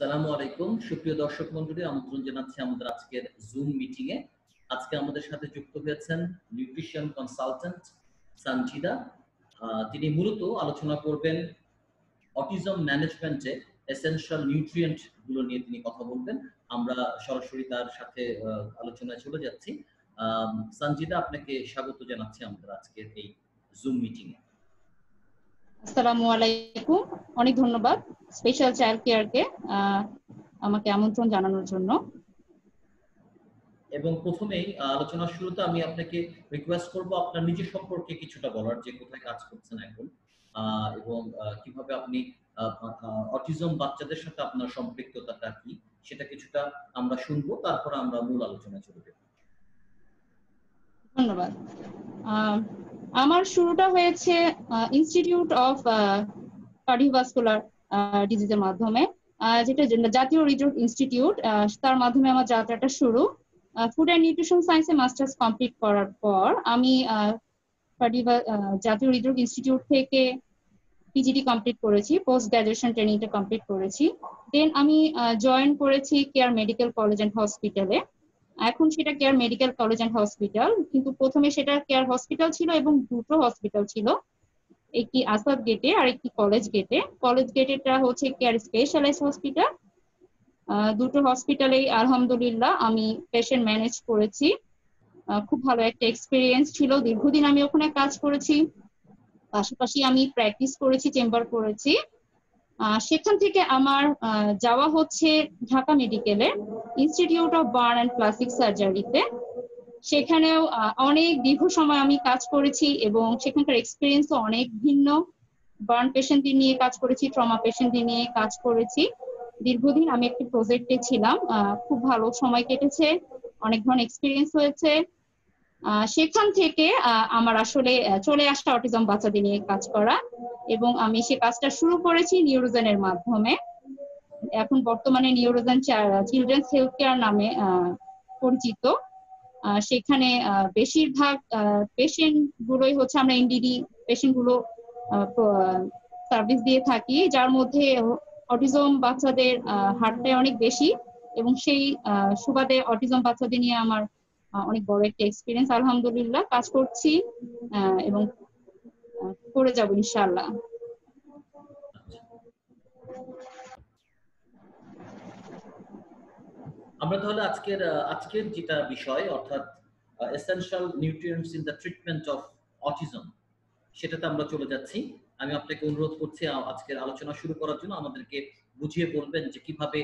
আসসালামু আলাইকুম সুপ্রিয় দর্শক মণ্ডলী, আমন্ত্রণ জানাচ্ছি আমাদের আজকের জুম মিটিং এ। আজকে আমাদের সাথে যুক্ত হয়েছেন নিউট্রিশন কনসালটেন্ট সঞ্জিদা। তিনি মূলত আলোচনা করবেন অটিজম ম্যানেজমেন্টে এসেনশিয়াল নিউট্রিয়েন্ট গুলো নিয়ে তিনি কথা বলবেন। আমরা সরাসরি তার সাথে আলোচনায় চলে যাচ্ছি। সঞ্জিদা, আপনাকে স্বাগত জানাচ্ছি আমাদের আজকের এই জুম মিটিং এ। আসসালামু আলাইকুম, অনেক ধন্যবাদ স্পেশাল চাইল্ড কেয়ারকে আমাকে আমন্ত্রণ জানানোর জন্য। এবং প্রথমেই আলোচনার শুরুতে আমি আপনাকে রিকোয়েস্ট করব আপনার নিজের সম্পর্কে কিছুটা বলার, যে কোথায় কাজ করছেন এখন এবং কিভাবে আপনি অটিজম বাচ্চাদের সাথে আপনার সম্পৃক্ততাটা কি সেটা কিছুটা আমরা শুনবো, তারপর আমরা মূল আলোচনায় চলে যাব। ধন্যবাদ। আমার শুরুটা হয়েছে ইনস্টিটিউট অফ কার্ডিওভাস্কুলার ডিজিজের মাধ্যমে, যেটা জাতীয় হৃদরোগ ইনস্টিটিউট, তার মাধ্যমে আমার যাত্রাটা শুরু। ফুড অ্যান্ড নিউট্রিশন সায়েন্সে মাস্টার্স কমপ্লিট করার পর আমি জাতীয় হৃদরোগ ইনস্টিটিউট থেকে পিজিটি কমপ্লিট করেছি, পোস্ট গ্রাজুয়েশন ট্রেনিংটা কমপ্লিট করেছি। দেন আমি জয়েন করেছি কেয়ার মেডিকেল কলেজ অ্যান্ড হসপিটালে। এখন সেটা care medical college and hospital, কিন্তু প্রথমে সেটা কেয়ার হসপিটাল ছিল এবং দুটো হসপিটাল ছিল, একটি আসাদ গেটে আর একটি কলেজ গেটে। কলেজ গেটেটা হচ্ছে কেয়ার স্পেশালাইজ হসপিটাল। দুটো হসপিটালেই আলহামদুলিল্লাহ আমি পেশেন্ট ম্যানেজ করেছি। খুব ভালো একটা এক্সপিরিয়েন্স ছিল, দীর্ঘদিন আমি ওখানে কাজ করেছি, পাশাপাশি আমি প্র্যাকটিস করেছি, চেম্বার করেছি। সেখান থেকে আমার যাওয়া হচ্ছে ঢাকা মেডিকেলে Institute of Burn and Plastic সার্জারিতে। সেখানেও অনেক দীর্ঘ সময় আমি কাজ করেছি এবং সেখানকার এক্সপিরিয়েন্সও অনেক ভিন্ন। বার্ন পেশেন্টদের নিয়ে কাজ করেছি, ট্রমা পেশেন্টদের নিয়ে কাজ করেছি। দীর্ঘদিন আমি একটি প্রজেক্টে ছিলাম, খুব ভালো সময় কেটেছে, অনেক ধরনের এক্সপিরিয়েন্স হয়েছে। সেখান থেকে আমার আসলে চলে আসা অটিজম বাচ্চাদের নিয়ে কাজ করা, এবং আমি সে কাজটা শুরু করেছি নিউরোজেনের মাধ্যমে। এখন বর্তমানে নিউরোজেন চিলড্রেন্স হেলথ কেয়ার নামে পরিচিত। সেখানে বেশিরভাগ পেশেন্ট গুলোই হচ্ছে আমরা এনডিডি পেশেন্ট গুলো সার্ভিস দিয়ে থাকি, যার মধ্যে অটিজম বাচ্চাদের হারটাই অনেক বেশি, এবং সেই সুবাদে অটিজম বাচ্চাদের নিয়ে আমার অনেক বড় একটা এক্সপিরিয়েন্স। আলহামদুলিল্লাহ কাজ করছি এবং করে যাব ইনশাআল্লাহ। আমরা তাহলে আজকের যেটা বিষয়, অর্থাৎ essential nutrients in the treatment of autism, সেটাতে আমরা চলে যাচ্ছি। আমি আপনাকে অনুরোধ করছি আজকের আলোচনা শুরু করার জন্য আমাদেরকে বুঝিয়ে বলবেন যে কিভাবে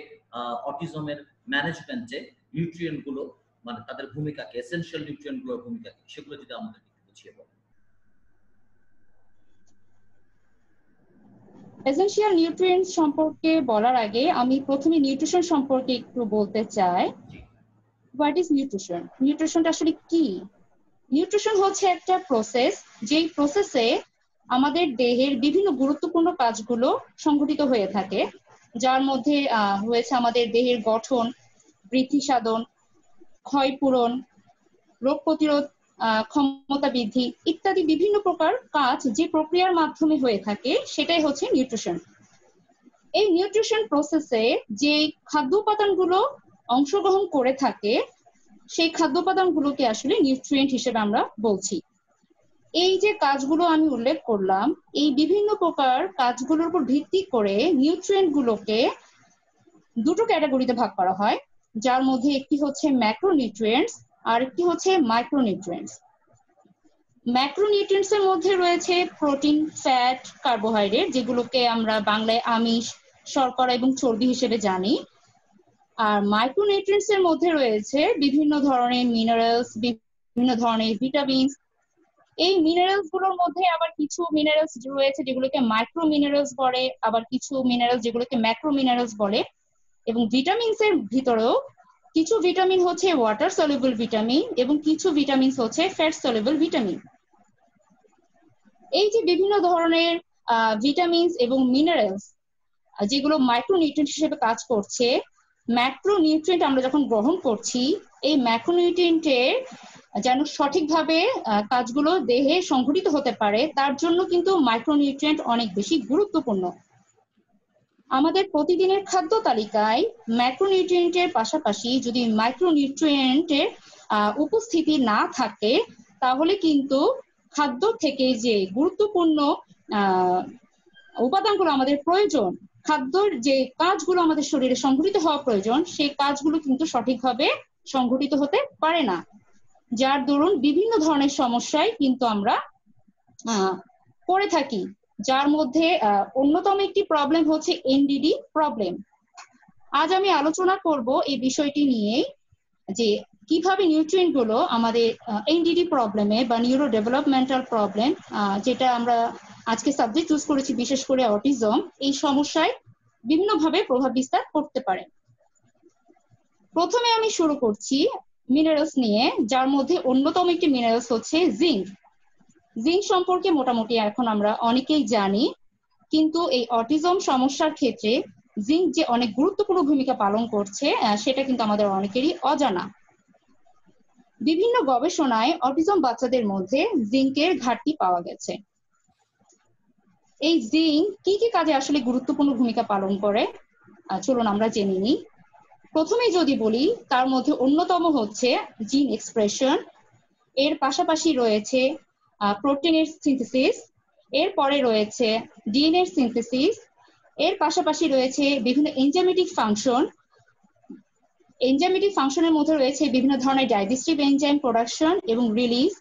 অটিজমের ম্যানেজমেন্টে নিউট্রিয়েন্ট গুলো, মানে তাদের ভূমিকাকে, এসেনশিয়াল নিউট্রিয়েন্ট গুলোর ভূমিকাকে, সেগুলো যদি আমাদেরকে বুঝিয়ে বলেন। এসেনশিয়াল নিউট্রিয়েন্টস সম্পর্কে বলার আগে আমি প্রথমে নিউট্রিশন সম্পর্কে একটু বলতে চাই। What is nutrition? নিউট্রিশনটা আসলে কি? নিউট্রিশন হচ্ছে একটা প্রসেস, যেই প্রসেসে আমাদের দেহের বিভিন্ন গুরুত্বপূর্ণ কাজগুলো সংঘটিত হয়ে থাকে, যার মধ্যে রয়েছে আমাদের দেহের গঠন, বৃদ্ধি সাধন, ক্ষয়পূরণ, রোগ প্রতিরোধ ক্ষমতা বৃদ্ধি ইত্যাদি বিভিন্ন প্রকার কাজ যে প্রক্রিয়ার মাধ্যমে হয়ে থাকে, সেটাই হচ্ছে নিউট্রিশন। এই নিউট্রিশন প্রসেসে যে খাদ্য উপাদানগুলো অংশগ্রহণ করে থাকে, সেই খাদ্য উপাদানগুলোকে আসলে নিউট্রিয়েন্ট হিসেবে আমরা বলছি। এই যে কাজগুলো আমি উল্লেখ করলাম, এই বিভিন্ন প্রকার কাজগুলোর উপর ভিত্তি করে নিউট্রিয়েন্ট গুলোকে দুটো ক্যাটাগরিতে ভাগ করা হয়, যার মধ্যে একটি হচ্ছে ম্যাক্রোনিউট্রিয়েন্টস আর একটি হচ্ছে মাইক্রোনিউট্রিয়েন্টস। ম্যাক্রোনিউট্রিয়েন্টস এর মধ্যে রয়েছে প্রোটিন, ফ্যাট, কার্বোহাইড্রেট, যেগুলোকে আমরা বাংলায় আমিষ, শর্করা এবং চর্বি হিসেবে জানি। আর মাইক্রোনিউট্রিয়েন্টস এর মধ্যে রয়েছে বিভিন্ন ধরনের মিনারেলস, বিভিন্ন ধরনের ভিটামিনস। এই মিনারেলস গুলোর মধ্যে আবার কিছু মিনারেলস রয়েছে যেগুলোকে মাইক্রো মিনারেলস বলে, আবার কিছু মিনারেলস যেগুলোকে ম্যাক্রো মিনারেলস বলে। এবং ভিটামিনস এর ভিতরেও কিছু ভিটামিন হচ্ছে ওয়াটার সলিউবল ভিটামিন এবং কিছু ভিটামিনস হচ্ছে ফ্যাট সলিউবল ভিটামিন। এই যে বিভিন্ন ধরনের ভিটামিনস এবং মিনারেলস যেগুলো মাইক্রোনিউট্রিয়েন্ট হিসেবে কাজ করছে, ম্যাক্রোনিউট্রিয়েন্ট আমরা যখন গ্রহণ করছি, এই ম্যাক্রোনিউট্রিয়েন্টের যেন সঠিকভাবে কাজগুলো দেহে সংঘটিত হতে পারে, তার জন্য কিন্তু মাইক্রোনিউট্রিয়েন্ট অনেক বেশি গুরুত্বপূর্ণ। আমাদের প্রতিদিনের খাদ্য তালিকায় ম্যাক্রোনিউট্রিয়েন্টের পাশাপাশি যদি মাইক্রোনিউট্রিয়েন্টের উপস্থিতি না থাকে, তাহলে কিন্তু খাদ্য থেকে যে গুরুত্বপূর্ণ উপাদানগুলো আমাদের প্রয়োজন, খাদ্যর যে কাজগুলো আমাদের শরীরে সংঘটিত হওয়া প্রয়োজন, সেই কাজগুলো কিন্তু সঠিকভাবে সংঘটিত হতে পারে না, যার দরুন বিভিন্ন ধরনের সমস্যায় কিন্তু আমরা পড়ে থাকি, যার মধ্যে অন্যতম একটি প্রবলেম হচ্ছে এনডিডি প্রবলেম। আজ আমি আলোচনা করব এই বিষয়টি নিয়ে, যে কিভাবে নিউট্রিয়েন্ট গুলো আমাদের এনডিডি প্রবলেমে বা নিউরো ডেভেলপমেন্টাল প্রবলেম, যেটা আমরা আজকে সাবজেক্ট চুজ করেছি বিশেষ করে অটিজম, এই সমস্যায় বিভিন্নভাবে প্রভাব বিস্তার করতে পারে। প্রথমে আমি শুরু করছি মিনারেলস নিয়ে, যার মধ্যে অন্যতম একটি মিনারেলস হচ্ছে জিঙ্ক। জিঙ্ক সম্পর্কে মোটামুটি এখন আমরা অনেকেই জানি, কিন্তু এই অটিজম সমস্যার ক্ষেত্রে জিঙ্ক যে অনেক গুরুত্বপূর্ণ ভূমিকা পালন করছে সেটা কিন্তু আমাদের অনেকেরই অজানা। বিভিন্ন গবেষণায় অটিজম বাচ্চাদের মধ্যে জিঙ্কের ঘাটতি পাওয়া গেছে। এই জিঙ্ক কি কি কাজে আসলে গুরুত্বপূর্ণ ভূমিকা পালন করে চলুন আমরা জেনে নিই। প্রথমে যদি বলি, তার মধ্যে অন্যতম হচ্ছে জিন এক্সপ্রেশন, এর পাশাপাশি রয়েছে প্রোটিনের সিনথেসিস, এরপরে রয়েছে ডিএনএ সিনথেসিস, এর পাশাপাশি রয়েছে বিভিন্ন এনজাইমেটিক ফাংশন। এনজাইমেটিক ফাংশনের মধ্যে রয়েছে বিভিন্ন ধরনের ডাইজেস্টিভ এনজাইম প্রোডাকশন এবং রিলিজ।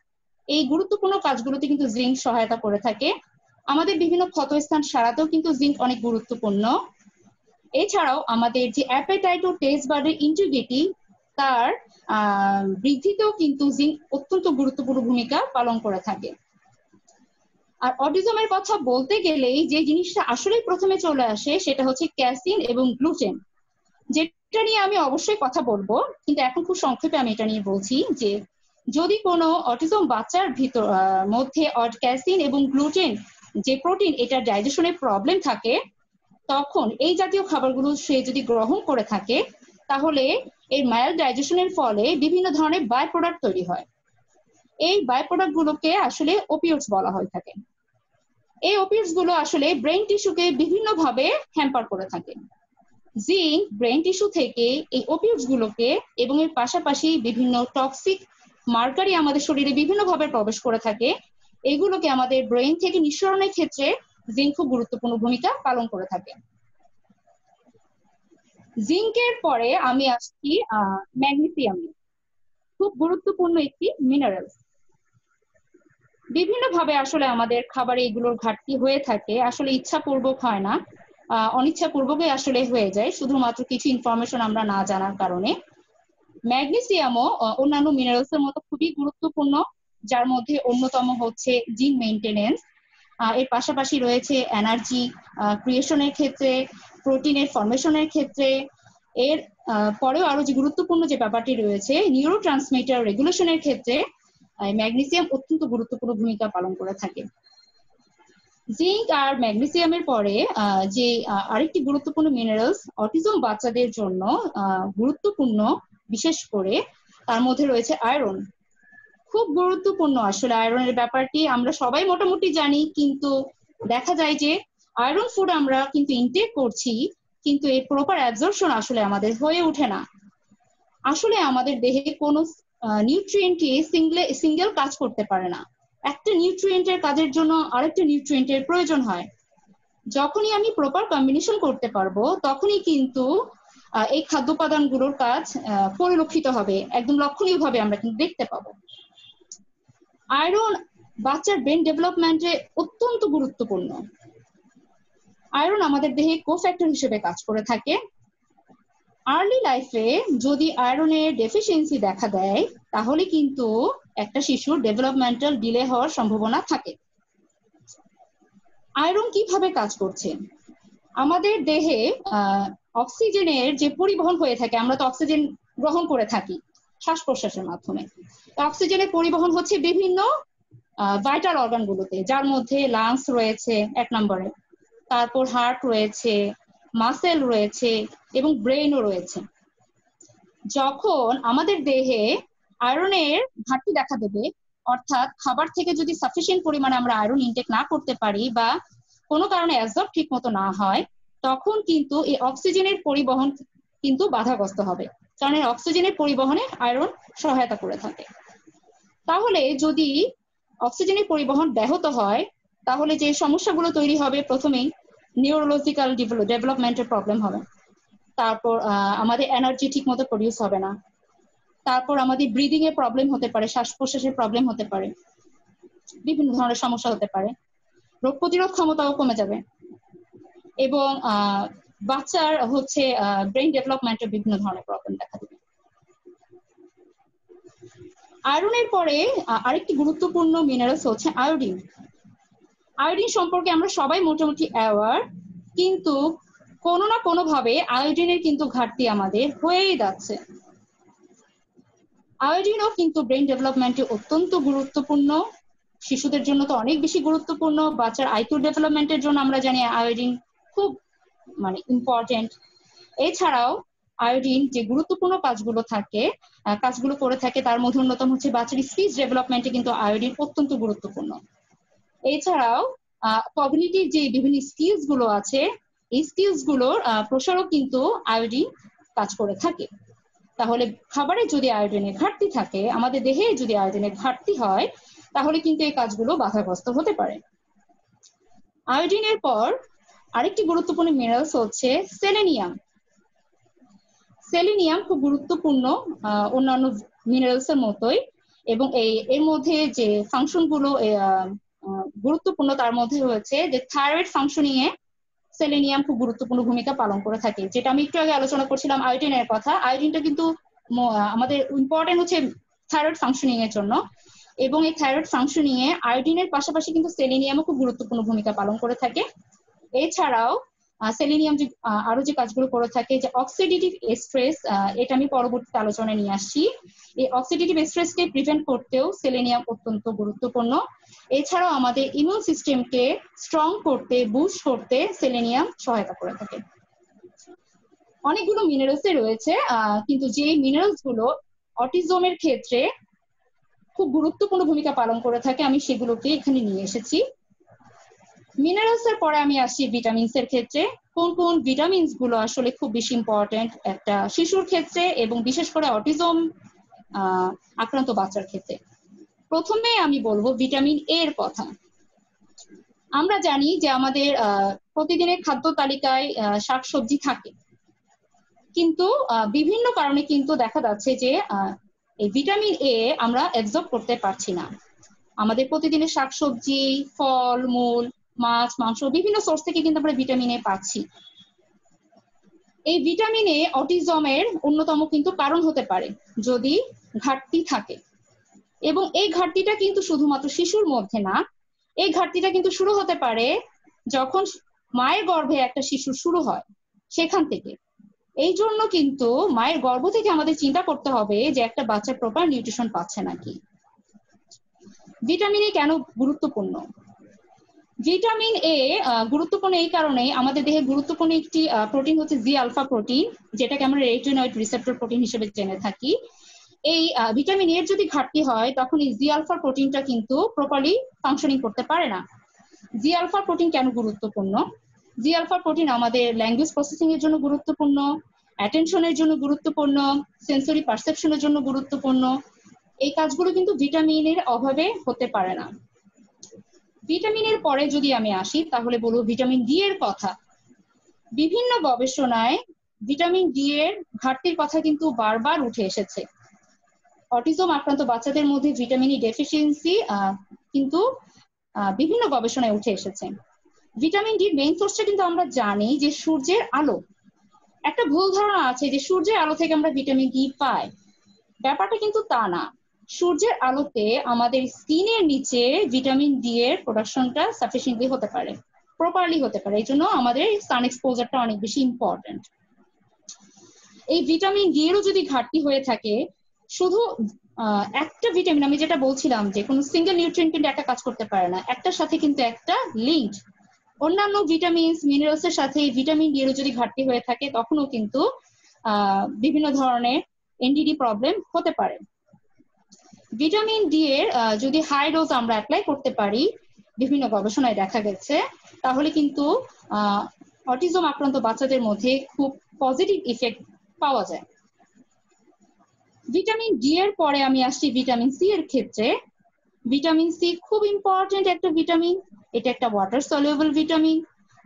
এই গুরুত্বপূর্ণ কাজগুলোতে কিন্তু জিঙ্ক সহায়তা করে থাকে। আমাদের বিভিন্ন ক্ষতস্থান সারাতেও কিন্তু জিঙ্ক অনেক গুরুত্বপূর্ণ। এছাড়াও আমাদের যে অ্যাপেটাইট ও টেস্ট বাডের ইন্টিগ্রিটি, তার বৃদ্ধিতেও কিন্তু জিঙ্ক অত্যন্ত গুরুত্বপূর্ণ ভূমিকা পালন করে থাকে। আর অটিজমের কথা বলতে গেলেই যে জিনিসটা আসলে প্রথমে চলে আসে সেটা হচ্ছে ক্যাসিন এবং গ্লুটেন, যেটা নিয়ে আমি অবশ্যই কথা বলবো, কিন্তু এখন খুব সংক্ষেপে আমি এটা নিয়ে বলছি যে যদি কোনো অটিজম বাচ্চার মধ্যে ক্যাসিন এবং গ্লুটেন যে প্রোটিন, এটা ডাইজেশনের প্রবলেম থাকে, তখন এই জাতীয় খাবারগুলো সে যদি গ্রহণ করে থাকে, তাহলে এই মাইল্ড ডাইজেশনের ফলে বিভিন্ন ধরনের বাই প্রোডাক্ট তৈরি হয়। এই বাই প্রোডাক্ট গুলোকে আসলে ওপিওইডস বলা হয়ে থাকে। এই ওপিওইডস গুলো আসলে ব্রেন টিস্যুকে বিভিন্নভাবে হ্যাম্পার করে থাকে। জিঙ্ক ব্রেন টিস্যু থেকে এই ওপিওইডস গুলোকে এবং এর পাশাপাশি বিভিন্ন টক্সিক মার্কারই আমাদের শরীরে বিভিন্নভাবে প্রবেশ করে থাকে, এগুলোকে আমাদের ব্রেন থেকে নিঃসরণের ক্ষেত্রে জিঙ্ক খুব গুরুত্বপূর্ণ ভূমিকা পালন করে থাকে। জিঙ্কের পরে আমি আসছি ম্যাগনেসিয়াম, খুব গুরুত্বপূর্ণ একটি মিনারেল। বিভিন্নভাবে আসলে আমাদের খাবারে এগুলোর ঘাটতি হয়ে থাকে, আসলে ইচ্ছাপূর্বক হয় না, অনিচ্ছাপূর্বকই আসলে হয়ে যায়, শুধুমাত্র কিছু ইনফরমেশন আমরা না জানার কারণে। ম্যাগনেসিয়ামও অন্যান্য মিনারেলসের মতো খুবই গুরুত্বপূর্ণ, যার মধ্যে অন্যতম হচ্ছে জিন মেইনটেনেন্স, এর পাশাপাশি রয়েছে এনার্জি ক্রিয়েশনের ক্ষেত্রে, প্রোটিনের ফরমেশনের ক্ষেত্রে, এর পরেও আরো যে গুরুত্বপূর্ণ যে ব্যাপারটি রয়েছে নিউরো ট্রান্সমিটার রেগুলেশনের ক্ষেত্রে ম্যাগনেসিয়াম অত্যন্ত গুরুত্বপূর্ণ ভূমিকা পালন করে থাকে। জিঙ্ক আর ম্যাগনেসিয়ামের পরে যে আরেকটি গুরুত্বপূর্ণ মিনারেলস অটিজম বাচ্চাদের জন্য গুরুত্বপূর্ণ, বিশেষ করে তার মধ্যে রয়েছে আয়রন। খুব গুরুত্বপূর্ণ আসলে আয়রনের ব্যাপারটি আমরা সবাই মোটামুটি জানি, কিন্তু দেখা যায় যে আয়রন ফুড আমরা কিন্তু ইনটেক করছি, কিন্তু এর প্রপার অ্যাবজর্পশন আসলে আমাদের হয়ে ওঠে না। আসলে আমাদের দেহে কোনো নিউট্রিয়েন্টই সিঙ্গেল কাজ করতে পারে না, একটা নিউট্রিয়েন্টের কাজের জন্য আরেকটা নিউট্রিয়েন্টের প্রয়োজন হয়। যখনই আমি প্রপার কম্বিনেশন করতে পারবো, তখনই কিন্তু এই খাদ্য উপাদানগুলোর কাজ পরিলক্ষিত হবে, একদম লক্ষণীয়ভাবে আমরা কিন্তু দেখতে পাবো। আয়রন বাচ্চার ব্রেন ডেভেলপমেন্টে অত্যন্ত গুরুত্বপূর্ণ। আয়রন আমাদের দেহে কোফ্যাক্টর হিসেবে কাজ করে থাকে। আর্লি লাইফে যদি আয়রনের ডেফিসিয়েন্সি দেখা দেয়, তাহলে কিন্তু একটা শিশুর ডেভেলপমেন্টাল ডিলে হওয়ার সম্ভাবনা থাকে। আয়রন কিভাবে কাজ করছে? আমাদের দেহে অক্সিজেনের যে পরিবহন হয়ে থাকে, আমরা তো অক্সিজেন গ্রহণ করে থাকি শ্বাস প্রশ্বাসের মাধ্যমে, অক্সিজেনের পরিবহন হচ্ছে বিভিন্ন ভাইটাল অর্গানগুলোতে, যার মধ্যে লাংস রয়েছে 1 নম্বরে, তারপর হার্ট রয়েছে, মাসেল রয়েছে এবং ব্রেইনও রয়েছে। যখন আমাদের দেহে আয়রনের ঘাটতি দেখা দেবে, অর্থাৎ খাবার থেকে যদি সাফিসিয়েন্ট পরিমাণে আমরা আয়রন ইনটেক না করতে পারি বা কোনো কারণে অ্যাবজর্ব ঠিক মতো না হয়, তখন কিন্তু এই অক্সিজেনের পরিবহন কিন্তু বাধাগ্রস্ত হবে, কারণ এই অক্সিজেনের পরিবহনে আয়রন সহায়তা করে থাকে। তাহলে যদি অক্সিজেনের পরিবহন ব্যাহত হয় তাহলে যে সমস্যাগুলো তৈরি হবে, প্রথমেই নিউরোলজিক্যাল ডেভেলপমেন্টের প্রবলেম হবে, তারপর আমাদের এনার্জি ঠিক মতো প্রডিউস হবে না, তারপর আমাদের ব্রিদিং এর প্রবলেম হতে পারে, শ্বাস প্রশ্বাসের প্রবলেম হতে পারে, বিভিন্ন ধরনের সমস্যা হতে পারে, রোগ প্রতিরোধ ক্ষমতাও কমে যাবে, এবং বাচ্চার হচ্ছে ব্রেইন ডেভেলপমেন্টের বিভিন্ন ধরনের প্রবলেম দেখা দেবে। আয়রনের পরে আরেকটি গুরুত্বপূর্ণ মিনারেলস হচ্ছে আয়োডিন। আয়োডিন সম্পর্কে আমরা সবাই মোটামুটি অ্যাওয়ার, কিন্তু কোনো না কোনো ভাবে আয়োডিনের কিন্তু ঘাটতি আমাদের হয়েই যাচ্ছে। আয়োডিনও কিন্তু ব্রেইন ডেভেলপমেন্টে অত্যন্ত গুরুত্বপূর্ণ, শিশুদের জন্য তো অনেক বেশি গুরুত্বপূর্ণ। বাচ্চার আইকিউ ডেভেলপমেন্টের জন্য আমরা জানি আয়োডিন খুব ইম্পর্টেন্ট। এছাড়াও আয়োডিন যে গুরুত্বপূর্ণ কাজগুলো করে থাকে তার মধ্যে অন্যতম হচ্ছে বাচ্চার স্পিচ ডেভেলপমেন্টে কিন্তু আয়োডিন অত্যন্ত গুরুত্বপূর্ণ। এছাড়াও কগনিটিভ যে বিভিন্ন স্কিলস গুলো আছে, এই স্কিলস গুলোর প্রসারও কিন্তু আয়োডিন কাজ করে থাকে। তাহলে খাবারে যদি আয়োডিনের ঘাটতি থাকে, আমাদের দেহে যদি আয়োডিনের ঘাটতি হয়, তাহলে কিন্তু এই কাজগুলো বাধাগ্রস্ত হতে পারে। আয়োডিনের পর আরেকটি গুরুত্বপূর্ণ মিনারেলস হচ্ছে সেলেনিয়াম। সেলেনিয়াম খুব গুরুত্বপূর্ণ অন্যান্য মিনারেলস এর মতোই, এবং এর মধ্যে যে ফাংশন গুলো গুরুত্বপূর্ণ তার মধ্যে হচ্ছে যে থাইরয়েড ফাংশনিং এ সেলেনিয়াম খুব গুরুত্বপূর্ণ ভূমিকা পালন করে থাকে, যেটা আমি একটু আগে আলোচনা করছিলাম আয়োডিনের কথা। আয়োডিনটা কিন্তু আমাদের ইম্পর্টেন্ট হচ্ছে থাইরয়েড ফাংশনিং এর জন্য, এবং এই থাইরয়েড ফাংশনিং এ আয়োডিনের পাশাপাশি কিন্তু সেলেনিয়ামও খুব গুরুত্বপূর্ণ ভূমিকা পালন করে থাকে। এছাড়াও সেলেনিয়াম যে আরো যে কাজগুলো করে থাকে, যে অক্সিডেটিভ স্ট্রেস, এটা আমি পরবর্তীতে আলোচনায় নিয়ে আসছি। এই অক্সিডেটিভ স্ট্রেসকে প্রিভেন্ট করতেও সেলেনিয়াম অত্যন্ত গুরুত্বপূর্ণ। এছাড়াও আমাদের ইমিউন সিস্টেমকে স্ট্রং করতে, বুস্ট করতে সেলেনিয়াম সহায়তা করে থাকে। অনেকগুলো মিনারেলস রয়েছে, কিন্তু যে মিনারেলস গুলো অটিজমের ক্ষেত্রে খুব গুরুত্বপূর্ণ ভূমিকা পালন করে থাকে, আমি সেগুলোকে এখানে নিয়ে এসেছি। মিনারেলস এর পরে আমি আসছি ভিটামিনস এর ক্ষেত্রে। কোন কোন ভিটামিনস গুলো আসলে খুব বেশি ইম্পর্টেন্ট একটা শিশুর ক্ষেত্রে, এবং বিশেষ করে অটিজম আক্রান্ত বাচ্চার ক্ষেত্রে। প্রথমে আমি বলবো ভিটামিন এ এর কথা। আমরা জানি যে আমাদের প্রতিদিনের খাদ্য তালিকায় শাকসবজি থাকে, কিন্তু বিভিন্ন কারণে কিন্তু দেখা যাচ্ছে যে এই ভিটামিন এ আমরা অ্যাবজর্ব করতে পারছি না। আমাদের প্রতিদিনের শাকসবজি, ফল মূল, মাছ, মাংস, বিভিন্ন সোর্স থেকে কিন্তু আমরা ভিটামিন এ পাচ্ছি। এই ভিটামিন এ অটিজমের অন্যতম কিন্তু কারণ হতে পারে যদি ঘাটতি থাকে, এবং এই ঘাটতিটা কিন্তু শুধুমাত্র শিশুর মধ্যে না, এই ঘাটতিটা কিন্তু শুরু হতে পারে যখন মায়ের গর্ভে একটা শিশু শুরু হয়, সেখান থেকে। এই জন্য কিন্তু মায়ের গর্ভ থেকে আমাদের চিন্তা করতে হবে যে একটা বাচ্চা প্রপার নিউট্রিশন পাচ্ছে নাকি। ভিটামিন এ কেন গুরুত্বপূর্ণ? ভিটামিন এ গুরুত্বপূর্ণ এই কারণে, আমাদের দেহে গুরুত্বপূর্ণ একটি প্রোটিন হচ্ছে জি আলফা প্রোটিন, যেটাকে আমরা রেটিনোয়েড রিসেপ্টর প্রোটিন হিসেবে জেনে থাকি। এই ভিটামিন এর যদি ঘাটতি হয়, তখন এই জি আলফা প্রোটিনটা কিন্তু প্রপারলি ফাংশনিং করতে পারে না। জি আলফা প্রোটিন কেন গুরুত্বপূর্ণ? জি আলফা প্রোটিন আমাদের ল্যাঙ্গুয়েজ প্রসেসিং এর জন্য গুরুত্বপূর্ণ, অ্যাটেনশনের জন্য গুরুত্বপূর্ণ, সেন্সরি পারসেপশনের জন্য গুরুত্বপূর্ণ। এই কাজগুলো কিন্তু ভিটামিনের অভাবে হতে পারে না। ভিটামিনের পরে যদি আমি আসি, তাহলে বলবো ভিটামিন ডি এর কথা। বিভিন্ন গবেষণায় ভিটামিন ডি এর ঘাটতির কথা কিন্তু বারবার উঠে এসেছে। অটিজম আক্রান্ত বাচ্চাদের মধ্যে ভিটামিন ই ডেফিসিয়েন্সি কিন্তু বিভিন্ন গবেষণায় উঠে এসেছে। ভিটামিন ডির মেইন সোর্সটা কিন্তু আমরা জানি যে সূর্যের আলো। একটা ভুল ধারণা আছে যে সূর্যের আলো থেকে আমরা ভিটামিন ডি পাই, ব্যাপারটা কিন্তু তা না। সূর্যের আলোতে আমাদের স্কিনের নিচে ভিটামিন ডি এর প্রোডাকশনটা সাফিসিয়েন্টলি হতে পারে, প্রপারলি হতে পারে। এই জন্য আমাদের সান এক্সপোজারটা অনেক বেশি ইম্পর্টেন্ট। এই ভিটামিন ডি এরও যদি ঘাটতি হয়ে থাকে, শুধু একটা ভিটামিন, আমি যেটা বলছিলাম যে কোনো সিঙ্গেল নিউট্রিয়েন্ট কিন্তু একটা কাজ করতে পারে না, একটার সাথে কিন্তু একটা লিঙ্কড। অন্যান্য ভিটামিনস, মিনারেলস এর সাথে ভিটামিন ডি এরও যদি ঘাটতি হয়ে থাকে, তখনও কিন্তু বিভিন্ন ধরনের এনডিডি প্রবলেম হতে পারে। ভিটামিন ডি এর যদি হাই ডোজ আমরা অ্যাপ্লাই করতে পারি, বিভিন্ন গবেষণায় দেখা গেছে, তাহলে কিন্তু অটিজম আক্রান্ত বাচ্চাদের মধ্যে খুব পজিটিভ ইফেক্ট পাওয়া যায়। ভিটামিন ডি এর পরে আমি আসছি ভিটামিন সি এর ক্ষেত্রে। ভিটামিন সি খুব ইম্পর্টেন্ট একটা ভিটামিন, এটা একটা ওয়াটার সলিউবল ভিটামিন।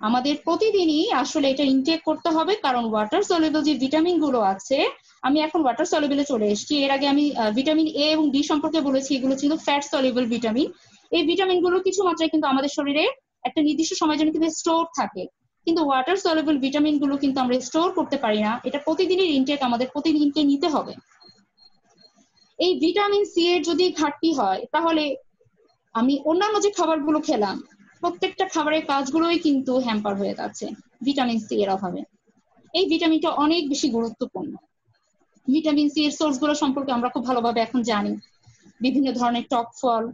আমাদের প্রতিদিনই আসলে এটা ইনটেক করতে হবে, কারণ ওয়াটার সলিউবল যে ভিটামিন গুলো আছে, আমি এখন ওয়াটার সলিউবলে চলে এসেছি। এর আগে আমি ভিটামিন এ এবং ডি সম্পর্কে বলেছি, এগুলো ছিল ফ্যাট সলিউবল ভিটামিন। এই ভিটামিন গুলো কিছু মাত্রায় কিন্তু আমাদের শরীরে একটা নির্দিষ্ট সময়ের জন্য কিন্তু স্টোর থাকে, কিন্তু ওয়াটার সলিউবল ভিটামিন গুলো কিন্তু আমরা স্টোর করতে পারি না। এটা প্রতিদিনের ইনটেক আমাদের প্রতিদিনকে নিতে হবে। এই ভিটামিন সি এর যদি ঘাটতি হয়, তাহলে আমি অন্যান্য যে খাবারগুলো খেলাম প্রত্যেকটা খাবারের কাজগুলোই কিন্তু হ্যাম্পার হয়ে যাচ্ছে ভিটামিন সি এর অভাবে। এই ভিটামিনটা অনেক বেশি গুরুত্বপূর্ণ। ভিটামিন সি এর সোর্স গুলো সম্পর্কে আমরা খুব ভালোভাবে এখন জানি। বিভিন্ন ধরনের টক ফল,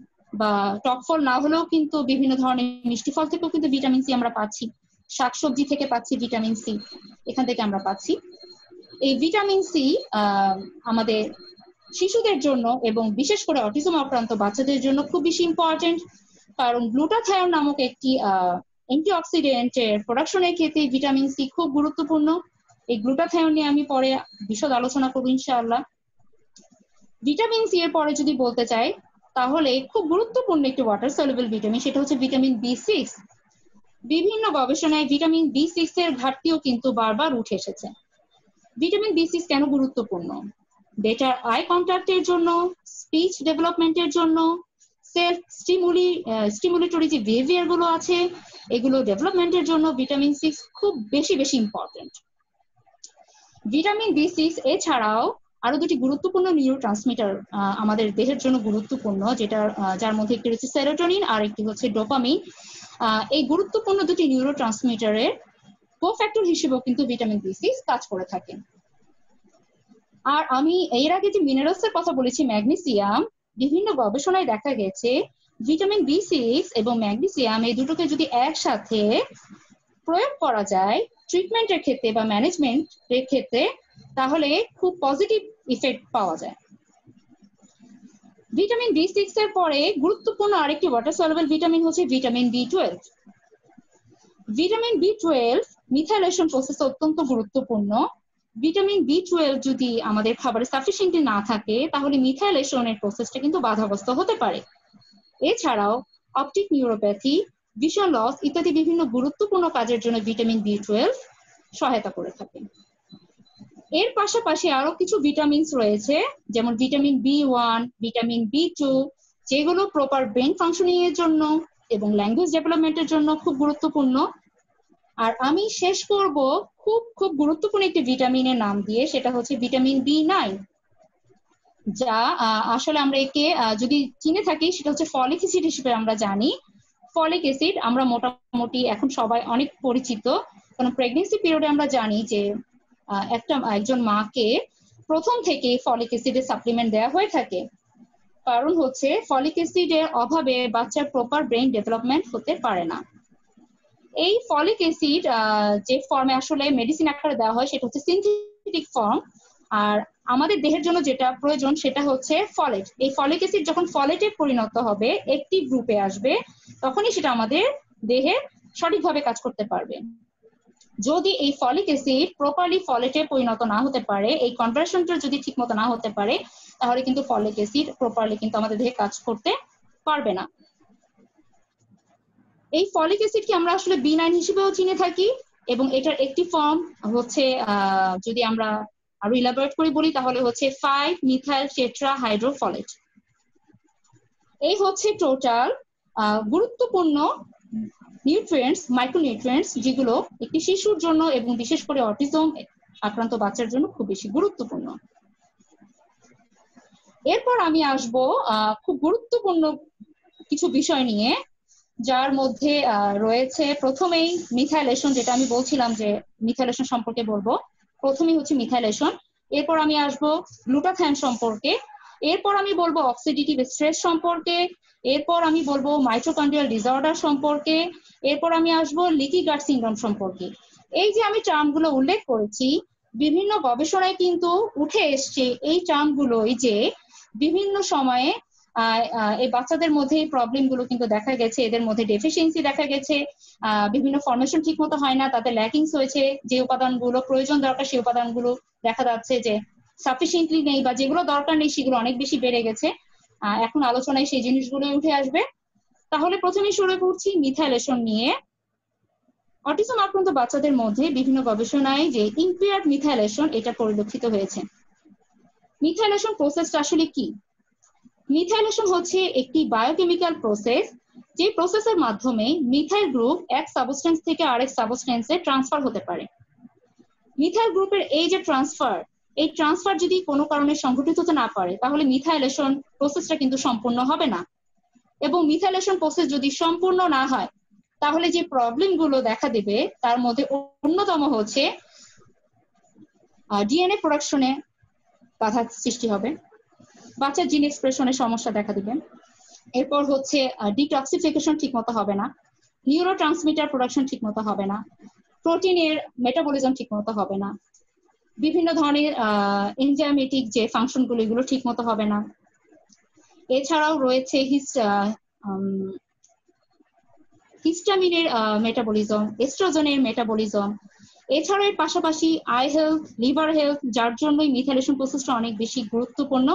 বা টক ফল না হলেও কিন্তু বিভিন্ন ধরনের মিষ্টি ফল থেকেও কিন্তু ভিটামিন সি আমরা পাচ্ছি, শাকসবজি থেকে পাচ্ছি ভিটামিন সি, এখান থেকে আমরা পাচ্ছি। এই ভিটামিন সি আমাদের শিশুদের জন্য এবং বিশেষ করে অটিজম আক্রান্ত বাচ্চাদের জন্য খুব বেশি ইম্পর্টেন্ট, কারণ গ্লুটাথায়ন নামক একটি অ্যান্টিঅক্সিডেন্টের প্রোডাকশনের ক্ষেত্রে ভিটামিন সি খুব গুরুত্বপূর্ণ। এই গ্লুটাথায়ন নিয়ে আমি পরে বিশদ আলোচনা করব ইনশাআল্লাহ। ভিটামিন সি এর পরে যদি বলতে চাই, তাহলে খুব গুরুত্বপূর্ণ একটি ওয়াটার সলিউবল ভিটামিন, সেটা হচ্ছে ভিটামিন বি6। বিভিন্ন গবেষণায় ভিটামিন বি6 এর ঘাটতিও কিন্তু বারবার উঠে এসেছে। ভিটামিন বি6 কেন গুরুত্বপূর্ণ? বেটার আই কন্ট্যাক্টের জন্য, স্পিচ ডেভেলপমেন্টের জন্য, সেলফ স্টিমুলেটরি যে বিহেভিয়ার গুলো আছে এগুলো ডেভেলপমেন্টের জন্য ভিটামিন 6 খুব বেশি ইম্পর্টেন্ট। ভিটামিন বি6 এছাড়াও আরো দুটি গুরুত্বপূর্ণ নিউরোট্রান্সমিটার আমাদের দেহের জন্য গুরুত্বপূর্ণ, যার মধ্যে একটি হচ্ছে সেরোটোনিন আর একটি হচ্ছে ডোপামিন। এই গুরুত্বপূর্ণ দুটি নিউরোট্রান্সমিটারের কোফ্যাক্টর হিসেবেও কিন্তু ভিটামিন বি6 কাজ করে থাকে। আর আমি এর আগে যে মিনারেলস এর কথা বলেছি, ম্যাগনেসিয়াম, বিভিন্ন গবেষণায় দেখা গেছে ভিটামিন বি6 এবং ম্যাগনেসিয়াম এই দুটোকে যদি একসাথে প্রয়োগ করা যায় ট্রিটমেন্টের ক্ষেত্রে বা ম্যানেজমেন্টের ক্ষেত্রে, তাহলে খুব পজিটিভ ইফেক্ট পাওয়া যায়। ভিটামিন বি6 এর পরে গুরুত্বপূর্ণ আরেকটি ওয়াটার সলিউবল ভিটামিন হচ্ছে ভিটামিন বি12। ভিটামিন বি12 মিথাইলেশন প্রসেস অত্যন্ত গুরুত্বপূর্ণ। ভিটামিন বি12 যদি আমাদের খাবারে সাফিসিয়েন্টলি না থাকে, তাহলে মিথাইলেশনের প্রসেসটা কিন্তু বাধাগ্রস্ত হতে পারে। এছাড়াও অপটিক নিউরোপ্যাথি, ভিশন লস ইত্যাদি বিভিন্ন গুরুত্বপূর্ণ কাজের জন্য ভিটামিন বি12 সহায়তা করে থাকে। এর পাশাপাশি আরো কিছু ভিটামিনস রয়েছে, যেমন ভিটামিন বি1, ভিটামিন বি2, যেগুলো প্রপার ব্রেন ফাংশনিং এর জন্য এবং ল্যাঙ্গুয়েজ ডেভেলপমেন্টের জন্য খুব গুরুত্বপূর্ণ। আর আমি শেষ করব খুব গুরুত্বপূর্ণ একটি ভিটামিনের নাম দিয়ে, সেটা হচ্ছে ভিটামিন বি9, যা আসলে আমরা একে যদি চিনে থাকি সেটা হচ্ছে ফলিক অ্যাসিড হিসেবে আমরা জানি। ফলিক অ্যাসিড আমরা মোটামুটি এখন সবাই অনেক পরিচিত, কারণ প্রেগনেন্সি পিরিয়ডে আমরা জানি যে একজন মাকে প্রথম থেকে ফলিক অ্যাসিডের সাপ্লিমেন্ট দেওয়া হয়ে থাকে। কারণ হচ্ছে ফলিক অ্যাসিডের অভাবে বাচ্চার প্রপার ব্রেন ডেভেলপমেন্ট হতে পারে না। এই ফলিক অ্যাসিড যে ফর্মে আসলে মেডিসিন আকারে দেওয়া হয় সেটা হচ্ছে সিনথেটিক ফর্ম, আর আমাদের দেহের জন্য যেটা প্রয়োজন সেটা হচ্ছে ফলেট। এই ফলিক অ্যাসিড যখন ফলেটে পরিণত হবে, অ্যাক্টিভ গ্রুপে আসবে, তখনই সেটা আমাদের দেহে সঠিকভাবে কাজ করতে পারবে। যদি এই ফলিক অ্যাসিড প্রপারলি ফলেটে পরিণত না হতে পারে, এই কনভার্সনটা যদি ঠিকমতো না হতে পারে, তাহলে কিন্তু ফলিক অ্যাসিড প্রপারলি কিন্তু আমাদের দেহে কাজ করতে পারবে না। এই ফলিক অ্যাসিডকে আমরা আসলে বি9 হিসেবেও চিনে থাকি, এবং এটার একটি ফর্ম হচ্ছে যদি আমরা আরো ইলাবোরেট করে বলি তাহলে হচ্ছে 5-মিথাইল টেট্রাহাইড্রোফলেট। এই হচ্ছে টোটাল গুরুত্বপূর্ণ নিউট্রিয়েন্টস, মাইক্রোনিউট্রিয়েন্টস, যেগুলো একটি শিশুর জন্য এবং বিশেষ করে অটিজম আক্রান্ত বাচ্চার জন্য খুব বেশি গুরুত্বপূর্ণ। এরপর আমি আসবো খুব গুরুত্বপূর্ণ কিছু বিষয় নিয়ে, যার মধ্যে রয়েছে প্রথমেই মিথাইলেশন, যেটা আমি বলছিলাম যে মিথাইলেশন সম্পর্কে বলবো। প্রথমেই হচ্ছে মিথাইলেশন, এরপর আমি আসবো গ্লুটাথায়ন সম্পর্কে, এরপর আমি বলবো অক্সিডেটিভ স্ট্রেস সম্পর্কে, এরপর আমি বলবো মাইটোকন্ড্রিয়াল ডিসঅর্ডার সম্পর্কে, এরপর আমি আসবো লিকি গাট সিনড্রোম সম্পর্কে। এই যে আমি টার্মগুলো উল্লেখ করেছি, বিভিন্ন গবেষণায় কিন্তু উঠে এসছে এই টার্মগুলোই যে বিভিন্ন সময়ে এই বাচ্চাদের মধ্যে এই প্রবলেম গুলো কিন্তু দেখা গেছে, এদের মধ্যে ডেফিসিয়েন্সি দেখা গেছে, বিভিন্ন ফরমেশন ঠিক মতো হয় না, তাতে ল্যাকিংস হয়েছে, যে উপাদানগুলো প্রয়োজন দরকার সেই উপাদানগুলো দেখা যাচ্ছে যে সাফিসিয়েন্টলি নেই, বা যেগুলো দরকার নেই সেগুলো অনেক বেশি বেড়ে গেছে। এখন আলোচনায় সেই জিনিসগুলো উঠে আসবে। তাহলে প্রথমেই শুরু করছি মিথাইলেশন নিয়ে। অটিজম আক্রান্ত বাচ্চাদের মধ্যে বিভিন্ন গবেষণায় যে ইম্পেয়ার্ড মিথাইলেশন এটা পরিলক্ষিত হয়েছে। মিথাইলেশন প্রসেসটা আসলে কি? মিথাইলেশন হচ্ছে একটি বায়োকেমিক্যাল প্রসেস, যে প্রসেসের মাধ্যমে মিথাইল গ্রুপ এক সাবস্টেন্স থেকে আরেক সাবস্টেন্সে ট্রান্সফার হতে পারে। মিথাইল গ্রুপের এই যে এই ট্রান্সফার যদি কোনো কারণে সংঘটিত হতে না পারে, তাহলে মিথাইলেশন প্রসেসটা কিন্তু সম্পূর্ণ হবে না। এবং মিথাইলেশন প্রসেস যদি সম্পূর্ণ না হয়, তাহলে যে প্রবলেম গুলো দেখা দেবে তার মধ্যে অন্যতম হচ্ছে ডিএনএ প্রোডাকশনে বাধা সৃষ্টি হবে, বাচ্চার জিন এক্সপ্রেশনের সমস্যা দেখা দিবে। এরপর হচ্ছে ডিটক্সিফিকেশন ঠিকমতো হবে না, নিউরো ট্রান্সমিটার প্রোডাকশন ঠিকমতো হবে না, প্রোটিনের মেটাবলিজম ঠিকমতো হবে না, বিভিন্ন ধরনের এনজাইমেটিক যে ফাংশনগুলো এগুলো ঠিকমতো হবে না। এছাড়াও রয়েছে হিস্টামিনের মেটাবলিজম, এস্ট্রোজেনের মেটাবলিজম। এছাড়াও এর পাশাপাশি আই হেলথ, লিভার হেলথ, যার জন্যই মিথাইলেশন প্রসেসটা অনেক বেশি গুরুত্বপূর্ণ,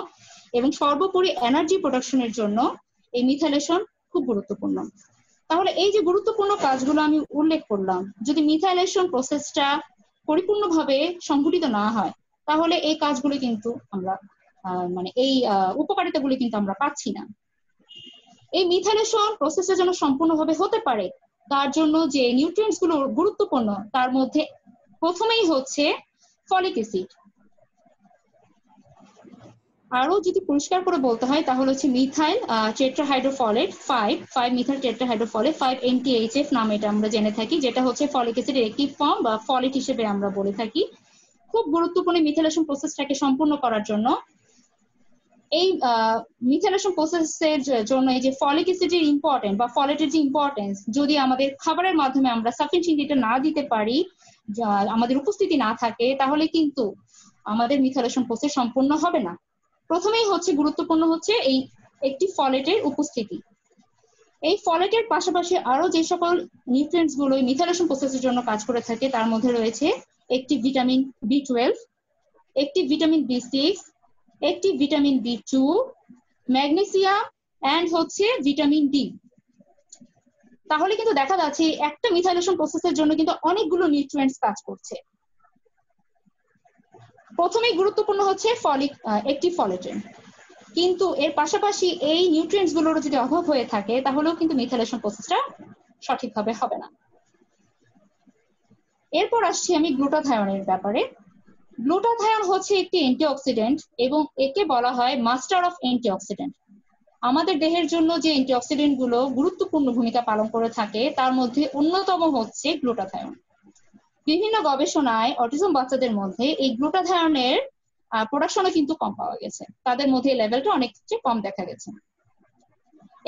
এবং সর্বোপরি এনার্জি প্রোডাকশনের জন্য এই মিথাইলেশন খুব গুরুত্বপূর্ণ। তাহলে এই যে গুরুত্বপূর্ণ কাজগুলো আমি উল্লেখ করলাম, যদি মিথাইলেশন প্রসেসটা পরিপূর্ণভাবে সংঘটিত না হয়, তাহলে এই কাজগুলো কিন্তু আমরা মানে এই উপকারিতাগুলি কিন্তু আমরা পাচ্ছি না। এই মিথাইলেশন প্রসেসটা যেন সম্পূর্ণভাবে হতে পারে, তার জন্য যে নিউট্রিয়েন্টস গুলো গুরুত্বপূর্ণ, তার মধ্যে প্রথমেই হচ্ছে ফলিক অ্যাসিড। আরো যদি পরিষ্কার করে বলতে হয় তাহলে হচ্ছে মিথাইল টেট্রাহাইড্রোফলেট 5 মিথাইল টেট্রাহাইড্রোফলেট 5 NTHF নামে এটা আমরা জেনে থাকি, যেটা হচ্ছে ফলিক অ্যাসিডের একটি ফর্ম বা ফলেট হিসেবে আমরা বলে থাকি। খুব গুরুত্বপূর্ণ মিথাইলেশন প্রসেসটাকে সম্পূর্ণ করার জন্য। এই মিথাইলেশন প্রসেসের জন্য এই যে ফলিক অ্যাসিডের ইম্পর্টেন্ট বা ফলেটের যে ইম্পর্টেন্স, যদি আমাদের খাবারের মাধ্যমে আমরা সাফিসিয়েন্টলি এটা না দিতে পারি, আমাদের উপস্থিতি না থাকে, তাহলে কিন্তু আমাদের মিথাইলেশন প্রসেস সম্পূর্ণ হবে না। প্রথমেই হচ্ছে গুরুত্বপূর্ণ হচ্ছে এই একটি ফলেটের উপস্থিতি। এই ফলেটের পাশাপাশি আরো যে সকল নিউট্রিয়েন্টস গুলো মিথাইলেশন প্রসেসের জন্য কাজ করে থাকে, তার মধ্যে রয়েছে একটি ভিটামিন B12, একটি ভিটামিন B6, একটি ভিটামিন B2, ম্যাগনেসিয়াম এন্ড হচ্ছে ভিটামিন ডি। তাহলে কিন্তু দেখা যাচ্ছে একটা মিথাইলেশন প্রসেসের জন্য কিন্তু অনেকগুলো নিউট্রিয়েন্টস কাজ করছে। প্রথমেই গুরুত্বপূর্ণ হচ্ছে একটি ফলেটের, কিন্তু এর পাশাপাশি এই নিউট্রিয়েন্টস গুলোর যদি অভাব হয়ে থাকে, তাহলেও কিন্তু মিথাইলেশন প্রসেসটা সঠিকভাবে হবে না। এরপর আসছি আমি গ্লুটাথায়নের ব্যাপারে। গ্লুটাথায়ন হচ্ছে একটি অ্যান্টিঅক্সিডেন্ট, এবং একে বলা হয় মাস্টার অফ অ্যান্টিঅক্সিডেন্ট। আমাদের দেহের জন্য যে অ্যান্টিঅক্সিডেন্ট গুলো গুরুত্বপূর্ণ ভূমিকা পালন করে থাকে, তার মধ্যে অন্যতম হচ্ছে গ্লুটাথায়ন। বিভিন্ন গবেষণায় অটিজম বাচ্চাদের মধ্যে এই গ্লুটাথায়নের প্রোডাকশনও কিন্তু কম পাওয়া গেছে, তাদের মধ্যে লেভেলটা অনেক কম দেখা গেছে।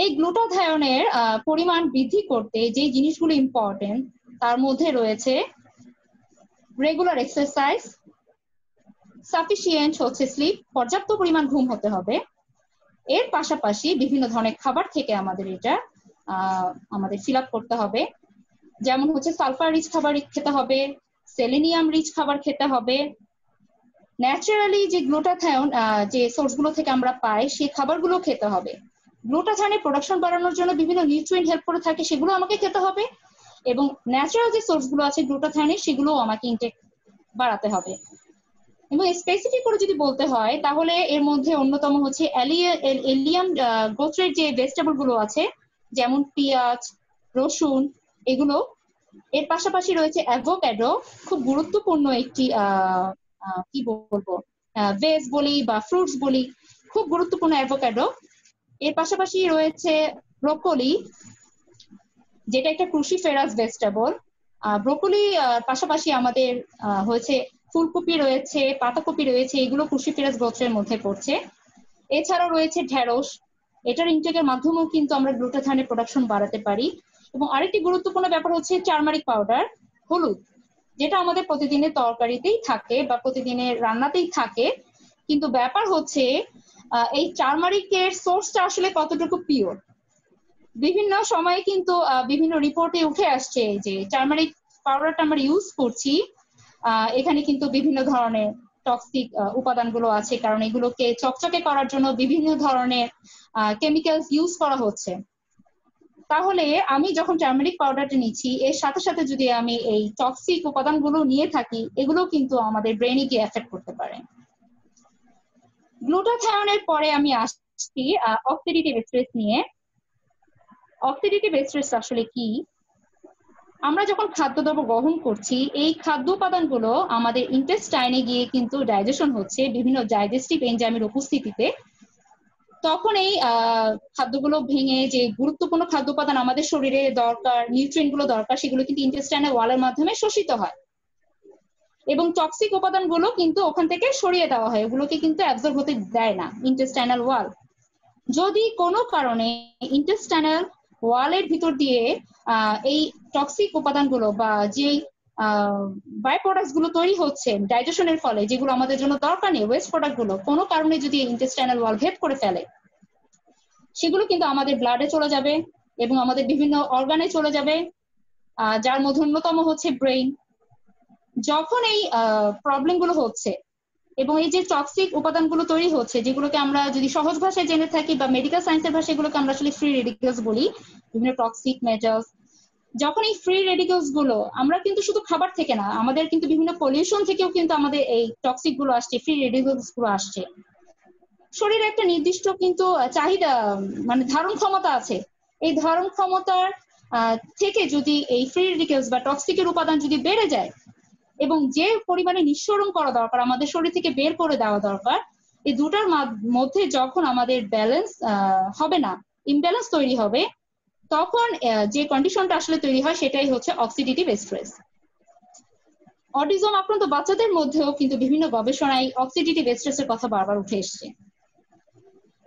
এই গ্লুটাথায়নের পরিমাণ বৃদ্ধি করতে যে জিনিসগুলো ইম্পর্টেন্ট, তার মধ্যে রয়েছে রেগুলার এক্সারসাইজ, সাফিসিয়েন্ট হচ্ছে স্লিপ, পর্যাপ্ত পরিমাণ ঘুম হতে হবে। এর পাশাপাশি বিভিন্ন ধরনের খাবার থেকে আমাদের ফিল আপ করতে হবে, যেমন হচ্ছে সালফার রিচ খাবার খেতে হবে, সেলেনিয়াম রিচ খাবার খেতে হবে। ন্যাচারালি যে গ্লুটাথায়ন যে সোর্স গুলো থেকে আমরা পাই, সেই খাবারগুলো খেতে হবে। গ্লুটাথায়নের প্রোডাকশন বাড়ানোর জন্য বিভিন্ন নিউট্রিয়েন্ট হেল্প করে থাকে, সেগুলো আমাকে খেতে হবে, এবং ন্যাচারাল যে সোর্স গুলো আছে গ্লুটাথায়নের, সেগুলো আমাকে ইনটেক বাড়াতে হবে। এবং স্পেসিফিক করে যদি বলতে হয়, তাহলে এর মধ্যে অন্যতম হচ্ছে এলিয়াম গোত্রের যে ভেজিটেবল গুলো আছে, যেমন পেঁয়াজ, রসুন, এগুলো। এর পাশাপাশি রয়েছে অ্যাভোক্যাডো, খুব গুরুত্বপূর্ণ একটি কি বলবো ভেজ বলি বা ফ্রুটস বলি, খুব গুরুত্বপূর্ণ অ্যাভোক্যাডো। এর পাশাপাশি রয়েছে ব্রোকলি, যেটা একটা ক্রুসিফেরাস ভেজিটেবল। ব্রোকলি পাশাপাশি আমাদের হয়েছে ফুলকপি রয়েছে, পাতাকপি রয়েছে, এগুলো ক্রুসিফেরাস গোত্রের মধ্যে পড়ছে। এছাড়াও রয়েছে ঢেঁড়স, এটার ইনটেকের মাধ্যমেও কিন্তু আমরা গ্লুটাথায়নের প্রোডাকশন বাড়াতে পারি। এবং আরেকটি গুরুত্বপূর্ণ ব্যাপার হচ্ছে টারমারিক পাউডার, হলুদ, যেটা আমাদের প্রতিদিনের তরকারিতেই থাকে বা প্রতিদিনের রান্নাতেই থাকে। কিন্তু ব্যাপার হচ্ছে এই টার্মারিকের সোর্সটা আসলে কতটুকু পিওর। বিভিন্ন সময়ে কিন্তু বিভিন্ন রিপোর্টে উঠে আসছে যে টার্মারিক পাউডারটা আমরা ইউজ করছি, এখানে কিন্তু বিভিন্ন ধরনের টক্সিক উপাদানগুলো আছে, কারণ এগুলোকে চকচকে করার জন্য বিভিন্ন ধরনের কেমিক্যালস ইউজ করা হচ্ছে। তাহলে আমি যখন টার্মারিক পাউডারটা নিচ্ছি, এর সাথে সাথে যদি আমি এই টক্সিক উপাদানগুলো নিয়ে থাকি, এগুলো কিন্তু আমাদের ব্রেনে গিয়ে এফেক্ট করতে পারে। গ্লুটাথায়নের পরে আমি আসছি অক্সিডেটিভ স্ট্রেস নিয়ে। অক্সিডেটিভ স্ট্রেস আসলে কি? আমরা যখন খাদ্যদ্রব্য গ্রহণ করছি, এই খাদ্য উপাদানগুলো আমাদের ইন্টেস্টাইনে গিয়ে কিন্তু ডাইজেশন হচ্ছে বিভিন্ন ডাইজেস্টিভ এনজাইমের উপস্থিতিতে। তখন এই খাদ্যগুলো ভেঙে যে গুরুত্বপূর্ণ খাদ্য উপাদান আমাদের শরীরে দরকার, নিউট্রিয়েন্ট গুলো দরকার, সেগুলো কিন্তু ইন্টেস্টাইনের ওয়ালের মাধ্যমে শোষিত হয় এবং টক্সিক উপাদানগুলো কিন্তু ওখান থেকে সরিয়ে দেওয়া হয়, ওগুলোকে কিন্তু অ্যাবজর্ব হতে দেয় না ইন্টেস্টাইনাল ওয়াল। যদি কোনো কারণে ইন্টেস্টাইনাল ওয়ালের ভিতর দিয়ে এই টক্সিক উপাদানগুলো বা যে বাই প্রোডাক্টস গুলো তৈরি হচ্ছে ডাইজেশনের ফলে, যেগুলো আমাদের জন্য দরকার নেই, ওয়েস্ট প্রোডাক্ট গুলো, কোনো কারণে যদি ইন্টেস্টাইনাল ওয়াল ভেদ করে ফেলে, সেগুলো কিন্তু আমাদের ব্লাডে চলে যাবে এবং আমাদের বিভিন্ন অর্গানে চলে যাবে, যার মধ্যে অন্যতম হচ্ছে ব্রেইন। যখন এই প্রবলেম গুলো হচ্ছে এবং এই যে টক্সিক উপাদানগুলো তৈরি হচ্ছে, যেগুলোকে আমরা যদি সহজ ভাষায় জেনে থাকি বা মেডিকেল সায়েন্সের ভাষায় এগুলোকে আমরা আসলে ফ্রি রেডিক্যালস বলি, বিভিন্ন টক্সিক মেটালস, যখন এই ফ্রি রেডিক্যালস গুলো আমরা কিন্তু শুধু খাবার থেকে না, আমাদের কিন্তু বিভিন্ন পলিউশন থেকেও কিন্তু আমাদের এই টক্সিক গুলো আসছে, ফ্রি রেডিক্যালস গুলো আসছে। শরীরে একটা নির্দিষ্ট কিন্তু চাহিদা মানে ধারণ ক্ষমতা আছে, এই ধারণ ক্ষমতার থেকে যদি এই ফ্রি রেডিক্যালস বা টক্সিকের উপাদান যদি বেড়ে যায় এবং যে পরিমাণে নিঃসরণ করা দরকার, আমাদের শরীর থেকে বের করে দেওয়া দরকার, এই দুটার মধ্যে যখন আমাদের ব্যালেন্স হবে না, ইমব্যালেন্স তৈরি হবে, তখন যে কন্ডিশনটা আসলে তৈরি হয় সেটাই হচ্ছে অক্সিডেটিভ স্ট্রেস। অটিজম আক্রান্ত বাচ্চাদের মধ্যেও কিন্তু বিভিন্ন গবেষণায় অক্সিডেটিভ স্ট্রেসের কথা বারবার উঠে এসছে।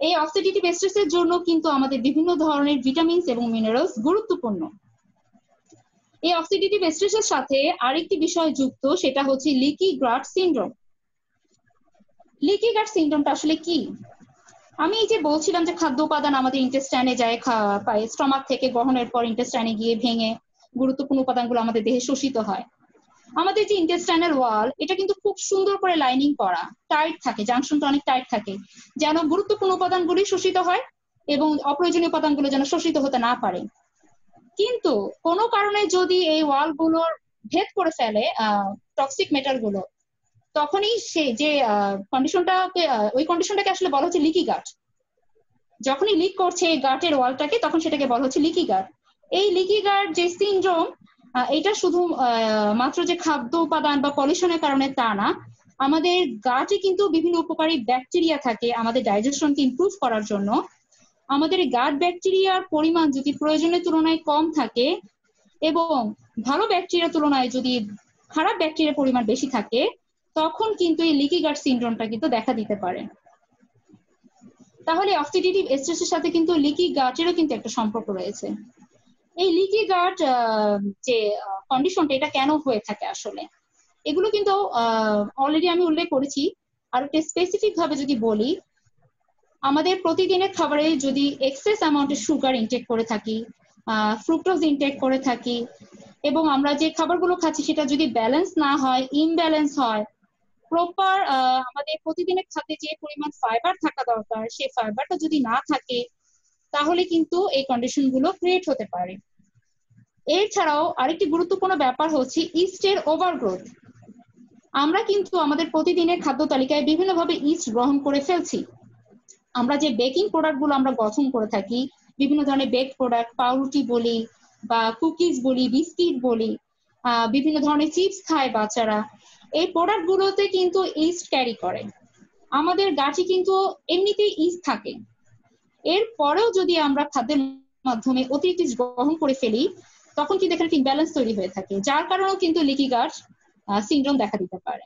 এই অক্সিডেটিভ স্ট্রেসের জন্য কিন্তু আমাদের বিভিন্ন ধরনের ভিটামিনস এবং মিনারেলস গুরুত্বপূর্ণ। এই অক্সিডেটিভ স্ট্রেসের সাথে আরেকটি বিষয় যুক্ত, সেটা হচ্ছে লিকি গাট সিনড্রোম। লিকি গাট সিনড্রোমটা আসলে কি? আমি এই যে বলছিলাম যে খাদ্য উপাদান আমাদের ইন্টেস্টাইনে যায়, পায় স্টমাক থেকে গ্রহণের পর ইন্টেস্টাইনে গিয়ে ভেঙে গুরুত্বপূর্ণ উপাদানগুলো আমাদের দেহে শোষিত হয়। আমাদের যে ইন্টেস্টাইনাল ওয়াল, এটা কিন্তু খুব সুন্দর করে লাইনিং করা, টাইট থাকে, জাংশনটা অনেক টাইট থাকে, যেন গুরুত্বপূর্ণ উপাদানগুলি শোষিত হয় এবং অপ্রয়োজনীয় উপাদানগুলো যেন শোষিত হতে না পারে। কিন্তু কোনো কারণে যদি এই ওয়াল গুলোর ভেদ করে ফেলে টক্সিক মেটাল গুলো, তখনই সে যে কন্ডিশনটাকে, ওই কন্ডিশনটাকে আসলে বলা হচ্ছে লিকি গাট। যখনই লিক করছে এই গাটের ওয়ালটাকে, তখন সেটাকে বলা হচ্ছে লিকি গাট। এই লিকি গাট যে সিনড্রোম, এটা শুধু মাত্র যে খাদ্য উপাদান বা পলিউশনের কারণে তা না, আমাদের গাটে কিন্তু বিভিন্ন উপকারী ব্যাকটেরিয়া থাকে আমাদের ডাইজেশনকে ইমপ্রুভ করার জন্য। আমাদের গাট ব্যাকটেরিয়ার পরিমাণ যদি প্রয়োজনের তুলনায় কম থাকে এবং ভালো ব্যাকটেরিয়ার তুলনায় যদি খারাপ ব্যাকটেরিয়ার পরিমাণ বেশি থাকে, তখন কিন্তু এই লিকি গাট সিনড্রোমটা কিন্তু দেখা দিতে পারে। তাহলে অক্সিডেটিভ স্ট্রেসের সাথে কিন্তু লিকি গাটেরও কিন্তু একটা সম্পর্ক রয়েছে। এই লিকি গাট যে কন্ডিশনটা, এটা কেন হয়ে থাকে আসলে, এগুলো কিন্তু অলরেডি আমি উল্লেখ করেছি। আর একটা স্পেসিফিক ভাবে যদি বলি, আমাদের প্রতিদিনের খাবারে যদি এক্সেস অ্যামাউন্টের সুগার ইনটেক করে থাকি, ফ্রুক্টোজ ইনটেক করে থাকি, এবং আমরা যে খাবারগুলো খাচ্ছি সেটা যদি ব্যালেন্স না হয়, ইমব্যালেন্স হয়, প্রপার আমাদের প্রতিদিনের খাদ্যে যে পরিমাণ ফাইবার থাকা দরকার সেই ফাইবারটা যদি না থাকে, তাহলে কিন্তু এই কন্ডিশন গুলো ক্রিয়েট হতে পারে। এছাড়াও আরেকটি গুরুত্বপূর্ণ ব্যাপার হচ্ছে ইস্টের ওভারগ্রোথ। আমরা কিন্তু আমাদের প্রতিদিনের খাদ্য তালিকায় বিভিন্নভাবে ইস্ট গ্রহণ করে ফেলছি। আমরা যে বেকিং প্রোডাক্ট গুলো আমরা গঠন করে থাকি, বিভিন্ন ধরনের বেক প্রোডাক্ট, পাউরুটি বলি বা কুকিজ বলি, বিস্কিট বলি, বিভিন্ন ধরনের চিপস খায় বাচ্চারা, এই প্রোডাক্ট গুলোতে কিন্তু ইস্ট ক্যারি করে। আমাদের গাছে কিন্তু এমনিতেই ইস্ট থাকে, এরপরেও যদি আমরা খাদ্যের মাধ্যমে অতিরিক্ত ইস্ট গ্রহণ করে ফেলি, তখন কিন্তু এখানে একটা ইমব্যালেন্স তৈরি হয়ে থাকে, যার কারণেও কিন্তু লিকি গাট সিনড্রোম দেখা দিতে পারে।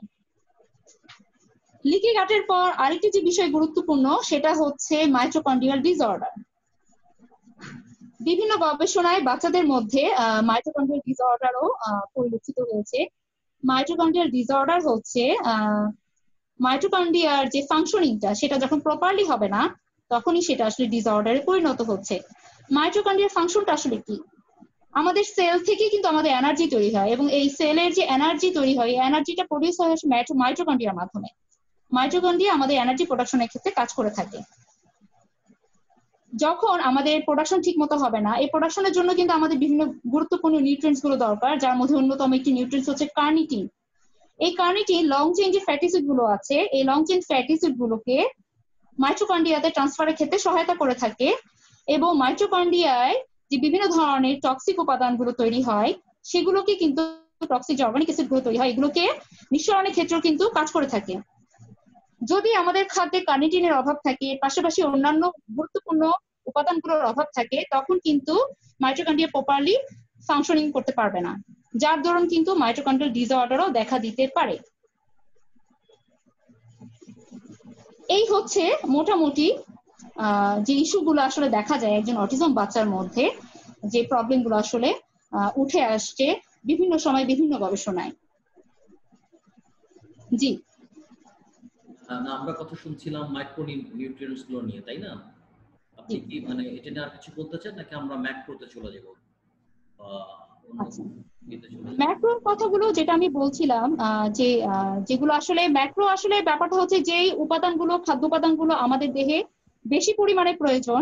লিকি গাটের পর আরেকটি যে বিষয় গুরুত্বপূর্ণ, সেটা হচ্ছে মাইটোকন্ড্রিয়াল ডিসঅর্ডার। বিভিন্ন গবেষণায় বাচ্চাদের মধ্যে মাইটোকন্ড্রিয়াল ডিসঅর্ডারও পরিলক্ষিত হয়েছে। মাইটোকন্ড্রিয়াল ডিসঅর্ডার হচ্ছে মাইটোকন্ড্রিয়ার যে ফাংশনিংটা সেটা যখন প্রপারলি হবে না, তখনই সেটা আসলে ডিসঅর্ডারে পরিণত হচ্ছে। মাইটোকন্ড্রিয়ার ফাংশনটা আসলে কি? আমাদের সেল থেকে কিন্তু আমাদের এনার্জি তৈরি হয়, এবং এই সেলের যে এনার্জি তৈরি হয়, এই এনার্জিটা প্রডিউস হয় মাইটোকন্ড্রিয়ার মাধ্যমে। মাইটোকন্ড্রিয়া আমাদের এনার্জি প্রোডাকশনের ক্ষেত্রে কাজ করে থাকে। যখন আমাদের প্রোডাকশন ঠিক মতো হবে না, এই প্রোডাকশনের জন্য কিন্তু আমাদের বিভিন্ন গুরুত্বপূর্ণ নিউট্রিয়েন্টস গুলো দরকার, যার মধ্যে অন্যতম একটি নিউট্রিয়েন্টস হচ্ছে কার্নিটিন। এই কার্নিটিন লং চেইন যে ফ্যাটি অ্যাসিড গুলো আছে, এই লং চেইন ফ্যাটি অ্যাসিড গুলোকে মাইটোকন্ড্রিয়াতে ট্রান্সফারের ক্ষেত্রে সহায়তা করে থাকে, এবং মাইটোকন্ড্রিয়ায় যে বিভিন্ন ধরনের টক্সিক উপাদানগুলো তৈরি হয়, সেগুলোকে কিন্তু টক্সিক যে অর্গানিক অ্যাসিড গুলো তৈরি হয়, এগুলোকে নিঃসরণের ক্ষেত্রেও কিন্তু কাজ করে থাকে। যদি আমাদের খাদ্যে কার্নিটিনের অভাব থাকে, পাশাপাশি অন্যান্য গুরুত্বপূর্ণ উপাদানগুলোর অভাব থাকে, তখন কিন্তু মাইটোকন্ড্রিয়া প্রপারলি ফাংশনিং করতে পারবে না, যার দরুন কিন্তু মাইটোকন্ড্রিয়াল ডিসঅর্ডারও দেখা দিতে পারে। এই হচ্ছে মোটামুটি যে ইস্যুগুলো আসলে দেখা যায় একজন অটিজম বাচ্চার মধ্যে, যে প্রবলেমগুলো আসলে উঠে আসছে বিভিন্ন সময় বিভিন্ন গবেষণায়। জি, আমরা কথা শুনছিলাম মাইক্রো নিউট্রিয়েন্টস গুলো নিয়ে, তাই না? আপনি কি মানে এটা নিয়ে আর কিছু বলতে চান, নাকি আমরা ম্যাক্রোতে চলে যাব? আচ্ছা, ম্যাক্রোর কথাগুলো যেটা আমি বলছিলাম, যে যেগুলো আসলে ম্যাক্রো, আসলে ব্যাপারটা হচ্ছে যেই উপাদানগুলো, খাদ্য উপাদানগুলো আমাদের দেহে বেশি পরিমাণে প্রয়োজন,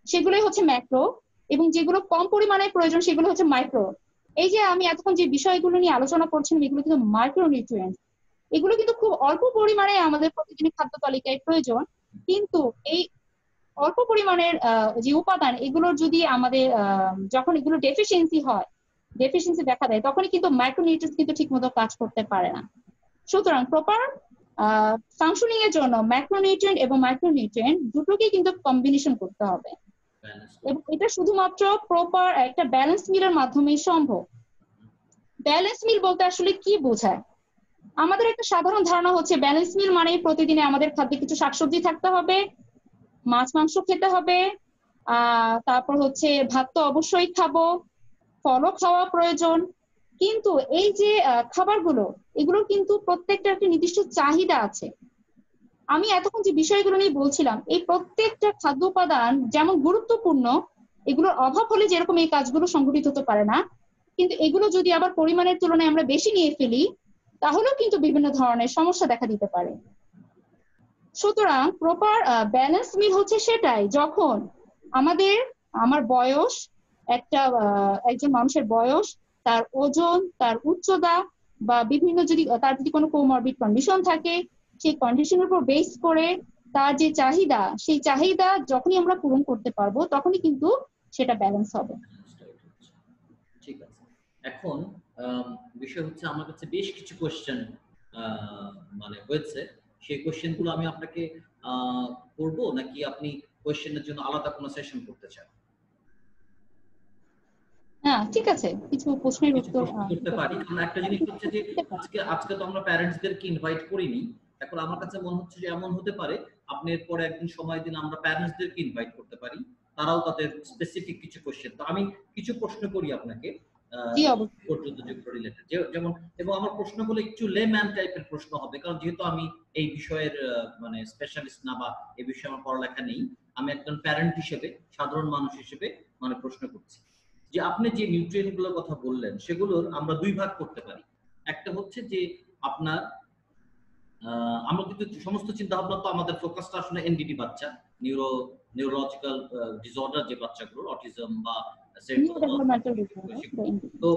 সেগুলোই হচ্ছে ম্যাক্রো, এবং যেগুলো কম পরিমাণে প্রয়োজন সেগুলো হচ্ছে মাইক্রো। এই যে আমি এতক্ষণ যে বিষয়গুলো নিয়ে আলোচনা করছিলাম, এগুলো কিন্তু মাইক্রোনিউট্রিয়েন্ট। এগুলো কিন্তু খুব অল্প পরিমাণে আমাদের প্রতিদিনের খাদ্য তালিকায় প্রয়োজন, কিন্তু এই অল্প পরিমাণের যে উপাদান, এগুলোর যদি আমাদের যখন এগুলো ডেফিসিয়েন্সি দেখা দেয়, তখনই কিন্তু মাইক্রোনিউট্রিয়েন্টস কিন্তু ঠিকমতো কাজ করতে পারে না। সুতরাং প্রপার ফাংশনিং এর জন্য ম্যাক্রোনিউট্রিয়েন্ট এবং মাইক্রোনিউট্রিয়েন্ট দুটোকেই কিন্তু কম্বিনেশন করতে হবে, এবং এটা শুধুমাত্র প্রপার একটা ব্যালেন্স মিলের মাধ্যমেই সম্ভব। ব্যালেন্স মিল বলতে আসলে কি বোঝায়? আমাদের একটা সাধারণ ধারণা হচ্ছে ব্যালেন্স মিল মানে প্রতিদিনে আমাদের খাদ্যে কিছু শাকসবজি থাকতে হবে, মাছ মাংস খেতে হবে, তারপর হচ্ছে ভাত তো অবশ্যই খাবো, ফলও খাওয়া প্রয়োজন। কিন্তু এই যে খাবারগুলো, এগুলোর কিন্তু প্রত্যেকটা একটা নির্দিষ্ট চাহিদা আছে। আমি এতক্ষণ যে বিষয়গুলো নিয়ে বলছিলাম, এই প্রত্যেকটা খাদ্য উপাদান যেমন গুরুত্বপূর্ণ, এগুলোর অভাব হলে যেরকম এই কাজগুলো সংঘটিত হতে পারে না, কিন্তু এগুলো যদি আবার পরিমাণের তুলনায় আমরা বেশি নিয়ে ফেলি, তাহলেও কিন্তু বিভিন্ন ধরনের সমস্যা দেখা দিতে পারে। সুতরাং প্রপার ব্যালেন্স মিল হচ্ছে সেটাই, যখন আমার বয়স, একজন মানুষের বয়স, তার ওজন, তার উচ্চতা, বা বিভিন্ন তার যদি কোনো কোমরবিড কন্ডিশন থাকে, সেই কন্ডিশনের উপর বেস করে তার যে চাহিদা, সেই চাহিদা যখনই আমরা পূরণ করতে পারবো, তখনই কিন্তু সেটা ব্যালেন্স হবে। ঠিক আছে, এখন বিষয় হচ্ছে আমার কাছে বেশ কিছু কোশ্চেন মানে হয়েছে, সেই কোশ্চেন গুলো আমি আপনাকে করব, নাকি আপনি কোশ্চেনের জন্য আলাদা কোনো সেশন করতে চান? হ্যাঁ, ঠিক আছে, কিছু প্রশ্নের উত্তর করতে পারি। কারণ একটা জিনিস হচ্ছে যে আজকে তো আমরা প্যারেন্টসদেরকে ইনভাইট করিনি, এখন আমার কাছে মনে হচ্ছে যে এমন হতে পারে আপনি এরপরে একদিন সময় দিন আমরা প্যারেন্টসদেরকে ইনভাইট করতে পারি, তারাও তাদের স্পেসিফিক কিছু কোশ্চেন। তো আমি কিছু প্রশ্ন করি আপনাকে পর্যন্ত রিলেটেড, যেমন, এবং আমার প্রশ্নগুলো একটু লেম্যান টাইপের প্রশ্ন হবে, কারণ যেহেতু আমি এই বিষয়ের মানে স্পেশালিস্ট না, বা এই বিষয়ে আমার পড়ালেখা নেই, আমি একজন প্যারেন্ট হিসেবে, সাধারণ মানুষ হিসেবে মানে প্রশ্ন করছি যে আপনি যে নিউট্রিয়েন্ট গুলোর কথা বললেন, সেগুলোর আমরা দুই ভাগ করতে পারি। একটা হচ্ছে যে আপনার আমরা কিন্তু সমস্ত চিন্তা ভাবনা তো আমাদের ফোকাসটা আসলে এনডিডি বাচ্চা, নিউরোলজিক্যাল ডিসঅর্ডার যে বাচ্চাগুলো, অটিজম বা তো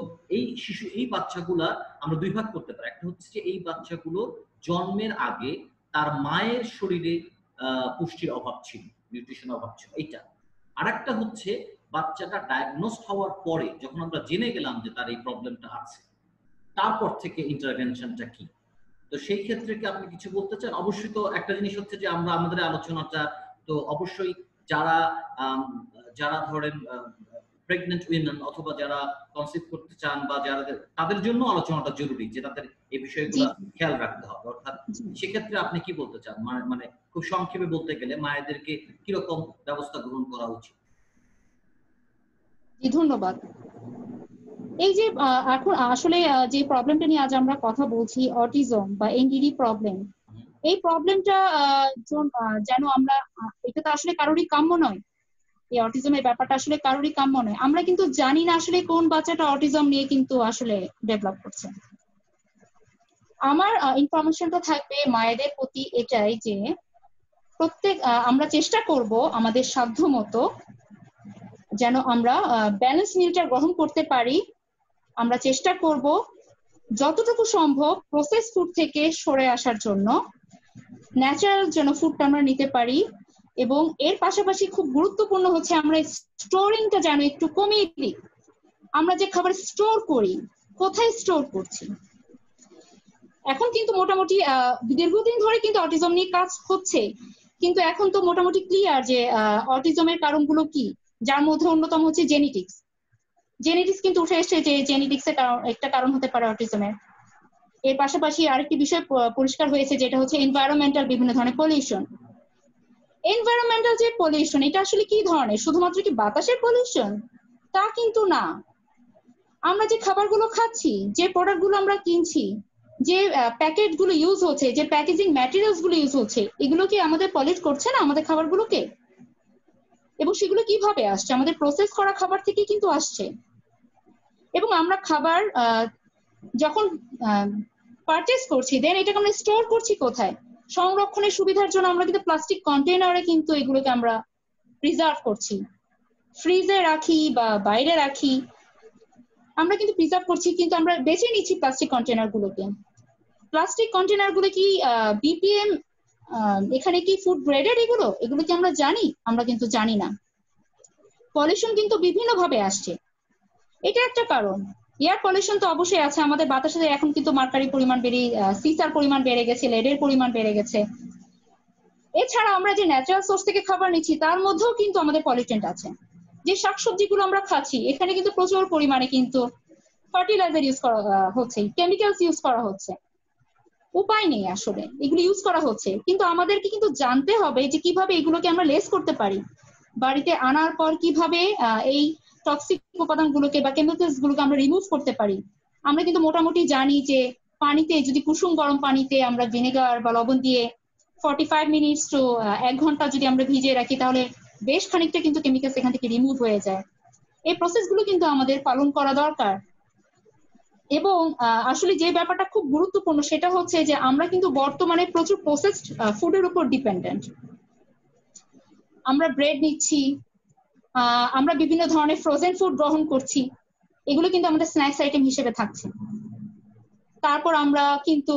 এই বাচ্চাগুলা আমরা দুই ভাগ করতে পারি। একটা হচ্ছে যে এই বাচ্চাগুলো জন্মের আগে তার মায়ের শরীরে পুষ্টির অভাব ছিল, নিউট্রিশনের অভাব ছিল, এইটা। আরেকটা হচ্ছে বাচ্চাটা ডায়াগনোসড হওয়ার পরে, যখন আমরা জেনে গেলাম যে তার এই প্রবলেমটা আছে, তারপর থেকে ইন্টারভেনশনটা কি। তো সেই ক্ষেত্রে কি আপনি কিছু বলতে চান? অবশ্যই তো একটা জিনিস হচ্ছে যে আমরা আমাদের আলোচনাটা তো অবশ্যই যারা ধরেন প্রেগনেন্ট উইমেন অথবা যারা কনসিভ করতে চান বা যারা, তাদের জন্য আলোচনাটা জরুরি, যে তাদের এই বিষয়গুলো খেয়াল রাখতে হবে। অর্থাৎ সেক্ষেত্রে আপনি কি বলতে চান, মানে খুব সংক্ষেপে বলতে গেলে মায়েদেরকে কিরকম ব্যবস্থা গ্রহণ করা উচিত? ধন্যবাদ। এই যে এখন আসলে যে প্রবলেমটা নিয়ে আজ আমরা কথা বলছি, অটিজম বা এনডিডি প্রবলেম, এই প্রবলেমটা যেন আমরা এটা তো আসলে কারোরই কাম্য নয়, এই অটিজমের ব্যাপারটা আসলে কারোরই কাম্য নয়। আমরা কিন্তু জানি না আসলে কোন বাচ্চাটা অটিজম নিয়ে কিন্তু আসলে ডেভেলপ করছে। আমার ইনফরমেশনটা থাকবে মায়েদের প্রতি এটাই যে প্রত্যেক আমরা চেষ্টা করব আমাদের সাধ্য মতো যেন আমরা ব্যালেন্স মিলটা গ্রহণ করতে পারি। আমরা চেষ্টা করব যতটুকু সম্ভব প্রসেস ফুড থেকে সরে আসার জন্য, ন্যাচারাল যেন ফুডটা আমরা নিতে পারি। এবং এর পাশাপাশি খুব গুরুত্বপূর্ণ হচ্ছে আমরা স্টোরিংটা যেন একটু কমিয়ে দিই। আমরা যে খাবার স্টোর করি, কোথায় স্টোর করছি? এখন কিন্তু মোটামুটি দীর্ঘদিন ধরে কিন্তু অটিজম নিয়ে কাজ হচ্ছে, কিন্তু এখন তো মোটামুটি ক্লিয়ার যে অটিজমের কারণগুলো কি, যার মধ্যে অন্যতম হচ্ছে জেনেটিক্স। জেনেটিক্স কিন্তু উঠে এসেছে যে জেনেটিক্স এর একটা কারণ হতে পারে অটিজমের। এর পাশাপাশি আরেকটি বিষয় পরিষ্কার হয়েছে, যেটা হচ্ছে এনভায়রনমেন্টাল বিভিন্ন ধরনের পলিউশন। এনভায়রনমেন্টাল যে পলিউশন, এটা আসলে কি ধরনের? শুধুমাত্র কি বাতাসের পলিউশন? তা কিন্তু না। আমরা যে খাবারগুলো খাচ্ছি, যে প্রোডাক্টগুলো আমরা কিনছি, যে প্যাকেট গুলো ইউজ হচ্ছে, যে প্যাকেজিং ম্যাটেরিয়ালস গুলো ইউজ হচ্ছে, এগুলো কি আমাদের পলিউট করছে না আমাদের খাবারগুলোকে? এবং সেগুলো কিভাবে আসছে? আমাদের প্রসেস করা খাবার থেকে কিন্তু আসছে। এবং আমরা খাবার যখন পারচেস করছি, দেন এটাকে আমরা স্টোর করছি কোথায়? সংরক্ষণের সুবিধার জন্য আমরা কিন্তু প্লাস্টিক কন্টেনারে কিন্তু এগুলোকে আমরা প্রিজার্ভ করছি, ফ্রিজে রাখি বা বাইরে রাখি, আমরা কিন্তু প্রিজার্ভ করছি, কিন্তু আমরা বেছে নিচ্ছি প্লাস্টিক কন্টেনার গুলোকে। প্লাস্টিক কন্টেনার গুলো কি বিপিএম, এখানে কি ফুড গ্রেডেড? এগুলো কি আমরা জানি? আমরা কিন্তু জানি না। পলিউশন কিন্তু বিভিন্ন ভাবে আসছে, এটা একটা কারণ। এয়ার পলিউশন তো অবশ্যই আছে, আমাদের বাতাসে এখন কিন্তু মার্কারি পরিমাণ বেড়ে, সিসার পরিমাণ বেড়ে গেছে, লেডের পরিমাণ বেড়ে গেছে। এছাড়া আমরা যে ন্যাচারাল সোর্স থেকে খাবার নিচ্ছি, তার মধ্যেও কিন্তু আমাদের পলিউটেন্ট আছে। যে শাকসবজিগুলো আমরা খাচ্ছি, এখানে কিন্তু প্রচুর পরিমাণে কিন্তু ফার্টিলাইজার ইউজ করা হচ্ছে, কেমিক্যালস ইউজ করা হচ্ছে। উপায় নেই, আসলে এগুলো ইউজ করা হচ্ছে, কিন্তু আমাদেরকে কিন্তু জানতে হবে যে কিভাবে এগুলোকে আমরা লেস করতে পারি। বাড়িতে আনার পর কিভাবে এই টক্সিক উপাদানগুলোকে বা কেমিক্যালস গুলোকে আমরা রিমুভ করতে পারি। আমরা কিন্তু মোটামুটি জানি যে পানিতে যদি কুসুম গরম পানিতে আমরা ভিনেগার বা লবণ দিয়ে 45 মিনিটস টু 1 ঘন্টা যদি আমরা ভিজিয়ে রাখি, তাহলে বেশ খানিকটা কিন্তু কেমিক্যালস এখান থেকে রিমুভ হয়ে যায়। এই প্রসেসগুলো কিন্তু আমাদের পালন করা দরকার। এবং আসলে যে ব্যাপারটা খুব গুরুত্বপূর্ণ, সেটা হচ্ছে যে আমরা কিন্তু বর্তমানে প্রচুর প্রসেসড ফুডের উপর ডিপেন্ডেন্ট। আমরা ব্রেড নিচ্ছি, আমরা বিভিন্ন ধরনের ফ্রোজেন ফুড গ্রহণ করছি, এগুলো কিন্তু আমাদের স্ন্যাক্স আইটেম হিসেবে থাকছে। তারপর আমরা কিন্তু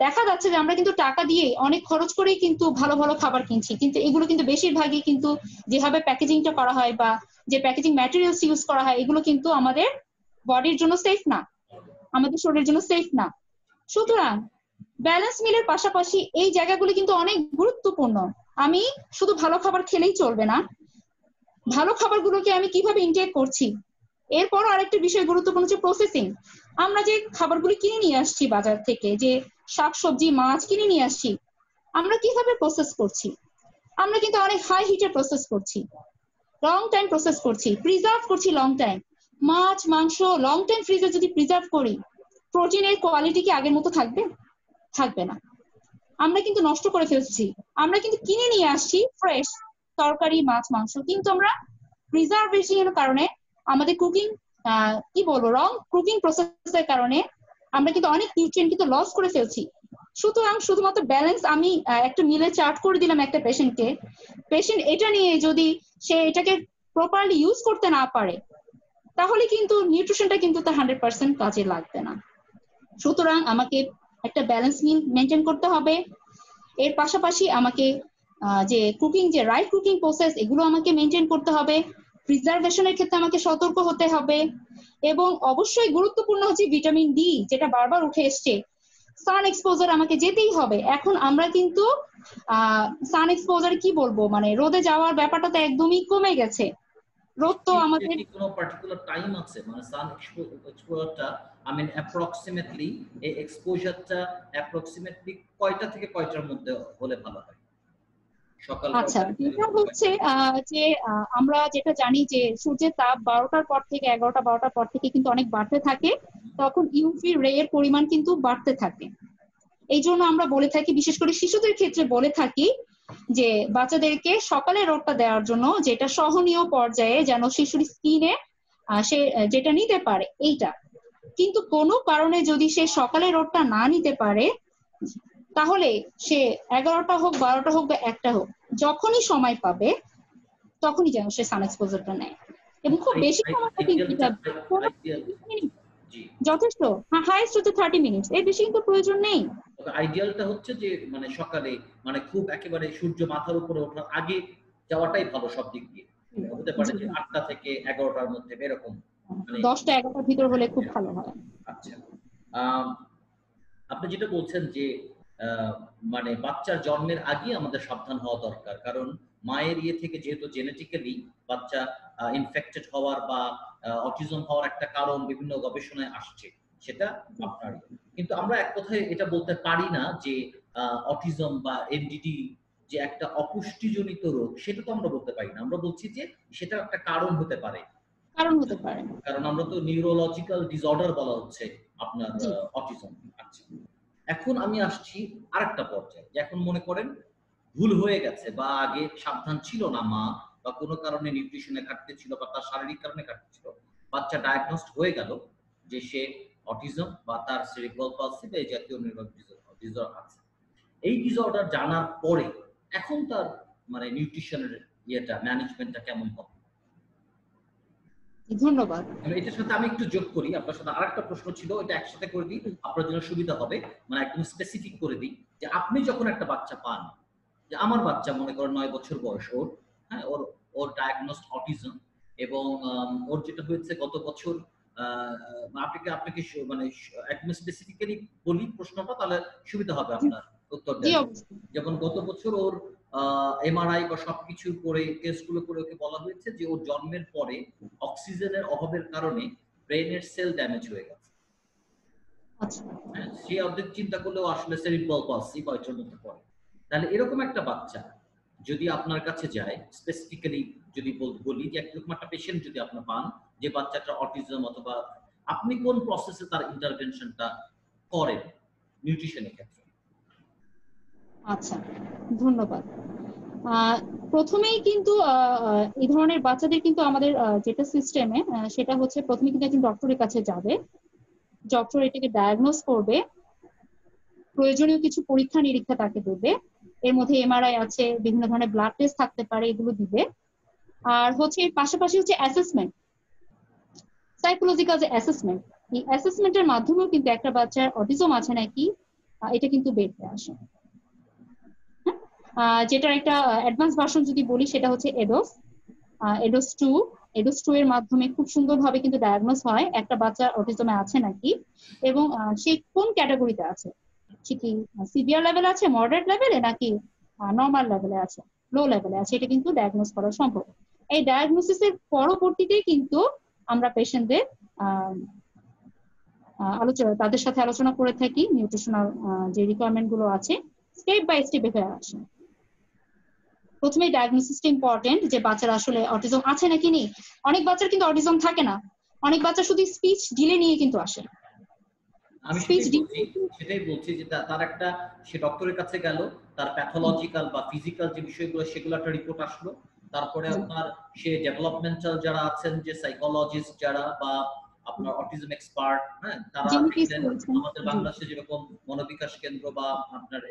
দেখা যাচ্ছে যে আমরা কিন্তু টাকা দিয়ে অনেক খরচ করেই কিন্তু ভালো ভালো খাবার কিনছি, কিন্তু এগুলো কিন্তু বেশিরভাগই কিন্তু যেভাবে প্যাকেজিংটা করা হয় বা যে প্যাকেজিং ম্যাটেরিয়ালস ইউজ করা হয়, এগুলো কিন্তু আমাদের বডির জন্য সেফ না, আমাদের শরীরের জন্য সেফ না। সুতরাং ব্যালেন্স মিলের পাশাপাশি এই জায়গাগুলি কিন্তু অনেক গুরুত্বপূর্ণ। আমি শুধু ভালো খাবার খেলেই চলবে না, ভালো খাবারগুলোকে আমি কিভাবে ইনটেক করছি। এরপরও আরেকটা বিষয় গুরুত্বপূর্ণ হচ্ছে প্রসেসিং। আমরা যে খাবারগুলি কিনে নিয়ে আসছি বাজার থেকে, যে শাকসবজি মাছ কিনে নিয়ে আসছি, আমরা কিভাবে প্রসেস করছি? আমরা কিন্তু অনেক হাই হিটে প্রসেস করছি, লং টাইম প্রসেস করছি, প্রিজার্ভ করছি লং টাইম। মাছ মাংস লং টাইম ফ্রিজে যদি প্রিজার্ভ করি, প্রোটিনের কোয়ালিটি কি আগের মতো থাকবে? থাকবে না, আমরা কিন্তু নষ্ট করে ফেলছি। আমরা কিন্তু কিনে নিয়ে আসছি ফ্রেশ তরকারি মাছ মাংস, কিন্তু আমরা প্রিজার্ভেশনের কারণে আমাদের কুকিং কি বলবো রং কুকিং প্রসেসের কারণে আমরা কিন্তু অনেক নিউট্রিয়েন্ট কিন্তু লস করে ফেলছি। সুতরাং শুধুমাত্র ব্যালেন্স আমি একটা মিলে চার্ট করে দিলাম একটা পেশেন্টকে, পেশেন্ট এটা নিয়ে যদি সে এটাকে প্রপারলি ইউজ করতে না পারে, তাহলে কিন্তু নিউট্রিশনটা কিন্তু তার 100% কাজে লাগবে না। সুতরাং আমাকে একটা ব্যালেন্স মিল মেনটেন করতে হবে। এর পাশাপাশি আমাকে যে কুকিং, যে রাইট কুকিং প্রসেস, এগুলো আমাকে মেনটেন করতে হবে। প্রিজার্ভেশনের ক্ষেত্রে আমাকে সতর্ক হতে হবে। এবং অবশ্যই গুরুত্বপূর্ণ হচ্ছে ভিটামিন ডি, যেটা বারবার উঠে এসছে। সান এক্সপোজার আমাকে যেতেই হবে। এখন আমরা কিন্তু সান এক্সপোজার কি বলবো, মানে রোদে যাওয়ার ব্যাপারটা তো একদমই কমে গেছে। রোদ তো আমাদের কোনো পার্টিকুলার টাইম আছে, মানে সান এক্সপোজারটা আমি অ্যাপ্রক্সিমেটলি এই এক্সপোজারটা অ্যাপ্রক্সিমেটলি কয়টা থেকে কয়টার মধ্যে হলে ভালো হয়? সকাল আচ্ছা, যেটা হচ্ছে যে আমরা যেটা জানি যে সূর্যের তাপ 12টার পর থেকে 11টা 12টার পর থেকে কিন্তু অনেক বাড়তে থাকে, তখন ইউভি রে এর পরিমাণ কিন্তু বাড়তে থাকে। এই জন্য আমরা বলে থাকি, বিশেষ করে শিশুদের ক্ষেত্রে বলে থাকি যে বাচ্চাদেরকে সকালে রোদটা দেওয়ার জন্য, যেটা সহনীয় পর্যায়ে যেন শিশুর স্কিনে সে যেটা নিতে পারে এইটা। কিন্তু কোনো কারণে যদি সে সকালে রোদটা না নিতে পারে, তাহলে সে 11টা হোক, 12টা হোক বা 1টা হোক, যখনই সময় পাবে তখনই যেন সে সান এক্সপোজারটা নেয়। এবং খুব বেশি সময়টা কিন্তু যথেষ্ট, হাইয়েস্ট হচ্ছে 30 মিনিটস, এর বেশি কিন্তু প্রয়োজন নেই। আইডিয়ালটা হচ্ছে যে মানে সকালে, মানে খুব একেবারে সূর্য মাথার উপরে ওঠার আগে যাওয়াটাই ভালো সব দিক দিয়ে। হতে পারে যে 8টা থেকে 11টার মধ্যে এরকম, মানে 10টা 11টার ভিতর হলে খুব ভালো হয়। আচ্ছা, আপনি যেটা বলছেন যে মানে বাচ্চার জন্মের আগে আমাদের সাবধান হওয়া দরকার, কারণ মায়ের ইয়ে থেকে যেহেতু জেনেটিক্যালি বাচ্চা ইনফেক্টেড হওয়ার বা অটিজম হওয়ার একটা কারণ বিভিন্ন গবেষণায় আসছে, সেটা আপনার। কিন্তু আমরা এক কথায় এটা বলতে পারি না যে অটিজম বা এনডিডি যে একটা অপুষ্টিজনিত রোগ, সেটা তো আমরা বলতে পারি না। আমরা বলছি যে সেটা একটা কারণ হতে পারে, কারণ আমরা তো নিউরোলজিক্যাল ডিসঅর্ডার বলা হচ্ছে আপনার অটিজম। আচ্ছা, এখন আমি আসছি আরেকটা পর্যায়ে, যে এখন মনে করেন ভুল হয়ে গেছে বা আগে সাবধান ছিল না মা, বা কোনো কারণে নিউট্রিশনে ঘাটতি ছিল বা তার শারীরিক কারণে ঘাটতি ছিল, বাচ্চা ডায়াগনোসড হয়ে গেল যে সে অটিজম বা তার সেরিব্রাল পালসি বা এই জাতীয় ডিসঅর্ডার আছে। এই ডিসঅর্ডার জানার পরে এখন তার মানে নিউট্রিশনের ইয়েটা, ম্যানেজমেন্টটা কেমন হবে? ধন্যবাদ। এটার সাথে আমি একটু যোগ করি, আপনার সাথে আরেকটা প্রশ্ন ছিল, এটা একসাথে করে দিই, আপনার জন্য সুবিধা হবে, মানে একদম স্পেসিফিক করে দিই। যে আপনি যখন একটা বাচ্চা পান, যে আমার বাচ্চা মনে করেন 9 বছর বয়স, ওর হ্যাঁ ওর ডায়াগনোসড অটিজম, এবং ওর যেটা হয়েছে গত বছর, আপনাকে মানে একদম স্পেসিফিক্যালি বলি প্রশ্নটা, তাহলে সুবিধা হবে আপনার উত্তর দেওয়া। যেমন গত বছর ওর এমআরআই বা সবকিছু করে টেস্টগুলো করে ওকে বলা হয়েছে যে ওর জন্মের পরে অক্সিজেনের অভাবের কারণে ব্রেনের সেল ড্যামেজ হয়ে গেছে। সে অর্ধেক চিন্তা করলেও আসলে সেরিব্রাল পালসি বা এটার মধ্যে পড়ে। তাহলে এরকম একটা বাচ্চা যদি আপনার কাছে যায়, স্পেসিফিক্যালি যদি বলি যে এরকম একটা পেশেন্ট যদি আপনি পান যে বাচ্চাটা অটিজম, অথবা আপনি কোন প্রসেসে তার ইন্টারভেনশনটা করেন নিউট্রিশনের ক্ষেত্রে? আচ্ছা, ধন্যবাদ। প্রথমেই কিন্তু এই ধরনের বাচ্চাদের কিন্তু আমাদের যেটা সিস্টেমে, সেটা হচ্ছে প্রথমে কিন্তু একজন ডক্টরের কাছে যাবে, ডক্টর এটাকে ডায়াগনোস করবে, প্রয়োজনীয় কিছু পরীক্ষা নিরীক্ষা তাকে দেবে, এর মধ্যে এমআরআই আছে, বিভিন্ন ধরনের ব্লাড টেস্ট থাকতে পারে, এগুলো দিবে। আর হচ্ছে এর পাশাপাশি হচ্ছে অ্যাসেসমেন্ট, সাইকোলজিক্যাল যে অ্যাসেসমেন্ট, এই অ্যাসেসমেন্টের মাধ্যমেও কিন্তু একটা বাচ্চার অটিজম আছে নাকি এটা কিন্তু বের হয়ে আসে। যেটার একটা অ্যাডভান্স ভার্সন যদি বলি, সেটা হচ্ছে এডোস 2 এর মাধ্যমে খুব সুন্দরভাবে কিন্তু ডায়াগনোস হয় একটা বাচ্চা অটিজমে আছে নাকি, এবং সে কোন ক্যাটাগরিতে আছে, সে কি সিভিয়ার লেভেলে আছে, মডারেট লেভেলে, নাকি নর্মাল লেভেলে আছে, লো লেভেলে আছে, এটা কিন্তু ডায়াগনোস করা সম্ভব। এই ডায়াগনোসিসের পরবর্তীতে কিন্তু আমরা পেশেন্টদের তাদের সাথে আলোচনা করে থাকি, নিউট্রিশনাল যে রিকোয়ারমেন্ট গুলো আছে স্টেপ বাই স্টেপ হয়ে আসে। প্রথমে ডায়াগনোসিসটা ইম্পর্টেন্ট, যে বাচ্চার আসলে অটিজম আছে নাকি নেই। অনেক বাচ্চার কিন্তু অটিজম থাকে না, অনেক বাচ্চা শুধু স্পিচ ডিলে নিয়ে কিন্তু আসে। আমি সেটাই বলছি যে তার একটা, সে ডক্টরের কাছে গেল, তার প্যাথোলজিক্যাল বা ফিজিক্যাল যে বিষয়গুলো সেগুলো একটা রিপোর্ট আসলো, তারপরে আপনার সে ডেভেলপমেন্টাল যারা আছেন, যে সাইকোলজিস্ট যারা বা আপনার অটিজম এক্সপার্ট, হ্যাঁ, তারা আমাদের বাংলাদেশে যেরকম মনোবিকাশ কেন্দ্র বা আপনার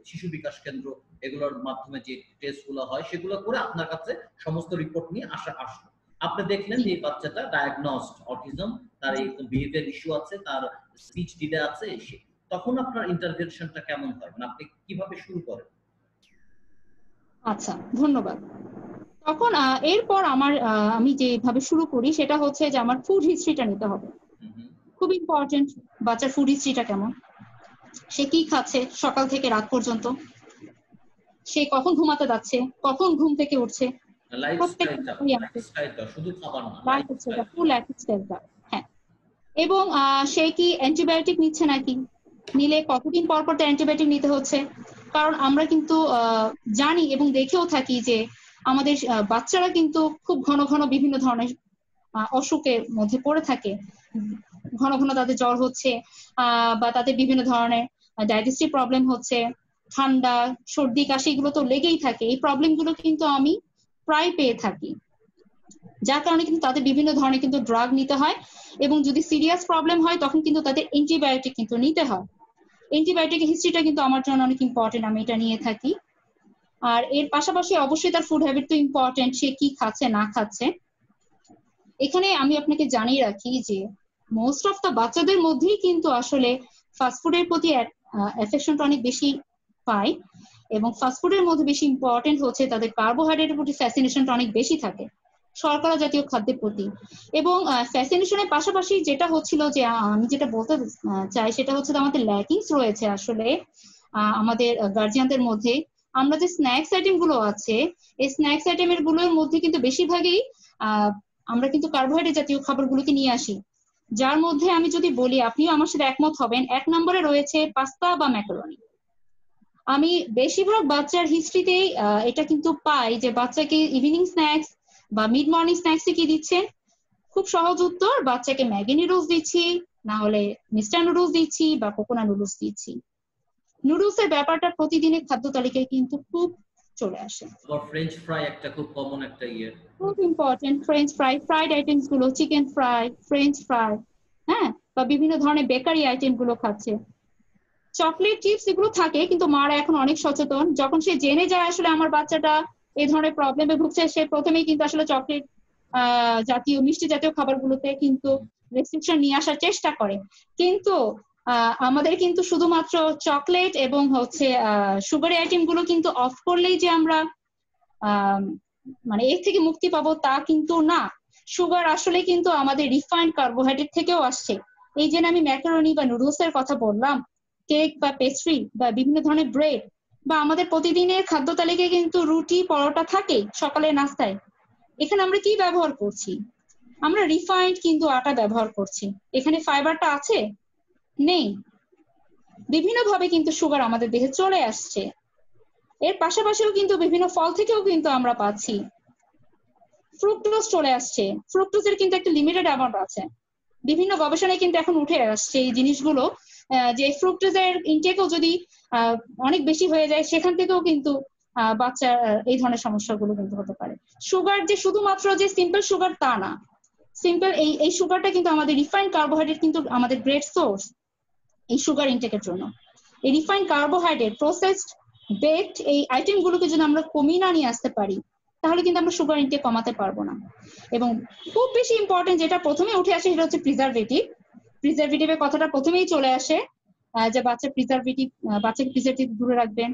শিশু বিকাশ কেন্দ্র, এগুলোর মাধ্যমে যে টেস্টগুলো হয় সেগুলো করে আপনার কাছে সমস্ত রিপোর্ট নিয়ে আসলো। আপনি দেখলেন যে এই বাচ্চাটা ডায়াগনোসড অটিজম, তার এই বিহেভিয়ার ইস্যু আছে, তার স্পিচ ডিলে আছে, তখন আপনার ইন্টারভেনশনটা কেমন হয়, মানে আপনি কিভাবে শুরু করেন? আচ্ছা, ধন্যবাদ। তখন এরপর আমি যেভাবে শুরু করি সেটা হচ্ছে যে আমার ফুড হিস্ট্রিটা নিতে হবে, খুব ইম্পর্টেন্ট। বাচ্চার ফুড হিস্ট্রিটা কেমন, সে কি খাচ্ছে সকাল থেকে রাত পর্যন্ত, সে কখন ঘুমাতে যাচ্ছে, কখন ঘুম থেকে উঠছে, হ্যাঁ, এবং সে কি অ্যান্টিবায়োটিক নিচ্ছে নাকি, নিলে কতদিন পর পর অ্যান্টিবায়োটিক নিতে হচ্ছে। কারণ আমরা কিন্তু জানি এবং দেখেও থাকি যে আমাদের বাচ্চারা কিন্তু খুব ঘন ঘন বিভিন্ন ধরনের অসুখের মধ্যে পড়ে থাকে, ঘন ঘন তাদের জ্বর হচ্ছে, বা তাদের বিভিন্ন ধরনের ডাইজেস্টিভ প্রবলেম হচ্ছে, ঠান্ডা, সর্দি, কাশি, এগুলো তো লেগেই থাকে। এই প্রবলেম গুলো কিন্তু আমি প্রায় পেয়ে থাকি, যার কারণে কিন্তু তাদের বিভিন্ন ধরনের কিন্তু ড্রাগ নিতে হয়, এবং যদি সিরিয়াস প্রবলেম হয় তখন কিন্তু তাদের অ্যান্টিবায়োটিক কিন্তু নিতে হয়। অ্যান্টিবায়োটিক হিস্ট্রিটা কিন্তু আমার জন্য অনেক ইম্পর্টেন্ট, আমি এটা নিয়ে থাকি। আর এর পাশাপাশি অবশ্যই তার ফুড হ্যাবিট তো ইম্পর্টেন্ট, সে কি খাচ্ছে না খাচ্ছে। এখানে আমি আপনাকে জানিয়ে রাখি যে মোস্ট অফ দ্য বাচ্চাদের মধ্যেই কিন্তু আসলে ফাস্টফুডের প্রতি অ্যাফেকশনটা অনেক বেশি পায়, এবং ফাস্টফুডের মধ্যে বেশি ইম্পর্টেন্ট হচ্ছে তাদের কার্বোহাইড্রেটের প্রতি ফ্যাসিনেশনটা অনেক বেশি থাকে, শর্করা জাতীয় খাদ্যের প্রতি। এবং ফ্যাসিনেশনের পাশাপাশি যেটা হচ্ছিল যে আমি যেটা বলতে চাই সেটা হচ্ছে আমাদের ল্যাকিংস রয়েছে আসলে আমাদের গার্জিয়ানদের মধ্যে। আমরা যে স্ন্যাক্স আইটেম গুলো আছে, এই স্ন্যাক্স আইটেমের গুলোর মধ্যে কিন্তু বেশিরভাগই আমরা কিন্তু কার্বোহাইড্রেট জাতীয় খাবারগুলোকে নিয়ে আসি, যার মধ্যে আমি যদি বলি, আপনিও আমার সাথে একমত হবেন, 1 নম্বরে রয়েছে পাস্তা বা ম্যাকারনি। আমি বেশিরভাগ বাচ্চার হিস্ট্রিতেই এটা কিন্তু পাই যে বাচ্চাকে ইভিনিং স্ন্যাক্স বা মিড মর্নিং স্ন্যাক্সে কি দিচ্ছেন, খুব সহজ উত্তর, বাচ্চাকে ম্যাগি নুডলস দিচ্ছি, না হলে মিস্টার নুডলস দিচ্ছি বা কোকোনা নুডলস দিচ্ছি। নুডলস এর ব্যাপারটা প্রতিদিনের খাদ্য তালিকায় কিন্তু খুব চলে আসে। ফ্রেঞ্চ ফ্রাই একটা খুব কমন একটা খুব important, French fry, fried items গুলো, চিকেন ফ্রাই, ফ্রেঞ্চ ফ্রাই, হ্যাঁ, বা বিভিন্ন ধরনের বেকারি আইটেম গুলো খাচ্ছে। চকলেট চিপস এগুলো থাকে, কিন্তু মারা এখন অনেক সচেতন, যখন সে জেনে যায় আসলে আমার বাচ্চাটা এই ধরনের প্রবলেমে ভুগছে, সে প্রথমেই কিন্তু আসলে চকলেট জাতীয় মিষ্টি জাতীয় খাবারগুলোতে কিন্তু রেস্ট্রিকশন নিয়ে আসার চেষ্টা করে। কিন্তু আমাদের কিন্তু শুধুমাত্র চকলেট এবং হচ্ছে সুগারি আইটেম গুলো কিন্তু অফ করলেই যে আমরা মানে এর থেকে মুক্তি পাবো তা কিন্তু না। সুগার আসলে কিন্তু আমাদের রিফাইন্ড কার্বোহাইড্রেট থেকেও আসছে। এই যে আমি ম্যাকারনি বা নুডলস এর কথা বললাম, কেক বা পেস্ট্রি বা বিভিন্ন ধরনের ব্রেড, বা আমাদের প্রতিদিনের খাদ্য তালিকায় কিন্তু রুটি পরোটা থাকে সকালের নাস্তায়। এখানে আমরা কি ব্যবহার করছি? আমরা রিফাইন্ড কিন্তু আটা ব্যবহার করছি। এখানে ফাইবারটা আছে? নেই। বিভিন্নভাবে কিন্তু সুগার আমাদের দেহে চলে আসছে। এর পাশাপাশিও কিন্তু বিভিন্ন ফল থেকেও কিন্তু আমরা পাচ্ছি। ফ্রুক্টোজ চলে আসছে, ফ্রুক্টোজের কিন্তু একটা লিমিটেড অ্যামাউন্ট আছে। বিভিন্ন গবেষণায় কিন্তু এখন উঠে আসছে এই জিনিসগুলো, যে ফ্রুক্টোজের ইনটেকও যদি অনেক বেশি হয়ে যায়, সেখান থেকেও কিন্তু বাচ্চার এই ধরনের সমস্যাগুলো কিন্তু হতে পারে। সুগার যে শুধুমাত্র যে সিম্পল সুগার তা না, সিম্পল এই সুগারটা কিন্তু আমাদের রিফাইন্ড কার্বোহাইড্রেট কিন্তু আমাদের গ্রেট সোর্স এই সুগার ইনটেকের জন্য। এই রিফাইন্ড কার্বোহাইড্রেট, প্রসেসড, বেকড এই আইটেমগুলোকে যদি আমরা কমিয়ে না নিয়ে আসতে পারি, তাহলে কিন্তু আমরা সুগার ইনটেক কমাতে পারবো না। এবং খুব বেশি ইম্পর্টেন্ট যেটা প্রথমে উঠে আসে সেটা হচ্ছে প্রিজারভেটিভ। প্রিজারভেটিভের কথাটা প্রথমেই চলে আসে, যে বাচ্চাকে প্রিজারভেটিভ দূরে রাখবেন,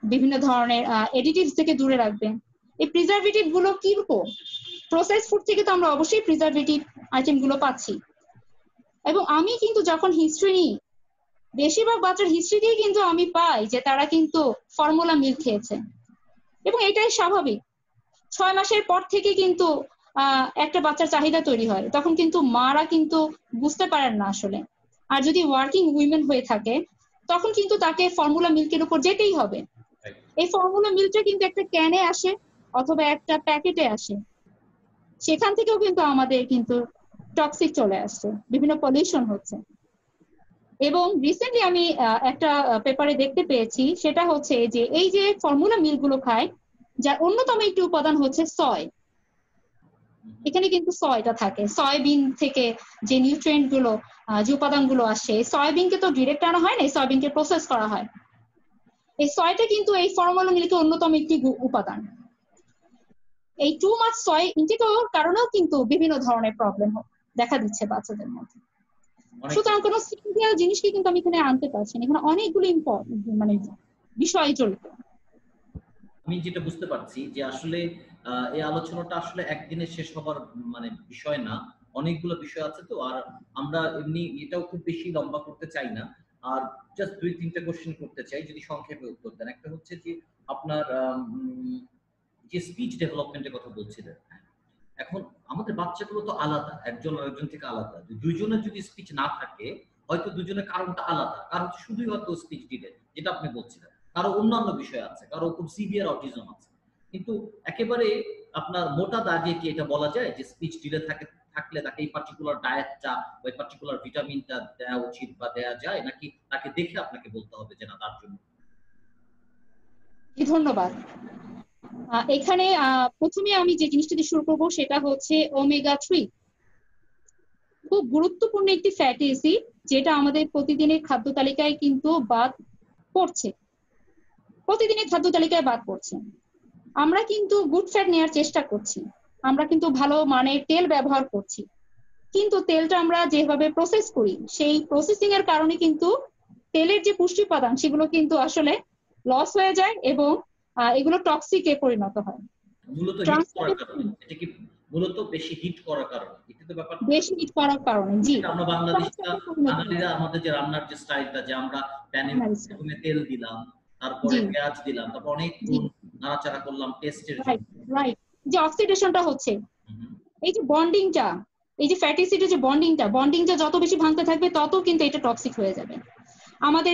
বিভিন্ন ধরনের এডিটিভস থেকে দূরে রাখবেন। এই প্রিজারভেটিভ গুলো কিরকম? প্রসেস ফুড থেকে তো আমরা অবশ্যই প্রিজারভেটিভ আইটেম গুলো পাচ্ছি। এবং আমি কিন্তু যখন হিস্ট্রি নিই, বেশিরভাগ বাচ্চার হিস্ট্রিতেই কিন্তু আমি পাই যে তারা কিন্তু ফর্মুলা মিল্ক খেয়েছে, এবং এটাই স্বাভাবিক। 6 মাসের পর থেকে কিন্তু একটা বাচ্চার চাহিদা তৈরি হয়, তখন কিন্তু মারা কিন্তু বুঝতে পারেন না আসলে। আর যদি ওয়ার্কিং উইমেন হয়ে থাকে, তখন কিন্তু তাকে ফর্মুলা মিল্কের উপর যেতেই হবে। এই ফর্মুলা মিল্কটা কিন্তু একটা ক্যানে আসে অথবা একটা প্যাকেটে আসে, সেখান থেকেও কিন্তু আমাদের কিন্তু টক্সিক চলে আসছে, বিভিন্ন পলিউশন হচ্ছে। এবং রিসেন্টলি আমি একটা পেপারে দেখতে পেয়েছি, সেটা হচ্ছে যে এই যে ফর্মুলা মিল্ক গুলো খায়, যার অন্যতম একটি উপাদান হচ্ছে সয়। এখানে কিন্তু সয়টা থাকে, সয়াবিন থেকে যে নিউট্রিয়েন্ট গুলো, যে উপাদানগুলো আসে, সয়াবিনকে তো ডিরেক্ট আনা হয় না, সয়াবিনকে প্রসেস করা হয়। এই সয়টা কিন্তু এই ফর্মুলা মিল্কের অন্যতম একটি উপাদান। এই টু মাচ সয় ইনটেকের কারণেও কিন্তু বিভিন্ন ধরনের প্রবলেম দেখা দিচ্ছে বাচ্চাদের মধ্যে। সুতরাং কোনো সিঙ্গেল জিনিসকে কিন্তু আমি এখানে আনতে পারছি না, এখানে অনেকগুলো মানে বিষয় জড়িত। আমি যেটা বুঝতে পারছি যে আসলে এই আলোচনাটা আসলে একদিনে শেষ হবার মানে বিষয় না, অনেকগুলো বিষয় আছে তো। আর আমরা এমনি এটাও খুব বেশি লম্বা করতে চাই না, আর জাস্ট 2-3টা কোশ্চেন করতে চাই, যদি সংক্ষেপে উত্তর দেন। একটা হচ্ছে যে আপনার যে স্পিচ ডেভেলপমেন্টের কথা বলছিলেন, এখন আমাদের বাচ্চাগুলো তো আলাদা, একজন আরেকজন থেকে আলাদা। দুইজনের যদি স্পিচ না থাকে, হয়তো দুজনের কারণটা আলাদা, কারণ শুধুই হয়তো স্পিচ ডিলে যেটা আপনি বলছিলেন, কারো অন্যান্য বিষয় আছে, কারো খুব সিভিয়ার অটিজম আছে। কিন্তু একেবারে আপনার মোটা দাগে কি এটা বলা যায় যে স্পিচ ডিলে থাকলে তাকে এই পার্টিকুলার ডায়েটটা ওই পার্টিকুলার ভিটামিনটা দেওয়া উচিত বা দেওয়া যায়, নাকি তাকে দেখে আপনাকে বলতে হবে যে না তার জন্য? ধন্যবাদ। এখানে প্রথমে আমি যে জিনিসটা দিয়ে শুরু করবো সেটা হচ্ছে ওমেগা-3। খুব গুরুত্বপূর্ণ একটি ফ্যাটি অ্যাসিড, যেটা আমাদের প্রতিদিনের খাদ্য তালিকায় কিন্তু বাদ পড়ছে, প্রতিদিনের খাদ্য তালিকায় বাদ পড়ছে। আমরা কিন্তু গুড ফ্যাট নেওয়ার চেষ্টা করছি, আমরা কিন্তু ভালো মানের তেল ব্যবহার করছি, কিন্তু তেলটা আমরা যেভাবে প্রসেস করি সেই প্রসেসিং এর কারণে কিন্তু তেলের যে পুষ্টি উপাদান সেগুলো কিন্তু আসলে লস হয়ে যায় এবং এগুলো টক্সিকে পরিণত হয়। মূলত হিট করার কারণে, এটা কি মূলত বেশি হিট করার কারণে? এটা তো ব্যাপার, বেশি হিট করার কারণে। জি, আমরা বাঙালিরা আমাদের যে রান্নার যে স্টাইলটা, যে আমরা প্যানে প্রথমে তেল দিলাম, তারপরে পেঁয়াজ দিলাম, তারপর অনেকক্ষণ নাড়াচাড়া করলাম টেস্টের জন্য। রাইট, যে অক্সিডেশনটা হচ্ছে, এই যে বন্ডিংটা, এই যে ফ্যাটি অ্যাসিডের যে বন্ডিংটা যত বেশি ভাঙতে থাকবে তত কিন্তু এটা টক্সিক হয়ে যাবে। আমাদের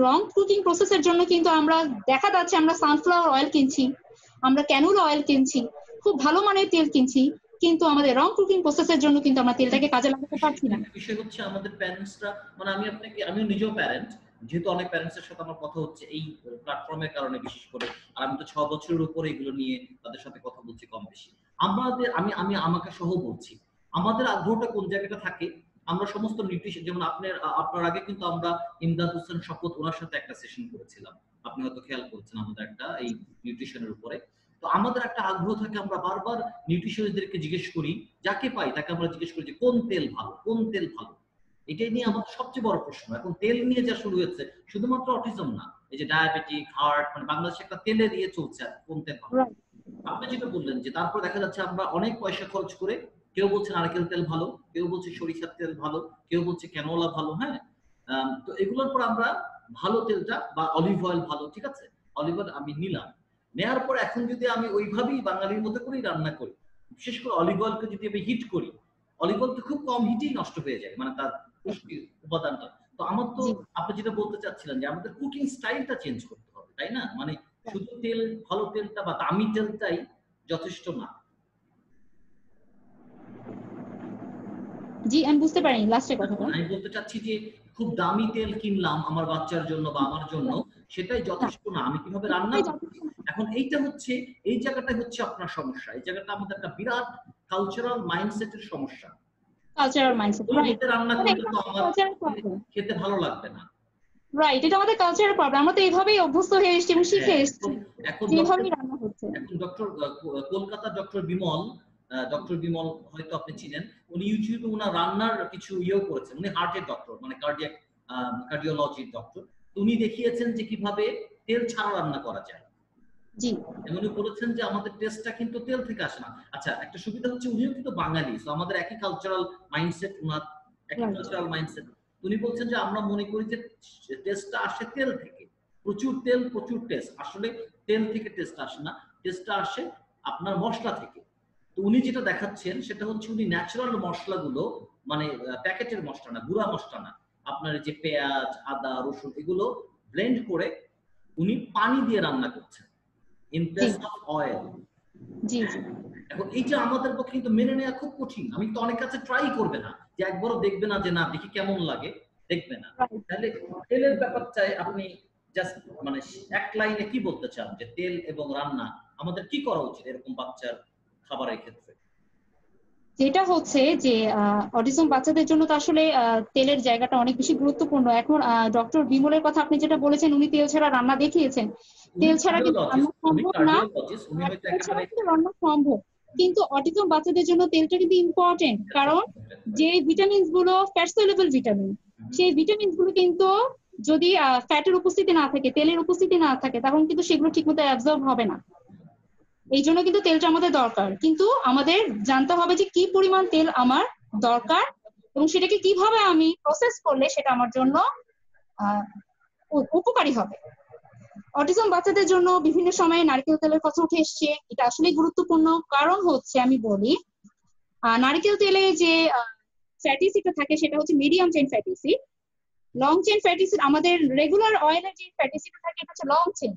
রং কুকিং প্রসেসের জন্য কিন্তু আমরা দেখা যাচ্ছে আমরা সানফ্লাওয়ার অয়েল কিনছি, আমরা ক্যানোলা অয়েল কিনছি, খুব ভালো মানের তেল কিনছি, কিন্তু আমাদের রং কুকিং প্রসেসের জন্য কিন্তু আমরা তেলটাকে কাজে লাগাতে পারছি না। বিষয় হচ্ছে আমাদের প্যারেন্টসরা, মানে আমিও নিজেও প্যারেন্ট, যেহেতু অনেক প্যারেন্টসের সাথে আমার কথা হচ্ছে এই প্ল্যাটফর্মের কারণে বিশেষ করে, আর আমি তো 6 বছরের উপরে এগুলো নিয়ে তাদের সাথে কথা বলছি কম বেশি। আমি আমাকে সহ বলছি, আমাদের আগ্রহটা কোন জায়গাটা থাকে, আমরা সমস্ত নিউট্রিশন, যেমন আপনার আগে কিন্তু আমরা ইমদাদ হোসেন শপথ ওনার সাথে একটা সেশন করেছিলাম, আপনি হয়তো খেয়াল করেছেন আমাদের একটা এই নিউট্রিশনের উপরে। তো আমাদের একটা আগ্রহ থাকে, আমরা বারবার নিউট্রিশনিস্টদেরকে জিজ্ঞেস করি, যাকে পাই তাকে আমরা জিজ্ঞেস করি যে কোন তেল ভালো, কোন তেল ভালো। এটাই নিয়ে আমাদের সবচেয়ে বড় প্রশ্ন। এখন তেল নিয়ে যা শুরু হয়েছে, শুধুমাত্র অটিজম না, এই যে ডায়াবেটিক, হার্ট, মানে বাংলাদেশে একটা তেলের ইয়ে চলছে, কোন তেল ভালো। আপনি যেটা বললেন যে তারপর দেখা যাচ্ছে আমরা অনেক পয়সা খরচ করে, কেউ বলছে নারকেল তেল ভালো, কেউ বলছে সরিষার তেল ভালো, কেউ বলছে ক্যানোলা ভালো, হ্যাঁ। তো এগুলোর পর আমরা ভালো তেলটা বা অলিভ অয়েল ভালো, ঠিক আছে, অলিভ অয়েল আমি নিলাম, নেওয়ার পর এখন যদি আমি ওইভাবেই বাঙালির মতো করেই রান্না করি, বিশেষ করে অলিভ অয়েলকে যদি আমি হিট করি, অলিভ অয়েল তো খুব কম হিটেই নষ্ট হয়ে যায়, মানে তার পুষ্টির উপাদানটা। তো আমার তো, আপনি যেটা বলতে চাচ্ছিলেন যে আমাদের কুকিং স্টাইলটা চেঞ্জ করতে হবে, তাই না? মানে শুধু তেল, ভালো তেলটা বা দামি তেলটাই যথেষ্ট না। জি, আমি বুঝতে পারিনি লাস্টের কথাটা। আমি বলতে চাচ্ছি যে খুব দামি তেল কিনলাম আমার বাচ্চার জন্য বা আমার জন্য, সেটাই যথেষ্ট না। আমি কিভাবে রান্না করছি, এখন এইটা হচ্ছে, এই জায়গাটা হচ্ছে আপনার সমস্যা। এই জায়গাটা আমাদের একটা বিরাট কালচারাল মাইন্ডসেটের সমস্যা। Cultural mindset, right. রান্না করলে তো আমার খেতে ভালো লাগবে না। রাইট, এটা আমাদের কালচারাল প্রবলেম। আমরা তো এইভাবেই অভ্যস্ত হয়ে এসেছি এবং শিখে এসেছি যেভাবেই রান্না হচ্ছে। এখন কলকাতার ডক্টর বিমল হয়তো আপনি চিনেন, উনি ইউটিউবে উনার রান্নার কিছু ইয়েও করেছেন। উনি হার্টের ডক্টর, মানে কার্ডিওলজির ডক্টর। উনি দেখিয়েছেন যে কিভাবে তেল ছাড়া রান্না করা যায়। জি, উনি বলেছেন যে আমাদের টেস্টটা কিন্তু তেল থেকে আসে না। আচ্ছা, একটা সুবিধা হচ্ছে উনিও কিন্তু বাঙালি, তো আমাদের একই কালচারাল মাইন্ডসেট, উনার একই কালচারাল মাইন্ডসেট। উনি বলছেন যে আমরা মনে করি যে টেস্টটা আসে তেল থেকে, প্রচুর তেল, প্রচুর টেস্ট। আসলে তেল থেকে টেস্ট আসে না, টেস্টটা আসে আপনার মশলা থেকে। তো উনি যেটা দেখাচ্ছেন সেটা হচ্ছে উনি ন্যাচারাল মশলাগুলো, মানে প্যাকেটের মশলা না, গুঁড়া মশলা না, আপনার যে পেঁয়াজ, আদা, রসুন, এগুলো ব্লেন্ড করে উনি পানি দিয়ে রান্না করছেন in place of oil. জি জি। এখন এইটা আমাদের পক্ষে কিন্তু মেনে নেওয়া খুব কঠিন। আমি তো অনেক কাছে ট্রাই করবে না, যে একবারও দেখবে না যে না দেখি কেমন লাগে, দেখবে না। তাহলে তেলের ব্যাপারটাই আপনি জাস্ট মানে এক লাইনে কি বলতে চান যে তেল এবং রান্না আমাদের কি করা উচিত এরকম বাচ্চার খাবারের ক্ষেত্রে? যেটা হচ্ছে যে অটিজম বাচ্চাদের জন্য তো আসলে তেলের জায়গাটা অনেক বেশি গুরুত্বপূর্ণ। এখন ডক্টর বিমলের কথা আপনি যেটা বলেছেন, উনি তেল ছাড়া রান্না দেখিয়েছেন। তেল ছাড়া কিন্তু রান্না সম্ভব না, তেল ছাড়া কিন্তু রান্না সম্ভব। কিন্তু অটিজম বাচ্চাদের জন্য তেলটা কিন্তু ইম্পর্টেন্ট, কারণ যে ভিটামিনস গুলো ফ্যাট সলিউবল ভিটামিন, সেই ভিটামিনস গুলো কিন্তু যদি ফ্যাটের উপস্থিতি না থাকে, তেলের উপস্থিতি না থাকে, তখন কিন্তু সেগুলো ঠিকমতো অ্যাবজর্ব হবে না। এই জন্য কিন্তু তেলটা আমাদের দরকার, কিন্তু আমাদের জানতে হবে যে কি পরিমাণ তেল আমার দরকার এবং সেটাকে কিভাবে আমি প্রসেস করলে সেটা আমার জন্য উপকারী হবে। অটিজম বাচ্চাদের জন্য বিভিন্ন সময়ে নারকেল তেলের কথা উঠে এসছে, এটা আসলেই গুরুত্বপূর্ণ। কারণ হচ্ছে আমি বলি, নারকেল তেলে যে ফ্যাটি অ্যাসিডটা থাকে সেটা হচ্ছে medium chain fatty acid. Long chain fatty acid, আমাদের রেগুলার অয়েলের যে ফ্যাটি অ্যাসিডটা থাকে এটা হচ্ছে লং চেইন,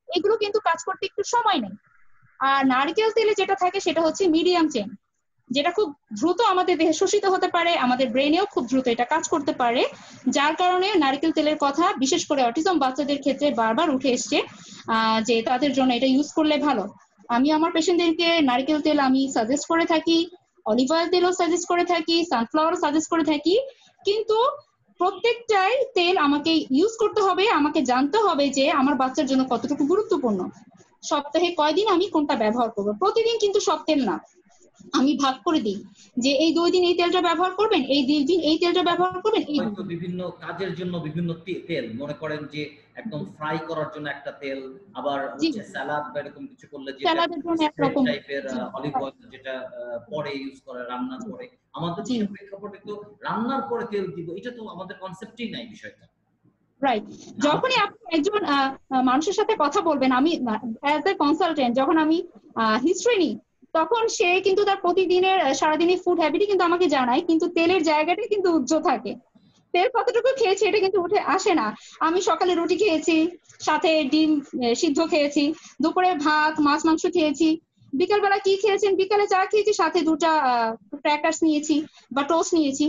এগুলো কিন্তু কাজ করতে একটু সময় নেয়। আর নারকেল তেলে যেটা থাকে সেটা হচ্ছে মিডিয়াম চেইন। যেটা খুব দ্রুত আমাদের দেহে শোষিত হতে পারে, আমাদের ব্রেনেও খুব দ্রুত এটা কাজ করতে পারে, যার কারণে নারকেল তেলের কথা বিশেষ করে অটিজম বাচ্চাদের ক্ষেত্রে বারবার উঠে এসছে যে তাদের জন্য এটা ইউজ করলে ভালো। আমি আমার পেশেন্টদেরকে নারকেল তেল আমি সাজেস্ট করে থাকি, অলিভ অয়েল তেলও সাজেস্ট করে থাকি, সানফ্লাওয়ারও সাজেস্ট করে থাকি, কিন্তু প্রত্যেকটাই তেল আমাকে ইউজ করতে হবে, আমাকে জানতে হবে যে আমার বাচ্চার জন্য কতটুকু গুরুত্বপূর্ণ, সপ্তাহে কয়দিন আমি কোনটা ব্যবহার করবো। প্রতিদিন কিন্তু সব তেল না, আমি ভাগ করে দিই যে এই 2 দিন এই তেলটা ব্যবহার করবেন, এই 2 দিন এই তেলটা ব্যবহার করবেন। এই হয়তো বিভিন্ন কাজের জন্য বিভিন্ন তেল, মনে করেন যে একদম ফ্রাই করার জন্য একটা তেল, আবার হচ্ছে স্যালাড বা এরকম কিছু করলে যেটা স্যালাডের জন্য একরকম টাইপের অলিভ অয়েল যেটা পরে ইউজ করে রান্নার পরে। আমাদের দেশের প্রেক্ষাপটে তো রান্নার পরে তেল দিব, এটা তো আমাদের কনসেপ্টই নাই বিষয়টা। রাইট। যখনই আপনি একজন মানুষের সাথে কথা বলবেন, আমি অ্যাজ এ কনসালটেন্ট যখন আমি হিস্ট্রি নিই, তখন সে কিন্তু তার প্রতিদিনের সারাদিনের ফুড হ্যাবিটই কিন্তু আমাকে জানায়, কিন্তু তেলের জায়গাটাই কিন্তু উজ্জ্বল থাকে। তেল কতটুকু খেয়েছি এটা কিন্তু উঠে আসে না। আমি সকালে রুটি খেয়েছি, সাথে ডিম সিদ্ধ খেয়েছি, দুপুরে ভাত মাছ মাংস খেয়েছি, বিকালবেলা কি খেয়েছেন, বিকালে চা খেয়েছি, সাথে 2টা ক্র্যাকার্স নিয়েছি বা টোস্ট নিয়েছি,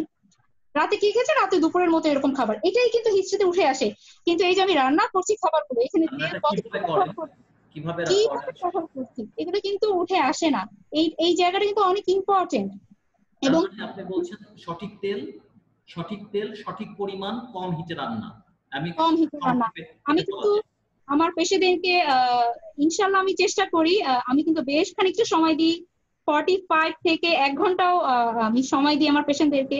রাতে কি খেয়েছে, রাতে দুপুরের মতো এরকম খাবার, এটাই কিন্তু হিস্ট্রিতে উঠে আসে। কিন্তু এই যে আমি রান্না করছি খাবারগুলো, এখানে তেল কতটুকু ব্যবহার করছি, কিভাবে ব্যবহার করছি, এগুলো কিন্তু উঠে আসে না। এই জায়গাটা কিন্তু অনেক ইম্পর্টেন্ট। এবং আপনি বলছেন সঠিক তেল সঠিক পরিমাণ, কম হিটে রান্না। কম হিটে রান্না। আমি কিন্তু আমার পেশেন্টদেরকে ইনশাআল্লাহ আমি চেষ্টা করি, আমি কিন্তু বেশ খানিকটা সময় দিই, 45 থেকে 1 ঘন্টাও আমি সময় দিই আমার পেশেন্টদেরকে।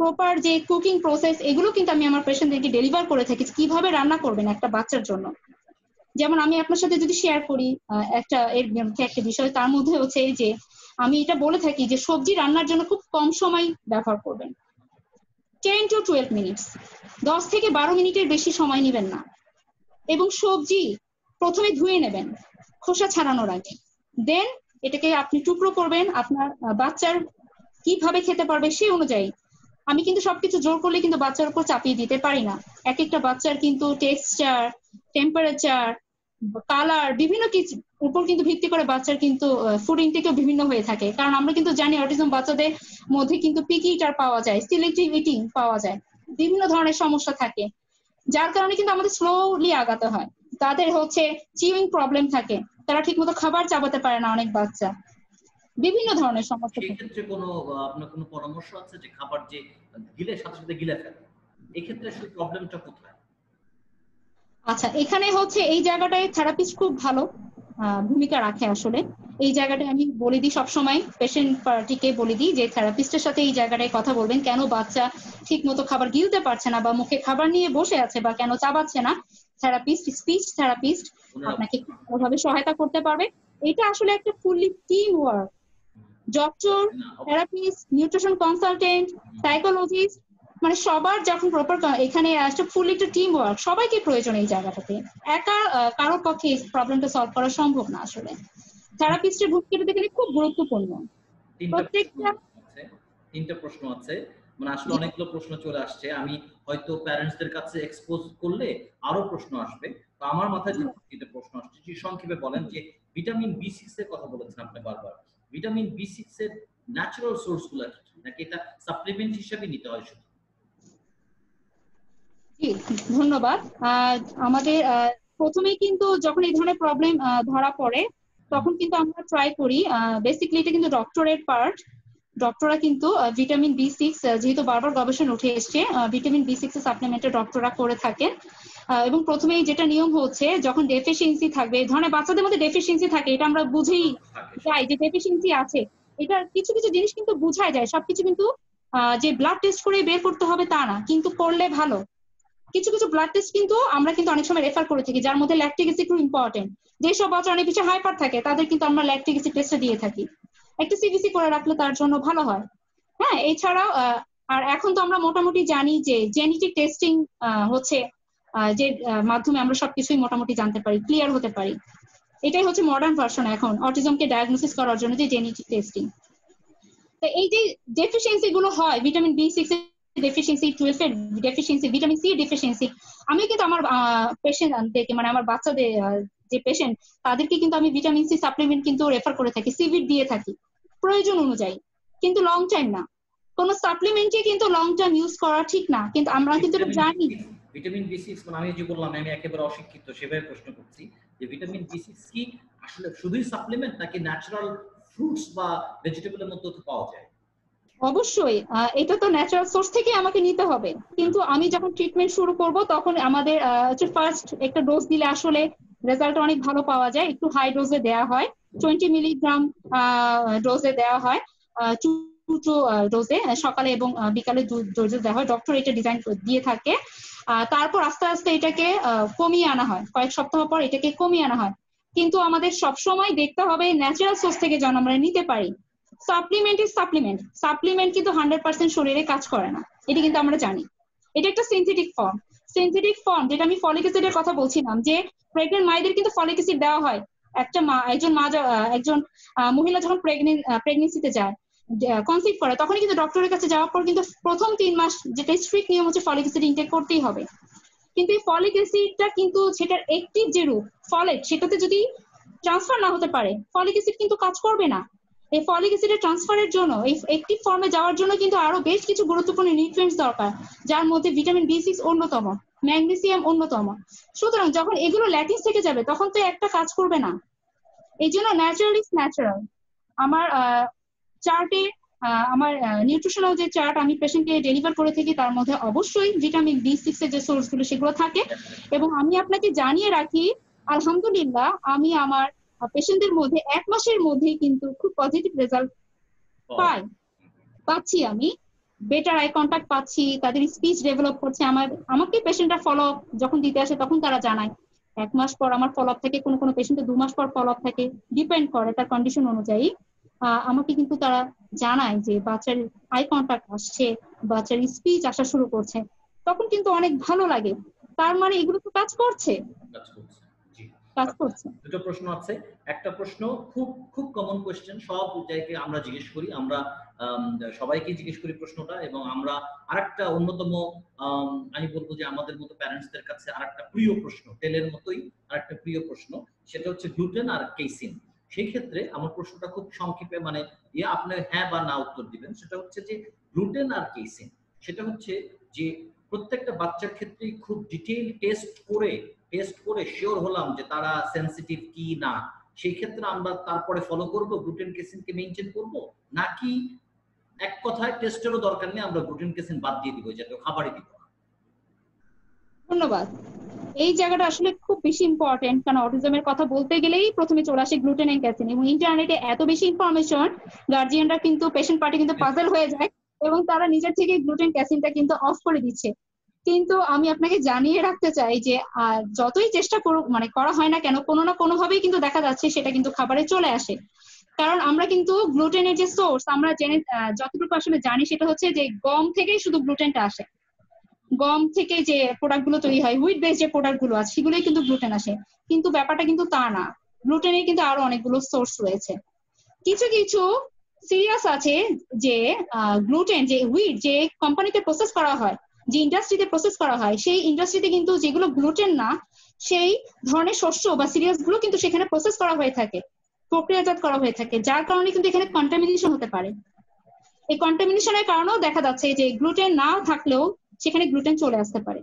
প্রপার যে কুকিং প্রসেস এগুলো কিন্তু আমি আমার পেশেন্টদেরকে ডেলিভার করে থাকি, কিভাবে রান্না করবেন একটা বাচ্চার জন্য। যেমন আমি আপনার সাথে যদি শেয়ার করি একটা বিষয়, তার মধ্যে হচ্ছে এই যে আমি এটা বলে থাকি যে সবজি রান্নার জন্য খুব কম সময় ব্যবহার করবেন, 10 to 12 মিনিটস, 10 থেকে 12 মিনিটের বেশি সময় নেবেন না। এবং সবজি প্রথমে ধুয়ে নেবেন খোসা ছাড়ানোর আগে, দেন এটাকে আপনি টুকরো করবেন আপনার বাচ্চার কিভাবে খেতে পারবে সেই অনুযায়ী। আমি কিন্তু সবকিছু জোর করলে কিন্তু বাচ্চার উপর চাপিয়ে দিতে পারি না। এক একটা বাচ্চার কিন্তু টেক্সচার, টেম্পারেচার, কালার বিভিন্ন কিছু উপর কিন্তু ভিত্তি করে বাচ্চার কিন্তু ফুড ইনটেকও বিভিন্ন হয়ে থাকে। কারণ আমরা কিন্তু জানি অটিজম বাচ্চাদের মধ্যে কিন্তু পিকি ইটার পাওয়া যায়, সিলেক্টিভ ইটিং পাওয়া যায়, বিভিন্ন ধরনের সমস্যা থাকে, যার কারণে কিন্তু আমাদের স্লোলি আগাতে হয়। তাদের হচ্ছে চিউইং প্রবলেম থাকে, তারা ঠিকমতো খাবার চাবাতে পারে না অনেক বাচ্চা, বিভিন্ন ধরনের সমস্যা। সেই ক্ষেত্রে আপনার কোনো পরামর্শ আছে যে খাবার যে সাথে সাথে গিলে ফেলে, এই ক্ষেত্রে আসলে প্রবলেমটা কোথায়? আচ্ছা, এখানে হচ্ছে এই জায়গাটায় থেরাপিস্ট খুব ভালো ভূমিকা রাখে আসলে। এই জায়গাটায় আমি বলে দিই সবসময় পেশেন্ট পার্টিকে বলে দিই যে থেরাপিস্টের সাথে এই জায়গাটায় কথা বলবেন, কেন বাচ্চা ঠিক মতো খাবার গিলতে পারছে না বা মুখে খাবার নিয়ে বসে আছে বা কেন চাবাচ্ছে না। থেরাপিস্ট, স্পিচ থেরাপিস্ট আপনাকে ওভাবে সহায়তা করতে পারবে। এটা আসলে একটা fully team work. Doctor, therapist, nutrition consultant, psychologist, মানে সবার যখন প্রপার এখানে একটা ফুল একটা টিম ওয়ার্ক, সবাইকে প্রয়োজন এই জায়গাটাতে। একা কারোর পক্ষে এই প্রবলেমটা সলভ করা সম্ভব না আসলে। থেরাপিস্টের ভূমিকাটা এখানে খুব গুরুত্বপূর্ণ। তিনটা প্রশ্ন আছে, মানে আসলে অনেকগুলো প্রশ্ন চলে আসছে। আমি হয়তো প্যারেন্টসদের কাছে এক্সপোজ করলে আরো প্রশ্ন আসবে, তো আমার মাথায় যে তিনটা প্রশ্ন আসছে সংক্ষেপে বলেন যে ভিটামিন B6 এর কথা বলেছেন আপনি বারবার, ভিটামিন B6 এর ন্যাচারাল সোর্স গুলো কি, নাকি এটা সাপ্লিমেন্ট হিসেবে নিতে হয় শুধু? জি, ধন্যবাদ। আমাদের প্রথমেই কিন্তু যখন এই ধরনের প্রবলেম ধরা পড়ে তখন কিন্তু আমরা ট্রাই করি, বেসিক্যালি এটা কিন্তু ডক্টরের পার্ট। ডক্টররা কিন্তু ভিটামিন B6, যেহেতু বারবার গবেষণা উঠে এসছে, ভিটামিন B6 এর সাপ্লিমেন্টে ডক্টররা করে থাকেন। এবং প্রথমেই যেটা নিয়ম হচ্ছে যখন ডেফিসিয়েন্সি থাকবে, এই ধরনের বাচ্চাদের মধ্যে ডেফিসিয়েন্সি থাকে, এটা আমরা বুঝেই যাই যে ডেফিসিয়েন্সি আছে। এটা কিছু কিছু জিনিস কিন্তু বোঝাই যায়, সবকিছু কিন্তু যে ব্লাড টেস্ট করে বের করতে হবে তা না, কিন্তু করলে ভালো। কিছু কিছু ব্লাড টেস্ট কিন্তু আমরা কিন্তু অনেক সময় রেফার করে থাকি, যার মধ্যে ল্যাকটিক অ্যাসিড খুব ইম্পর্টেন্ট। যেসব বাচ্চা অনেক বেশি হাইপার থাকে তাদের কিন্তু আমরা ল্যাকটিক অ্যাসিড টেস্টটা দিয়ে থাকি, একটা সিবিসি করে রাখলে তার জন্য ভালো হয়। হ্যাঁ, এছাড়াও আর এখন তো আমরা মোটামুটি জানি যে জেনেটিক টেস্টিং হচ্ছে যে মাধ্যমে আমরা সবকিছুই মোটামুটি জানতে পারি, ক্লিয়ার হতে পারি। এটাই হচ্ছে মডার্ন ভার্সন এখন অটিজমকে ডায়াগনোসিস করার জন্য যে জেনেটিক টেস্টিং। তো এই যে ডেফিসিয়েন্সি গুলো হয়, ভিটামিন B6 ডেফিসিয়েন্সি, 12 এর ডেফিসিয়েন্সি, ভিটামিন সি ডেফিসিয়েন্সি, আমি কিন্তু আমার পেশেন্টদেরকে, মানে আমার বাচ্চাদের যে পেশেন্ট তাদেরকে কিন্তু আমি ভিটামিন সি সাপ্লিমেন্ট কিন্তু রেফার করে থাকি, সিভিট দিয়ে থাকি। প্রয়োজন অনুযায়ী, কিন্তু লং টাইম না। কোন সাপ্লিমেন্টই কিন্তু লং টাইম ইউজ করা ঠিক না, কিন্তু আমরা কিন্তু এটা জানি। ভিটামিন বি6 মানে আমি যে বললাম আমি একেবারে অশিক্ষিত সেভাবে প্রশ্ন করছি যে ভিটামিন বি6 কি আসলে শুধুই সাপ্লিমেন্ট নাকি ন্যাচারাল ফ্রুটস বা ভেজিটেবলের মধ্যে তো পাওয়া যায়? অবশ্যই এটা তো ন্যাচারাল সোর্স থেকে আমাকে নিতে হবে, কিন্তু আমি যখন ট্রিটমেন্ট শুরু করব তখন আমাদের ফার্স্ট একটা ডোজ দিলে আসলে রেজাল্ট অনেক ভালো পাওয়া যায়। একটু হাই ডোজে দেওয়া হয়, 20 মিলিগ্রাম ডোজে দেওয়া হয়, ডোজে সকালে এবং বিকালে ডোজে দেওয়া হয়। ডক্টর এটা ডিজাইন দিয়ে থাকে। তারপর আস্তে আস্তে এটাকে কমিয়ে আনা হয়, কয়েক সপ্তাহ পর এটাকে কমিয়ে আনা হয়। কিন্তু আমাদের সবসময় দেখতে হবে ন্যাচারাল সোর্স থেকে যেন আমরা নিতে পারি। সাপ্লিমেন্ট ইজ সাপ্লিমেন্ট, সাপ্লিমেন্ট কিন্তু 100% শরীরে কাজ করে না, এটা কিন্তু আমরা জানি। এটা একটা সিনথেটিক ফর্ম, সিনথেটিক ফর্ম যেটা আমি ফলিক অ্যাসিডের কথা বলছিলাম, যে প্রেগনেন্ট মায়েদের কিন্তু ফলিক অ্যাসিড দেওয়া হয়। একজন মহিলা যখন প্রেগনেন্সিতে যায়, কনসিভ করে, তখন কিন্তু ডক্টরের কাছে যাওয়ার পর কিন্তু প্রথম 3 মাস যেটা স্ট্রিক্ট নিয়ম হচ্ছে ফলিক অ্যাসিড ইনটেক করতেই হবে। কিন্তু এই ফলিক অ্যাসিডটা কিন্তু সেটার অ্যাক্টিভ যে রূপ ফলেট, সেটাতে যদি ট্রান্সফার না হতে পারে ফলিক অ্যাসিড কিন্তু কাজ করবে না। এই ফলিক অ্যাসিডের ট্রান্সফারের জন্য, এই অ্যাক্টিভ ফর্মে যাওয়ার জন্য কিন্তু আরো বেশ কিছু গুরুত্বপূর্ণ নিউট্রিয়েন্টস দরকার, যার মধ্যে ভিটামিন বি6 অন্যতম, ম্যাগনেসিয়াম অন্যতম। সুতরাং যখন এগুলো ল্যাকিংস থেকে যাবে তখন তো একটা কাজ করবে না। এই জন্য ন্যাচারাল ইজ ন্যাচারাল। আমার চার্টে, আমার নিউট্রিশনাল যে চার্ট আমি পেশেন্টকে ডেলিভার করে থাকি তার মধ্যে অবশ্যই ভিটামিন বি6 এর যে সোর্সগুলো সেগুলো থাকে। এবং আমি আপনাকে জানিয়ে রাখি, আলহামদুলিল্লাহ আমি আমার পেশেন্টদের মধ্যে 1 মাসের মধ্যেই কিন্তু খুব পজিটিভ রেজাল্ট পাচ্ছি। আমি বেটার আই কন্টাক্ট পাচ্ছি, তাদের স্পিচ ডেভেলপ করছে। আমাকে পেশেন্টরা ফলো আপ যখন দিতে আসে তখন তারা জানায় 1 মাস পর আমার ফলো আপ থাকে, কোনো পেশেন্টের 2 মাস পর ফলো আপ থাকে, ডিপেন্ড করে তার কন্ডিশন অনুযায়ী। আমাকে কিন্তু তারা জানায় যে বাচ্চার আই কন্টাক্ট আসছে, বাচ্চার স্পিচ আসা শুরু করছে, তখন কিন্তু অনেক ভালো লাগে। তার মানে এগুলো তো কাজ করছে। কাজ করছে। দুটো প্রশ্ন আছে। একটা প্রশ্ন খুব খুব কমন কোশ্চেন, সব জায়গায় আমরা জিজ্ঞেস করি, আমরা সবাইকে জিজ্ঞেস করি প্রশ্নটা, এবং আমরা আরেকটা অন্যতম আমি বলবো যে আমাদের মতো প্যারেন্টসদের কাছে আরেকটা প্রিয় প্রশ্ন, তেলের মতোই আরেকটা প্রিয় প্রশ্ন, সেটা হচ্ছে গ্লুটেন আর কেসিন। সেই ক্ষেত্রে আমার প্রশ্নটা খুব সংক্ষেপে, মানে আপনি হ্যাঁ বা না উত্তর দিবেন। সেটা হচ্ছে যে গ্লুটেন আর কেসিন, সেটা হচ্ছে যে প্রত্যেকটা বাচ্চার ক্ষেত্রেই খুব ডিটেইল টেস্ট করে শিওর হলাম যে তারা সেনসিটিভ কি না, সেই ক্ষেত্রে আমরা তারপরে ফলো করব গ্লুটেন কেসিনকে মেইনটেইন করব, নাকি এক কথায় টেস্টেরও দরকার নেই, আমরা গ্লুটেন কেসিন বাদ দিয়ে দিব, যাতে খাবারই দিব না? ধন্যবাদ। এই জায়গাটা আসলে খুব বেশি ইম্পর্টেন্ট, কারণ অটিজমের কথা বলতে গেলেই প্রথমে চলে আসে গ্লুটেন এন্ড ক্যাসিন, এবং ইন্টারনেটে এত বেশি ইনফরমেশন গার্জিয়ানরা কিন্তু পেশেন্ট পার্টি কিন্তু পাজল হয়ে যায় এবং তারা নিজের থেকে গ্লুটেন ক্যাসিনটা কিন্তু অফ করে দিচ্ছে। কিন্তু আমি আপনাকে জানিয়ে রাখতে চাই যে যতই চেষ্টা করুক, মানে করা হয় না কেন, কোনো না কোনো ভাবেই কিন্তু দেখা যাচ্ছে সেটা কিন্তু খাবারে চলে আসে। কারণ আমরা কিন্তু গ্লুটেনের যে সোর্স আমরা যতটুকু আসলে জানি সেটা হচ্ছে যে গম থেকেই শুধু গ্লুটেনটা আসে। গম থেকে যে প্রোডাক্ট গুলো তৈরি হয়, হুইট বেস যে প্রোডাক্ট গুলো আছে সেগুলোই কিন্তু গ্লুটেন আসে, কিন্তু ব্যাপারটা কিন্তু তা না। গ্লুটেনের কিন্তু আরো অনেকগুলো সোর্স রয়েছে। কিছু কিছু সিরিয়াস আছে যে গ্লুটেন, যে হুইট যে কোম্পানিতে প্রসেস করা হয়, যে ইন্ডাস্ট্রিতে প্রসেস করা হয়, সেই ইন্ডাস্ট্রিতে কিন্তু যেগুলো গ্লুটেন না সেই ধরনের শস্য বা সিরিয়াস গুলো কিন্তু সেখানে প্রসেস করা হয়ে থাকে, প্রক্রিয়াজাত করা হয়ে থাকে, যার কারণে কিন্তু এখানে কন্টামিনেশন হতে পারে। এই কন্টামিনেশনের কারণেও দেখা যাচ্ছে যে গ্লুটেন না থাকলেও সেখানে গ্লুটেন চলে আসতে পারে।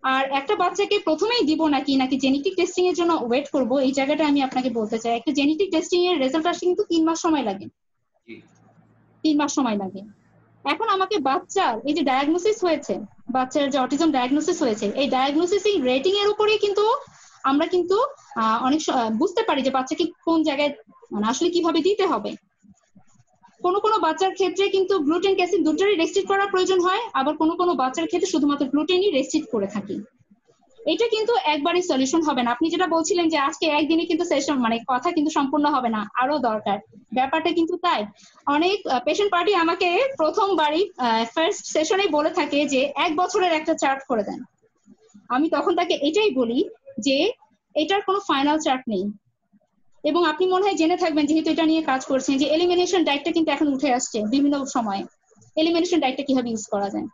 আর একটা বাচ্চাকে প্রথমেই দিব নাকি জেনেটিক টেস্টিং এর জন্য ওয়েট করব, এই জায়গাটা আমি আপনাকে বলতে চাই। একটা জেনেটিক টেস্টিং এর রেজাল্ট আসতে কিন্তু 3 মাস সময় লাগে। 3 মাস সময় লাগে। এখন আমাকে বাচ্চার এই যে ডায়াগনোসিস হয়েছে, বাচ্চার যে অটিজম ডায়াগনোসিস হয়েছে, এই ডায়াগনোসিস রেটিং এর উপরেই কিন্তু আমরা কিন্তু অনেক বুঝতে পারি যে বাচ্চাকে কোন জায়গায় মানে আসলে কিভাবে দিতে হবে। কোনো বাচ্চার ক্ষেত্রে কিন্তু গ্লুটেন ক্যাসিন দুটোরই রেস্ট্রিক্ট করার প্রয়োজন হয়, আবার কোনো বাচ্চার ক্ষেত্রে শুধুমাত্র গ্লুটেনই রেস্ট্রিক্ট করে থাকি। এটা কিন্তু একবারই সলিউশন হবে না। আপনি যেটা বলছিলেন যে আজকে একদিনে কিন্তু সেশন মানে কথা কিন্তু সম্পূর্ণ হবে না, আরো দরকার, ব্যাপারটা কিন্তু তাই। অনেক পেশেন্ট পার্টি আমাকে প্রথমবারই ফার্স্ট সেশনে বলে থাকে যে 1 বছরের একটা চার্ট করে দেন। আমি তখন তাকে এটাই বলি যে এটার কোনো ফাইনাল চার্ট নেই। এবং আপনি মনে হয় জেনে থাকবেন, যেহেতু এটা নিয়ে কাজ করছেন, যে এলিমিনেশন ডায়েটটা কিন্তু এখন উঠে আসছে বিভিন্ন সময়ে। এলিমিনেশন ডায়েটটা কিভাবে ইউজ করা যায়,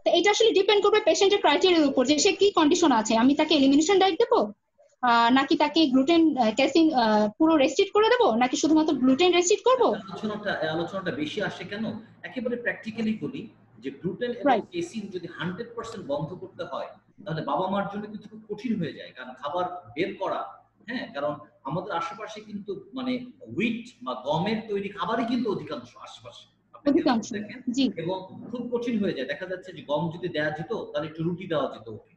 তো এটা আসলে ডিপেন্ড করবে পেশেন্টের ক্রাইটেরিয়ার উপর, যে সে কি কন্ডিশন আছে। আমি তাকে এলিমিনেশন ডায়েট দেবো, নাকি তাকে গ্লুটেন ক্যাসিন পুরো রেস্ট্রিক্ট করে দেবো, নাকি শুধুমাত্র গ্লুটেন রেস্ট্রিক্ট করবো? আলোচনাটা বেশি আসে কেন, একেবারে প্র্যাকটিক্যালি বলি যে গ্লুটেন এবং কেসিন যদি 100% বন্ধ করতে হয় তাহলে বাবা মার জন্য কিন্তু খুব কঠিন হয়ে যায়, কারণ খাবার বের করা, হ্যাঁ, কারণ আমাদের আশেপাশে কিন্তু মানে হুইট বা গমের তৈরি খাবারই কিন্তু অধিকাংশ আশেপাশে দেখেন, এবং খুব কঠিন হয়ে যায়। দেখা যাচ্ছে যে গম যদি দেওয়া যেত তাহলে একটু রুটি দেওয়া যেত ওকে,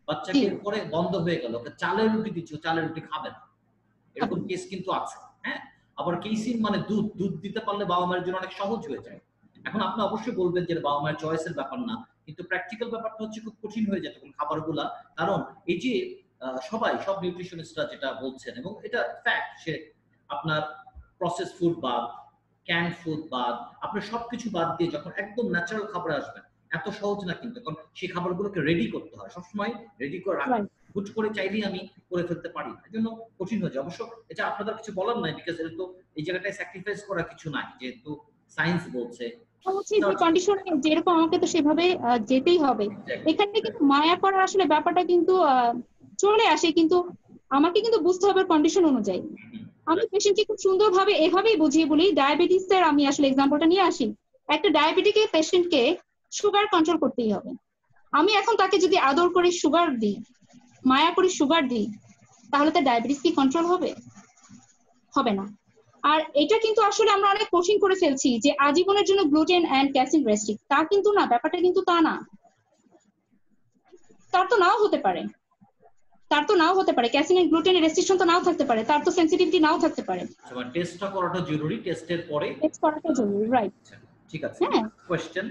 বাচ্চাকে পরে বন্ধ হয়ে গেল, চালের রুটি দিচ্ছ, চালের রুটি খাবে না, এরকম কেস কিন্তু আছে। হ্যাঁ, আবার কেসিন মানে দুধ দিতে পারলে বাবা মায়ের জন্য অনেক সহজ হয়ে যায়। এখন আপনি অবশ্যই বলবেন যে বাবা মায়ের চয়েসের ব্যাপার না, কিন্তু প্র্যাকটিক্যাল ব্যাপারটা হচ্ছে খুব কঠিন হয়ে যায় তখন খাবারগুলা, কারণ এই যে সব নিউট্রিশনিস্টরা যেটা বলছেন, এবং এটা ফ্যাক্ট, সে আপনার প্রসেস ফুড বাদ, ক্যান্ড ফুড বাদ, আপনি সবকিছু বাদ দিয়ে যখন একদম ন্যাচারাল খাবারে আসবেন, এত সহজ না কিন্তু, কারণ সেই খাবারগুলোকে রেডি করতে হয়, সবসময় রেডি করে রাখতে, হুট করে চাইলেই আমি করে ফেলতে পারি না, এজন্য কঠিন হয়ে যায়। অবশ্য এটা আপনাদের কিছু বলার নাই, বিকজ এটা তো এই জায়গাটায় স্যাক্রিফাইস করা কিছু নাই, যেহেতু সায়েন্স বলছে যেরকম আমাকে তো সেভাবে যেতেই হবে। এখানে কিন্তু মায়া করার আসলে ব্যাপারটা কিন্তু চলে আসে, কিন্তু আমাকে কিন্তু বুঝতে হবে কন্ডিশন অনুযায়ী। আমি পেশেন্টকে খুব সুন্দরভাবে এভাবেই বুঝিয়ে বলি, ডায়াবেটিসের আমি আসলে এক্সাম্পলটা নিয়ে আসি। একটা ডায়াবেটিক পেশেন্টকে সুগার কন্ট্রোল করতেই হবে। আমি এখন তাকে যদি আদর করে সুগার দিই, মায়া করে সুগার দিই, তাহলে তার ডায়াবেটিস কি কন্ট্রোল হবে? হবে না। আর এটা কিন্তু আসলে আমরা অনেক কঠিন করে ফেলছি যে আজীবনের জন্য গ্লুটেন এন্ড ক্যাসিন রেস্ট্রিক্ট, তা কিন্তু না, ব্যাপারটা কিন্তু তা না। তার তো নাও হতে পারে, ক্যাসিন এন্ড গ্লুটেনের রেস্ট্রিকশন তো নাও থাকতে পারে, তার তো সেনসিটিভিটি নাও থাকতে পারে। টেস্টটা করাটা জরুরি, টেস্টের পরে টেস্ট করাটা জরুরি, রাইট। ঠিক আছে। কোশ্চেন,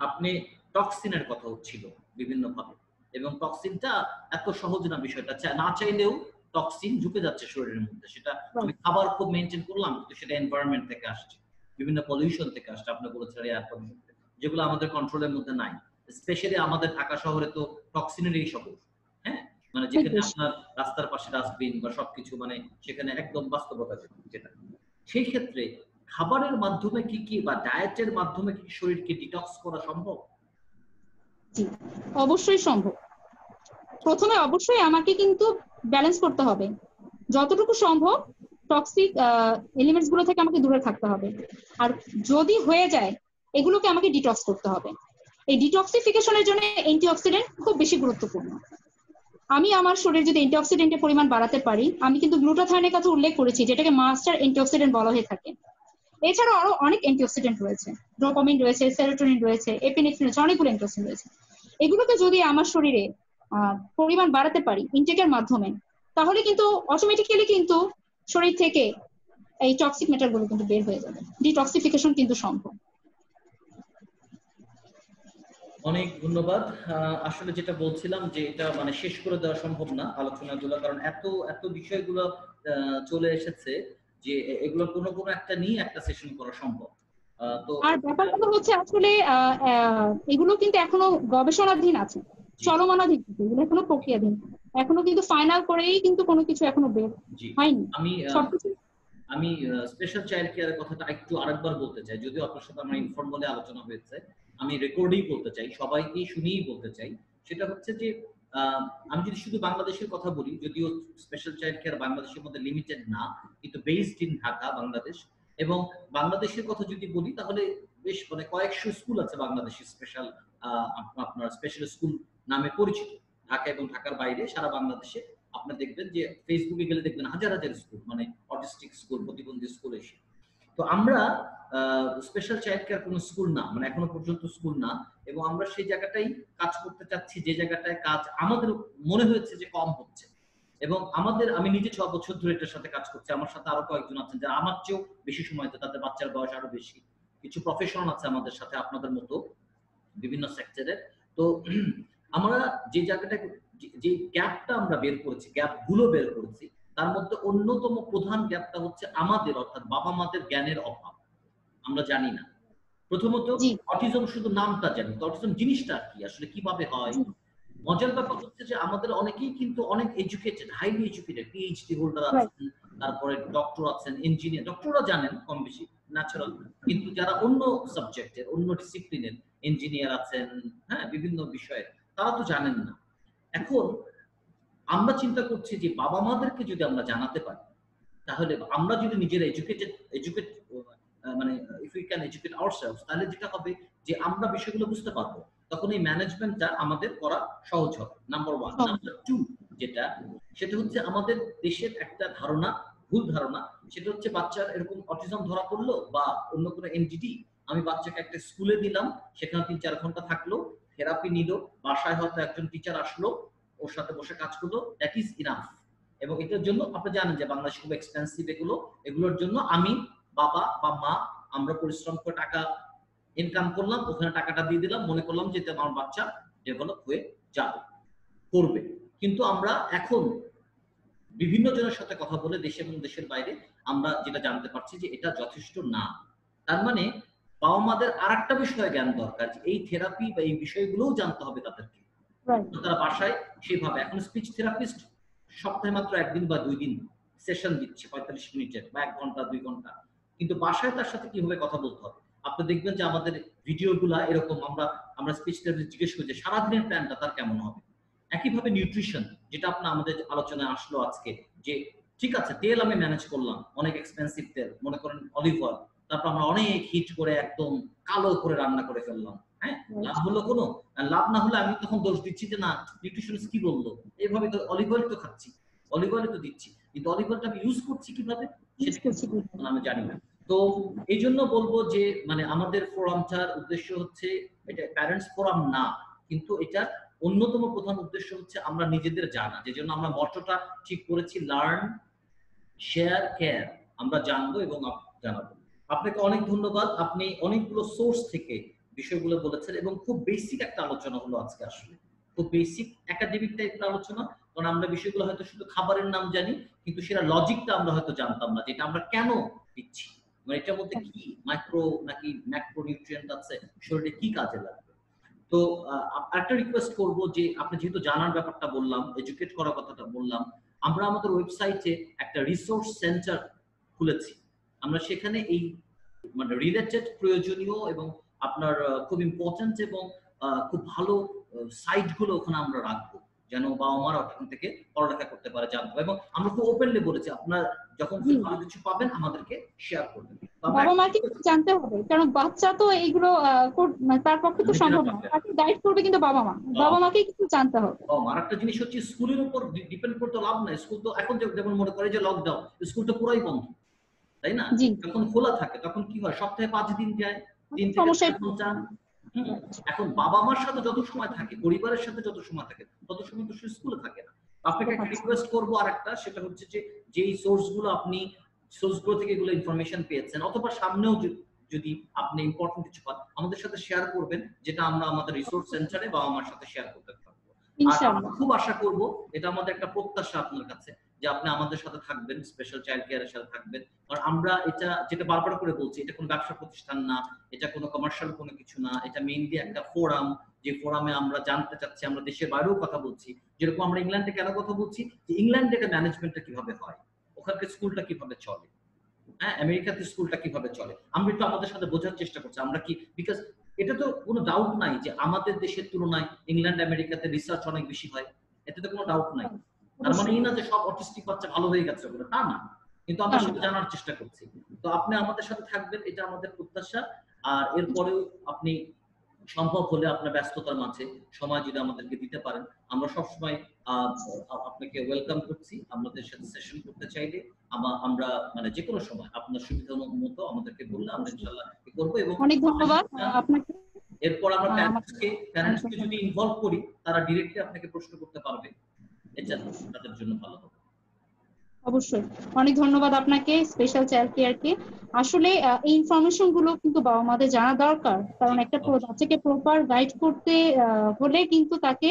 আপনি টক্সিনের কথা হচ্ছিল বিভিন্ন ভাবে, এবং টক্সিনটা এত সহজ না বিষয়টা, না চাইলেও টক্সিন ঢুকে যাচ্ছে শরীরের মধ্যে, সেটা আমি খাবার খুব মেনটেন করলাম কিন্তু সেটা এনভায়রনমেন্ট থেকে আসছে, বিভিন্ন পলিউশন থেকে আসছে, আপনি বলেছেন এয়ার পলিউশন, যেগুলো আমাদের কন্ট্রোলের মধ্যে নাই। স্পেশালি আমাদের ঢাকা শহরে তো টক্সিনের এই শহর, হ্যাঁ, মানে যেখানে আপনার রাস্তার পাশে ডাস্টবিন বা সবকিছু, মানে সেখানে একদম বাস্তবতা যেটা, সেই ক্ষেত্রে খাবারের মাধ্যমে কি বা ডায়েটের মাধ্যমে কি শরীরকে ডিটক্স করা সম্ভব? জি, অবশ্যই সম্ভব। প্রথমে অবশ্যই আমাকে কিন্তু ব্যালেন্স করতে হবে, যতটুকু সম্ভব টক্সিক এলিমেন্টস গুলো থেকে আমাকে দূরে থাকতে হবে। আর যদি হয়ে যায়, এগুলোকে আমাকে ডিটক্স করতে হবে। এই ডিটক্সিফিকেশনের জন্য অ্যান্টিঅক্সিডেন্ট খুব বেশি গুরুত্বপূর্ণ। আমি আমার শরীরে যদি অ্যান্টিঅক্সিডেন্টের পরিমাণ বাড়াতে পারি, আমি কিন্তু গ্লুটাথায়নের কথা উল্লেখ করেছি, যেটাকে মাস্টার অ্যান্টিঅক্সিডেন্ট বলা হয়ে থাকে। এছাড়াও আরো অনেক অ্যান্টিঅক্সিডেন্ট রয়েছে, ডোপামিন রয়েছে, সেরোটোনিন রয়েছে, এপিনেফ্রিন রয়েছে, অনেকগুলো অ্যান্টিঅক্সিডেন্ট রয়েছে। এগুলোকে যদি আমার শরীরে পরিমাণ বাড়াতে পারি ইনটেকের মাধ্যমে, তাহলে কিন্তু অটোমেটিক্যালি কিন্তু শরীর থেকে এই টক্সিক মেটালগুলো কিন্তু বের হয়ে যাবে। ডিটক্সিফিকেশন কিন্তু সম্ভব। অনেক ধন্যবাদ। আসলে যেটা বলছিলাম যে এটা মানে শেষ করে দেওয়া সম্ভব না আলোচনাগুলো, কারণ এত বিষয়গুলো চলে এসেছে যে এগুলো কোনো একটা নিয়ে একটা সেশন করা সম্ভব। তো আর ব্যাপারটা হচ্ছে আসলে এগুলো কিন্তু এখনো গবেষণাধীন আছে, চলমানাধীন, এগুলো এখনো প্রক্রিয়াধীন, এখনো কিন্তু ফাইনাল করেই কিন্তু কোনো কিছু এখনো বের হয়নি। আমি স্পেশাল চাইল্ড কেয়ারের কথাটা একটু আরেকবার বলতে চাই, যদিও আপনার সাথে আমার ইনফর্মালি আলোচনা হয়েছে, আমি রেকর্ডেই বলতে চাই, সবাইকে শুনেই বলতে চাই। সেটা হচ্ছে যে আমি যদি শুধু বাংলাদেশের কথা বলি, যদিও স্পেশাল চাইল্ড কেয়ার বাংলাদেশের মধ্যে লিমিটেড না, কিন্তু বেসড ইন ঢাকা বাংলাদেশ, এবং বাংলাদেশের কথা যদি বলি তাহলে বেশ মানে কয়েকশো স্কুল আছে বাংলাদেশে স্পেশাল, আপনার স্পেশাল স্কুল নামে পরিচিত, ঢাকা এবং ঢাকার বাইরে সারা বাংলাদেশে আপনি দেখবেন যে ফেসবুকে গেলে দেখবেন হাজার হাজার স্কুল, মানে অটিস্টিক স্কুল, প্রতিবন্ধী স্কুল এসে। তো আমরা স্পেশাল চাইল্ড কেয়ার কোনো স্কুল না, মানে এখনো পর্যন্ত স্কুল না, এবং আমরা সেই জায়গাটাই কাজ করতে চাচ্ছি, যে জায়গাটায় কাজ আমাদের মনে হয়েছে যে কম হচ্ছে, এবং আমি নিজে 6 বছর ধরে এটার সাথে কাজ করছি, আমার সাথে আরো কয়েকজন আছেন যারা আমার চেয়েও বেশি সময়, তাদের বাচ্চার বয়স আরো বেশি, কিছু প্রফেশনাল আছে আমাদের সাথে আপনাদের মতো বিভিন্ন সেক্টরের। তো আমরা যে জায়গাটা, যে গ্যাপটা আমরা বের করেছি, গ্যাপগুলো বের করেছি, তার মধ্যে অন্যতম প্রধান গ্যাপটা হচ্ছে আমাদের, অর্থাৎ বাবা মাদের জ্ঞানের অভাব। আমরা জানি না, প্রথমত অটিজম শুধু নামটা জানি, তো অটিজম জিনিসটা কি, আসলে কিভাবে হয়। মজার ব্যাপার হচ্ছে যে আমাদের অনেকেই কিন্তু অনেক educated, highly educated, PhD holder আছেন, তারপরে ডক্টর আছেন, ইঞ্জিনিয়ার, ডক্টররা জানেন কম বেশি ন্যাচারাল, কিন্তু যারা অন্য সাবজেক্টের, অন্য ডিসিপ্লিনের ইঞ্জিনিয়ার আছেন, হ্যাঁ, বিভিন্ন বিষয়ে, তারা তো জানেন না। এখন আমরা চিন্তা করছি যে বাবা মাদেরকে যদি আমরা জানাতে পারি, তাহলে আমরা যদি নিজেরা এডুকেট মানে if we can educate ourselves, তাহলে যেটা হবে যে আমরা বিষয়গুলো বুঝতে পারবো, তখন এই ম্যানেজমেন্টটা আমাদের করা সহজ হবে। নাম্বার 1। নাম্বার 2 যেটা, সেটা হচ্ছে আমাদের দেশের একটা ধারণা, ভুল ধারণা, সেটা হচ্ছে বাচ্চার এরকম অটিজম ধরা পড়লো বা অন্য কোনো এনডিডি, আমি বাচ্চাকে একটা স্কুলে দিলাম, সেখানে 3-4 ঘন্টা থাকলো, থেরাপি নিল, বাসায় হয়তো একজন টিচার আসলো, ওর সাথে বসে কাজ করলো, দ্যাট ইজ ইনাফ। এবং এটার জন্য আপনি জানেন যে বাংলাদেশ খুব এক্সপেন্সিভ এগুলোর জন্য আমি বাবা বা মা আমরা পরিশ্রম করে টাকা ইনকাম করলাম, ওখানে টাকাটা দিয়ে দিলাম, মনে করলাম যে আমার বাচ্চা ডেভেলপ হয়ে যাবে, করবে। কিন্তু আমরা এখন বিভিন্ন জনের সাথে কথা বলে দেশে এবং দেশের বাইরে আমরা যেটা জানতে পারছি যে এটা যথেষ্ট না। তার মানে বাবা মাদের আরেকটা বিষয়ে জ্ঞান দরকার, যে এই থেরাপি বা এই বিষয়গুলোও জানতে হবে তাদেরকে। তারা বাসায় সেভাবে, এখন স্পিচ থেরাপিস্ট সপ্তাহে মাত্র 1 দিন বা 2 দিন সেশন দিচ্ছে 45 মিনিটের বা 1 ঘন্টা 2 ঘন্টা, কিন্তু বাসায় তার সাথে কিভাবে কথা বলতে হবে। আপনি দেখবেন যে আমাদের ভিডিওগুলা এরকম, আমরা স্পিচ থেরাপিস্ট জিজ্ঞেস করি যে সারাদিনের প্ল্যানটা তার কেমন হবে। একইভাবে নিউট্রিশন, যেটা আমাদের আলোচনায় আসলো আজকে, যে ঠিক আছে তেল আমি ম্যানেজ করলাম, অনেক এক্সপেন্সিভ তেল, মনে করেন অলিভ অয়েল, তারপর আমরা অনেক হিট করে একদম কালো করে রান্না করে ফেললাম, হ্যাঁ, লাভ হলো কোনো? লাভ না হলে আমি তখন দোষ দিচ্ছি যে না নিউট্রিশনিস্ট কি বললো, এইভাবে তো অলিভ অয়েল তো খাচ্ছি, অলিভ অয়েল তো দিচ্ছি, কিন্তু অলিভ অয়েলটা আমি ইউজ করছি কিভাবে সেটা আমি জানি না। তো এই জন্য বলবো যে মানে আমাদের ফোরামটার উদ্দেশ্য হচ্ছে, এটা প্যারেন্টস ফোরাম না, কিন্তু এটা অন্যতম প্রধান উদ্দেশ্য হচ্ছে আমরা নিজেদের জানা, যে জন্য আমরা মটোটা ঠিক করেছি, লার্ন, শেয়ার, কেয়ার। আমরা জানবো এবং জানাবো। আপনাকে অনেক ধন্যবাদ, আপনি অনেকগুলো সোর্স থেকে বিষয়গুলো বলেছেন এবং খুব বেসিক একটা আলোচনা হলো আজকে, আসলে খুব বেসিক একাডেমিক টাইপের আলোচনা। কারণ আমরা বিষয়গুলো হয়তো শুধু খাবারের নাম জানি, কিন্তু সেটা লজিকটা আমরা হয়তো জানতাম না, যেটা আমরা কেন দিচ্ছি, মানে এটার মধ্যে কি মাইক্রো নাকি ম্যাক্রো নিউট্রিয়েন্ট আছে, শরীরে কি কাজে লাগবে। তো একটা রিকোয়েস্ট করব যে আপনি যেহেতু জানার ব্যাপারটা বললাম, এডুকেট করার কথাটা বললাম, আমরা আমাদের ওয়েবসাইটে একটা রিসোর্স সেন্টার খুলেছি। আমরা সেখানে এই মানে রিলেটেড প্রয়োজনীয় এবং আপনার খুব ইম্পর্টেন্ট এবং খুব ভালো সাইটগুলো ওখানে আমরা রাখবো, যেন বাবা মারা ওখান থেকে পড়ালেখা করতে পারে, জানতে পারে। এবং আমরা খুব ওপেনলি বলেছি আপনারা যখন ভালো কিছু পাবেন আমাদেরকে শেয়ার করবেন। বাবা মাকে জানতে হবে, কারণ বাচ্চা তো এইগুলো তার পক্ষে তো সম্ভব না, তাকে গাইড করবে কিন্তু বাবা মাকে কিছু জানতে হবে। আরেকটা জিনিস হচ্ছে স্কুলের উপর ডিপেন্ড করতে লাভ নাই, স্কুল তো এখন যেমন মনে করে যে লকডাউন, স্কুল তো পুরাই বন্ধ, তাই না? যখন খোলা থাকে তখন কি হয়, সপ্তাহে 5 দিন যায়, 3 থেকে 4 ঘন্টা। এখন বাবা মার সাথে যত সময় থাকে, পরিবারের সাথে যত সময় থাকে, তত সময় তো স্কুলে থাকে না। আপনাকে একটা রিকোয়েস্ট করবো আরেকটা, সেটা হচ্ছে যে যেই সোর্সগুলো আপনি সোর্সগুলো থেকে এগুলো ইনফরমেশন পেয়েছেন, অথবা সামনেও যদি আপনি ইম্পর্টেন্ট কিছু পান আমাদের সাথে শেয়ার করবেন, যেটা আমরা আমাদের রিসোর্স সেন্টারে বাবা মার সাথে শেয়ার করতে পারবো। আর খুব আশা করব, এটা আমাদের একটা প্রত্যাশা আপনার কাছে, যে আপনি আমাদের সাথে থাকবেন, স্পেশাল চাইল্ড কেয়ারের সাথে থাকবেন। কারণ আমরা এটা যেটা বারবার করে বলছি, এটা কোনো ব্যবসা প্রতিষ্ঠান না, এটা কোনো কমার্শিয়াল কোনো কিছু না, এটা মেইনলি একটা ফোরাম, যে ফোরামে আমরা জানতে চাচ্ছি, আমরা দেশের বাইরেও কথা বলছি, যেরকম আমরা ইংল্যান্ডে কেন কথা বলছি, যে ইংল্যান্ডে এটা ম্যানেজমেন্টটা কিভাবে হয়, ওখানকার স্কুলটা কিভাবে চলে, হ্যাঁ, আমেরিকাতে স্কুলটা কিভাবে চলে, আমরা একটু আমাদের সাথে বোঝার চেষ্টা করছি আমরা কি, বিকজ এটা তো কোনো ডাউট নাই যে আমাদের দেশের তুলনায় ইংল্যান্ড আমেরিকাতে রিসার্চ অনেক বেশি হয়, এতে তো কোনো ডাউট নাই। তার মানে এই না যে সব অটিস্টিক বাচ্চা ভালো হয়ে গেছে, ওগুলো তা না, কিন্তু আমরা সেটা জানার চেষ্টা করছি। তো আপনি আমাদের সাথে থাকবেন, এটা আমাদের প্রত্যাশা। আর এরপরেও আপনি সম্ভব হলে আপনার ব্যস্ততার মাঝে সময় যদি আমাদেরকে দিতে পারেন, আমরা সবসময় আপনাকে ওয়েলকাম করছি। আমাদের সাথে সেশন করতে চাইলে আমরা মানে যে কোনো সময় আপনার সুবিধা মতো আমাদেরকে বললে আমরা ইনশাআল্লাহ করব। এবং অনেক ধন্যবাদ আপনাকে। এরপর আমরা প্যারেন্টসকে যদি ইনভলভ করি, তারা ডাইরেক্টলি আপনাকে প্রশ্ন করতে পারবে, এটা তাদের জন্য ভালো হবে। অবশ্যই অনেক ধন্যবাদ আপনাকে, স্পেশাল চাইল্ড কেয়ারকে। আসলে এই ইনফরমেশন গুলো কিন্তু বাবা মাদের জানা দরকার, কারণ একটা বাচ্চাকে প্রপার গাইড করতে হলে কিন্তু তাকে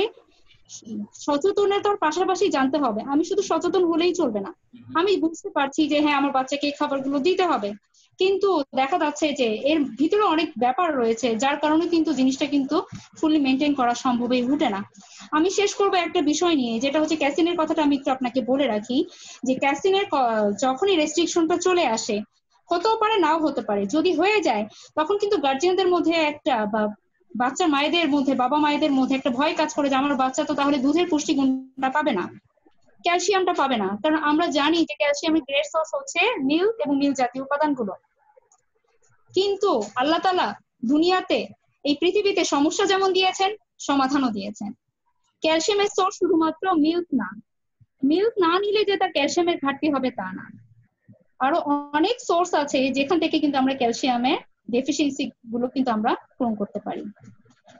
সচেতনতার পাশাপাশি জানতে হবে। আমি শুধু সচেতন হলেই চলবে না, আমি বুঝতে পারছি যে হ্যাঁ আমার বাচ্চাকে এই খাবারগুলো দিতে হবে, কিন্তু দেখা যাচ্ছে যে এর ভিতরে অনেক ব্যাপার রয়েছে, যার কারণে কিন্তু জিনিসটা কিন্তু ফুললি মেনটেন করা সম্ভবই উঠে না। আমি শেষ করবো একটা বিষয় নিয়ে, যেটা হচ্ছে ক্যাসিনের কথাটা আমি একটু আপনাকে বলে রাখি, যে ক্যাসিনের যখনই রেস্ট্রিকশনটা চলে আসে, হতেও পারে নাও হতে পারে, যদি হয়ে যায় তখন কিন্তু গার্জিয়ানদের মধ্যে একটা বা বাচ্চা মায়েদের মধ্যে, বাবা মায়েদের মধ্যে একটা ভয় কাজ করে যে আমার বাচ্চা তো তাহলে দুধের পুষ্টিগুণটা পাবে না। ক্যালসিয়ামটা পাবে না, কারণ আমরা জানি যে ক্যালসিয়ামের গ্রেট সোর্স হচ্ছে মিল্ক এবং মিল্ক জাতীয় উপাদানগুলো। কিন্তু আল্লাহ তাআলা দুনিয়াতে এই পৃথিবীতে সমস্যা যেমন দিয়েছেন, সমাধানও দিয়েছেন। ক্যালসিয়ামের সোর্স শুধুমাত্র মিল্ক না, মিল্ক না নিলে যে তার ক্যালসিয়ামের ঘাটতি হবে তা না, আরো অনেক সোর্স আছে যেখান থেকে কিন্তু আমরা ক্যালসিয়ামের ডেফিসিয়েন্সি গুলো কিন্তু আমরা পূরণ করতে পারি।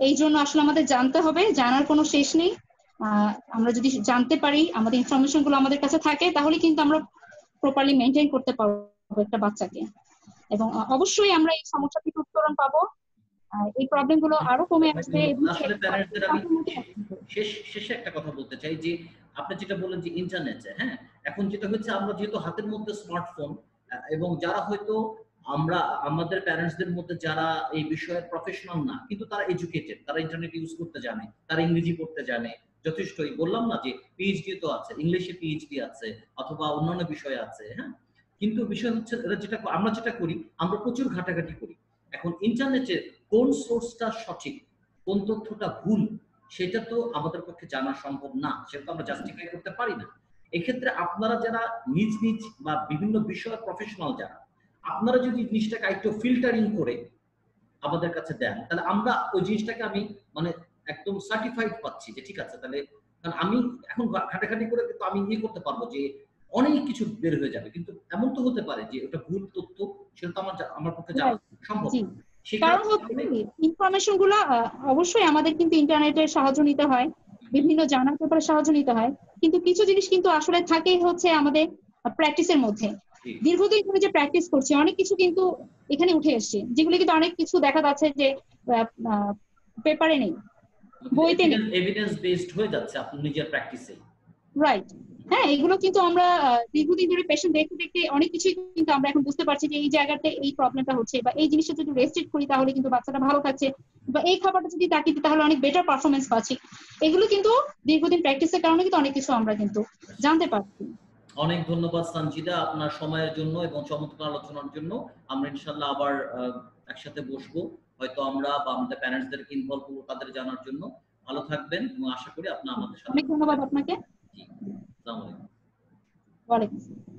এই জন্য আসলে আমাদের জানতে হবে, জানার কোনো শেষ নেই। আমরা যদি জানতে পারি, আমাদের ইনফরমেশন গুলো আমাদের কাছে থাকে, তাহলে কিন্তু আমরা প্রপারলি মেনটেন করতে পারবো একটা বাচ্চাকে, এবং অবশ্যই আমরা এই সমস্যা থেকে উত্তরণ পাবো, এই প্রবলেম গুলো আরো কমে আসবে। আসলে প্যারেন্টসদের আমি শেষে একটা কথা বলতে চাই যে আপনি যেটা বললেন যে ইন্টারনেটে, হ্যাঁ, এখন যেটা হচ্ছে আমরা যেহেতু হাতের মধ্যে স্মার্টফোন, এবং যারা হয়তো আমরা আমাদের প্যারেন্টসদের মধ্যে যারা এই বিষয়ে প্রফেশনাল না, কিন্তু তারা এডুকেটেড, তারা ইন্টারনেট ইউজ করতে জানে, তারা ইংরেজি পড়তে জানে যথেষ্টই। বললাম না যে পিএইচডি তো আছে, ইংলিশে পিএইচডি আছে অথবা অন্যান্য বিষয় আছে, হ্যাঁ। কিন্তু বিষয় হচ্ছে যেটা আমরা যেটা করি, আমরা প্রচুর ঘাটাঘাটি করি। এখন ইন্টারনেটে কোন সোর্সটা সঠিক, কোন তথ্যটা ভুল, সেটা তো আমাদের পক্ষে জানা সম্ভব না, সেটা তো আমরা জাস্টিফাই করতে পারি না। এক্ষেত্রে আপনারা যারা নিজ নিজ বা বিভিন্ন বিষয়ের প্রফেশনাল যারা, আপনারা যদি জিনিসটাকে একটু ফিল্টারিং করে আমাদের কাছে দেন, তাহলে আমরা ওই জিনিসটাকে আমি মানে একদম সার্টিফাইড পাচ্ছি যে ঠিক আছে। তাহলে কারণ আমি এখন ঘাটাঘাটি করে কিন্তু আমি ইয়ে করতে পারবো যে অনেক কিছু বের হয়ে যাবে, কিন্তু এমন তো হতে পারে যে ওটা ভুল তথ্য, সেটা তো আমার পক্ষে জানা সম্ভব না। কারণ হচ্ছে ইনফরমেশন গুলা অবশ্যই আমাদের কিন্তু ইন্টারনেটের সাহায্য নিতে হয়, বিভিন্ন জানার ব্যাপারে সাহায্য নিতে হয়, কিন্তু কিছু জিনিস কিন্তু আসলে থাকেই হচ্ছে আমাদের প্র্যাকটিসের মধ্যে। দীর্ঘদিন ধরে যে প্র্যাকটিস করছি, অনেক কিছু কিন্তু এখানে উঠে এসছে, যেগুলো কিন্তু অনেক কিছু দেখা যাচ্ছে যে পেপারে নেই, বইতে নেই, এভিডেন্স বেসড হয়ে যাচ্ছে আপনার নিজের প্র্যাকটিসে। রাইট। হ্যাঁ, এগুলো কিন্তু আমরা দীর্ঘদিন ধরে পেশেন্ট দেখতে দেখতে অনেক কিছুই কিন্তু আমরা এখন বুঝতে পারছি যে এই জায়গাতে এই প্রবলেমটা হচ্ছে, বা এই জিনিসটা যদি রেস্ট্রিক্ট করি তাহলে কিন্তু বাচ্চাটা ভালো থাকছে, বা এই খাবারটা যদি তাকে দিই তাহলে অনেক বেটার পারফরমেন্স পাচ্ছি। এগুলো কিন্তু দীর্ঘদিন প্র্যাকটিসের কারণে কিন্তু অনেক কিছু আমরা কিন্তু জানতে পারছি। অনেক ধন্যবাদ সঞ্জিদা আপনার সময়ের জন্য এবং চমৎকার আলোচনার জন্য। আমরা ইনশাআল্লাহ আবার একসাথে বসবো, হয়তো আমরা বা আমাদের প্যারেন্টসদেরকে ইনভলভ করবো তাদের জানার জন্য। ভালো থাকবেন এবং আশা করি আপনি আমাদের সাথে। অনেক ধন্যবাদ আপনাকে। আসসালামু আলাইকুম। ওয়ালাইকুম আসসালাম।